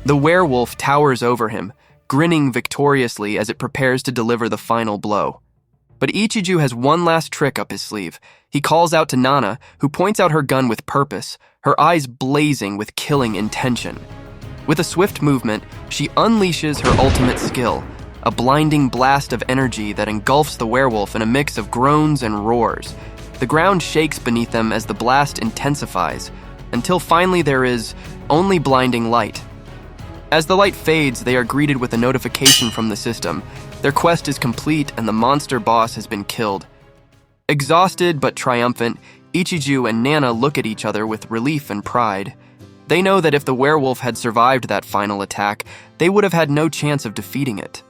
The werewolf towers over him, grinning victoriously as it prepares to deliver the final blow. But Ichiju has one last trick up his sleeve. He calls out to Nana, who points out her gun with purpose, her eyes blazing with killing intention. With a swift movement, she unleashes her ultimate skill, a blinding blast of energy that engulfs the werewolf in a mix of groans and roars. The ground shakes beneath them as the blast intensifies, until finally there is only blinding light. As the light fades, they are greeted with a notification from the system. Their quest is complete and the monster boss has been killed. Exhausted but triumphant, Ichiju and Nana look at each other with relief and pride. They know that if the werewolf had survived that final attack, they would have had no chance of defeating it.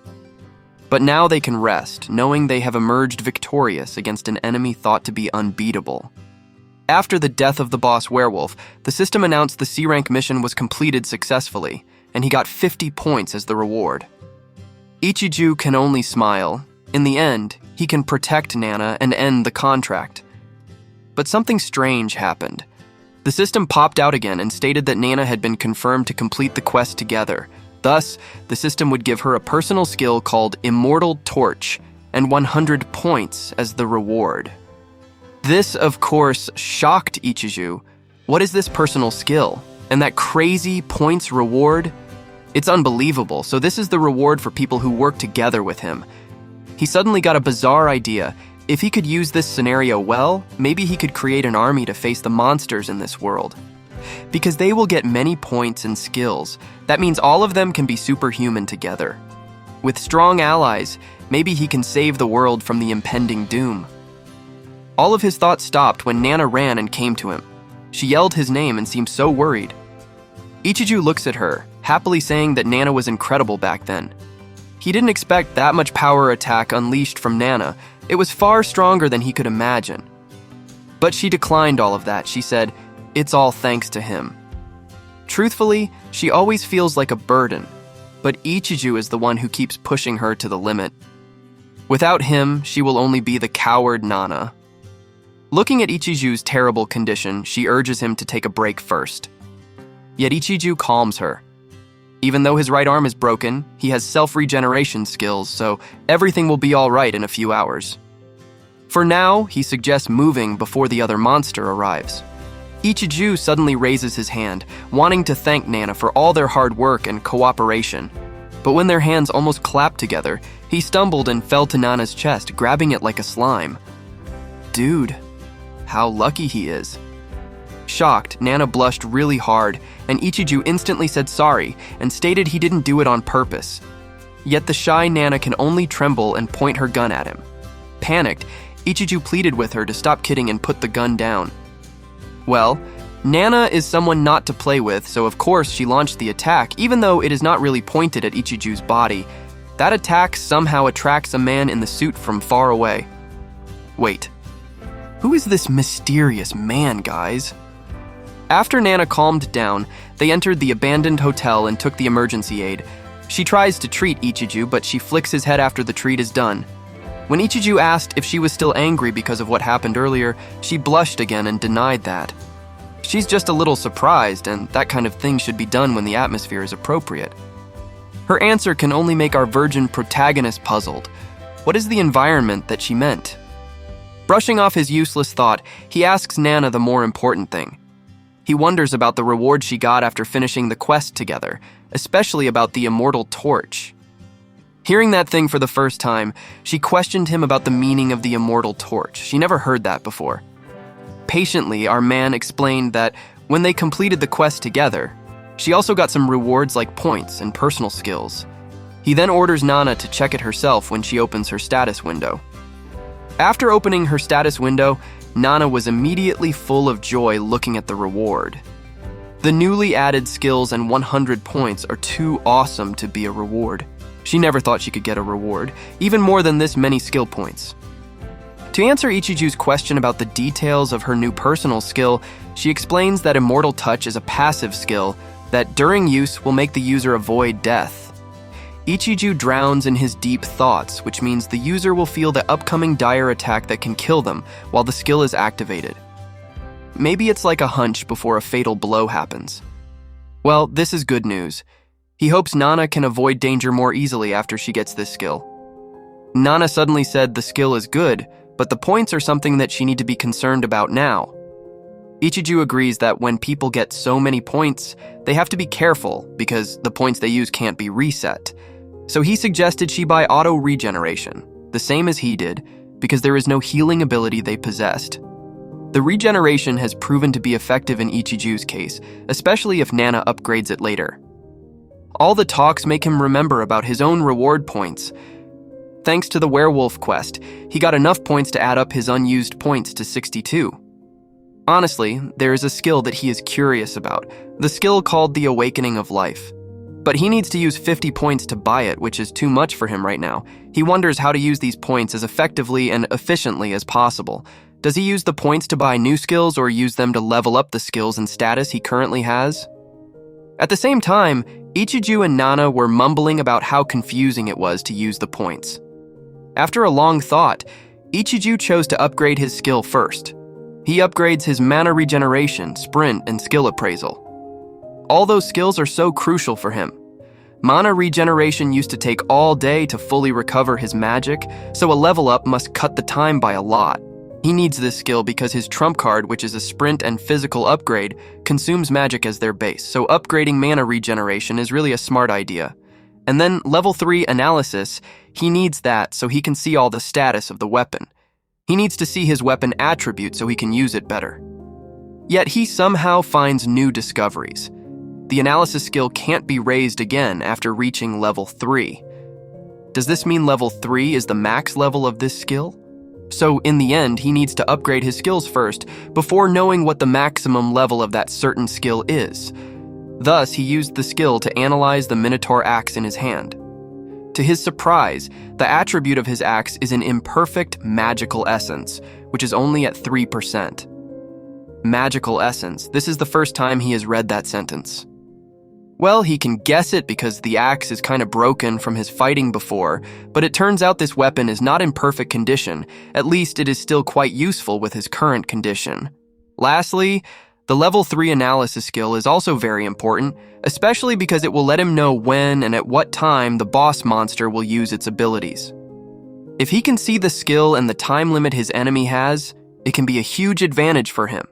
But now they can rest, knowing they have emerged victorious against an enemy thought to be unbeatable. After the death of the boss werewolf, the system announced the C-rank mission was completed successfully, and he got 50 points as the reward. Ichiju can only smile. In the end, he can protect Nana and end the contract. But something strange happened. The system popped out again and stated that Nana had been confirmed to complete the quest together. Thus, the system would give her a personal skill called Immortal Torch and 100 points as the reward. This, of course, shocked Ichiju. What is this personal skill? And that crazy points reward? It's unbelievable, so this is the reward for people who work together with him. He suddenly got a bizarre idea. If he could use this scenario well, maybe he could create an army to face the monsters in this world. Because they will get many points and skills. That means all of them can be superhuman together. With strong allies, maybe he can save the world from the impending doom. All of his thoughts stopped when Nana ran and came to him. She yelled his name and seemed so worried. Ichiju looks at her, happily saying that Nana was incredible back then. He didn't expect that much power attack unleashed from Nana. It was far stronger than he could imagine. But she declined all of that. She said, "It's all thanks to him." Truthfully, she always feels like a burden, but Ichiju is the one who keeps pushing her to the limit. Without him, she will only be the coward Nana. Looking at Ichiju's terrible condition, she urges him to take a break first. Yet Ichiju calms her. Even though his right arm is broken, he has self-regeneration skills, so everything will be all right in a few hours. For now, he suggests moving before the other monster arrives. Ichiju suddenly raises his hand, wanting to thank Nana for all their hard work and cooperation. But when their hands almost clapped together, he stumbled and fell to Nana's chest, grabbing it like a slime. Dude, how lucky he is. Shocked, Nana blushed really hard, and Ichiju instantly said sorry and stated he didn't do it on purpose. Yet the shy Nana can only tremble and point her gun at him. Panicked, Ichiju pleaded with her to stop kidding and put the gun down. Well, Nana is someone not to play with, so of course she launched the attack, even though it is not really pointed at Ichiju's body. That attack somehow attracts a man in the suit from far away. Wait, who is this mysterious man, guys? After Nana calmed down, they entered the abandoned hotel and took the emergency aid. She tries to treat Ichiju, but she flicks his head after the treat is done. When Ichiju asked if she was still angry because of what happened earlier, she blushed again and denied that. She's just a little surprised, and that kind of thing should be done when the atmosphere is appropriate. Her answer can only make our virgin protagonist puzzled. What is the environment that she meant? Brushing off his useless thought, he asks Nana the more important thing. He wonders about the reward she got after finishing the quest together, especially about the immortal torch. Hearing that thing for the first time, she questioned him about the meaning of the immortal torch. She never heard that before. Patiently, our man explained that when they completed the quest together, she also got some rewards like points and personal skills. He then orders Nana to check it herself when she opens her status window. After opening her status window, Nana was immediately full of joy looking at the reward. The newly added skills and 100 points are too awesome to be a reward. She never thought she could get a reward, even more than this many skill points. To answer Ichiju's question about the details of her new personal skill, she explains that Immortal Touch is a passive skill that, during use, will make the user avoid death. Ichiju drowns in his deep thoughts, which means the user will feel the upcoming dire attack that can kill them while the skill is activated. Maybe it's like a hunch before a fatal blow happens. Well, this is good news. He hopes Nana can avoid danger more easily after she gets this skill. Nana suddenly said the skill is good, but the points are something that she need to be concerned about now. Ichiju agrees that when people get so many points, they have to be careful because the points they use can't be reset. So he suggested she buy auto regeneration, the same as he did, because there is no healing ability they possessed. The regeneration has proven to be effective in Ichiju's case, especially if Nana upgrades it later. All the talks make him remember about his own reward points. Thanks to the werewolf quest, he got enough points to add up his unused points to 62. Honestly, there is a skill that he is curious about, the skill called the Awakening of Life. But he needs to use 50 points to buy it, which is too much for him right now. He wonders how to use these points as effectively and efficiently as possible. Does he use the points to buy new skills or use them to level up the skills and status he currently has? At the same time, Ichiju and Nana were mumbling about how confusing it was to use the points. After a long thought, Ichiju chose to upgrade his skill first. He upgrades his mana regeneration, sprint, and skill appraisal. All those skills are so crucial for him. Mana regeneration used to take all day to fully recover his magic, so a level up must cut the time by a lot. He needs this skill because his trump card, which is a sprint and physical upgrade, consumes magic as their base, so upgrading mana regeneration is really a smart idea. And then level 3 analysis, he needs that so he can see all the status of the weapon. He needs to see his weapon attribute so he can use it better. Yet he somehow finds new discoveries. The analysis skill can't be raised again after reaching level 3. Does this mean level 3 is the max level of this skill? So in the end, he needs to upgrade his skills first before knowing what the maximum level of that certain skill is. Thus, he used the skill to analyze the Minotaur axe in his hand. To his surprise, the attribute of his axe is an imperfect magical essence, which is only at 3%. Magical essence. This is the first time he has read that sentence. Well, he can guess it because the axe is kind of broken from his fighting before, but it turns out this weapon is not in perfect condition. At least it is still quite useful with his current condition. Lastly, the level 3 analysis skill is also very important, especially because it will let him know when and at what time the boss monster will use its abilities. If he can see the skill and the time limit his enemy has, it can be a huge advantage for him.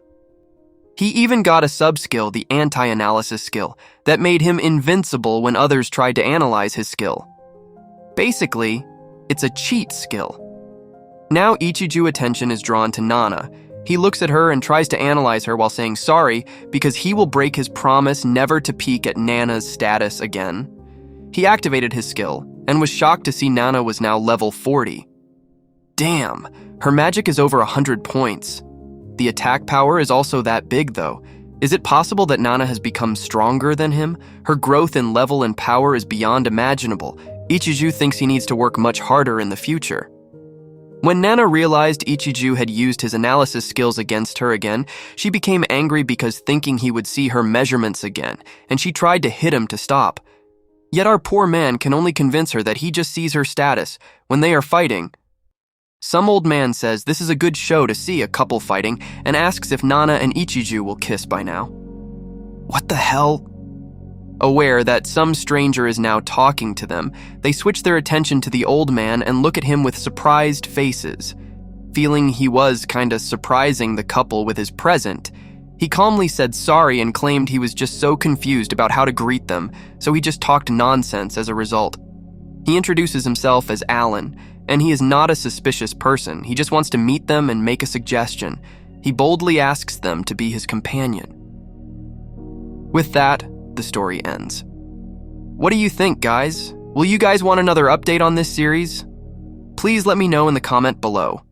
He even got a sub-skill, the anti-analysis skill, that made him invincible when others tried to analyze his skill. Basically, it's a cheat skill. Now Ichiju's attention is drawn to Nana. He looks at her and tries to analyze her while saying sorry because he will break his promise never to peek at Nana's status again. He activated his skill and was shocked to see Nana was now level 40. Damn, her magic is over 100 points. The attack power is also that big though. Is it possible that Nana has become stronger than him? Her growth in level and power is beyond imaginable. Ichiju thinks he needs to work much harder in the future. When Nana realized Ichiju had used his analysis skills against her again, she became angry because thinking he would see her measurements again, and she tried to hit him to stop. Yet our poor man can only convince her that he just sees her status when they are fighting. Some old man says this is a good show to see a couple fighting and asks if Nana and Ichiju will kiss by now. What the hell? Aware that some stranger is now talking to them, they switch their attention to the old man and look at him with surprised faces. Feeling he was kinda surprising the couple with his present, he calmly said sorry and claimed he was just so confused about how to greet them, so he just talked nonsense as a result. He introduces himself as Alan, and he is not a suspicious person. He just wants to meet them and make a suggestion. He boldly asks them to be his companion. With that, the story ends. What do you think, guys? Will you guys want another update on this series? Please let me know in the comment below.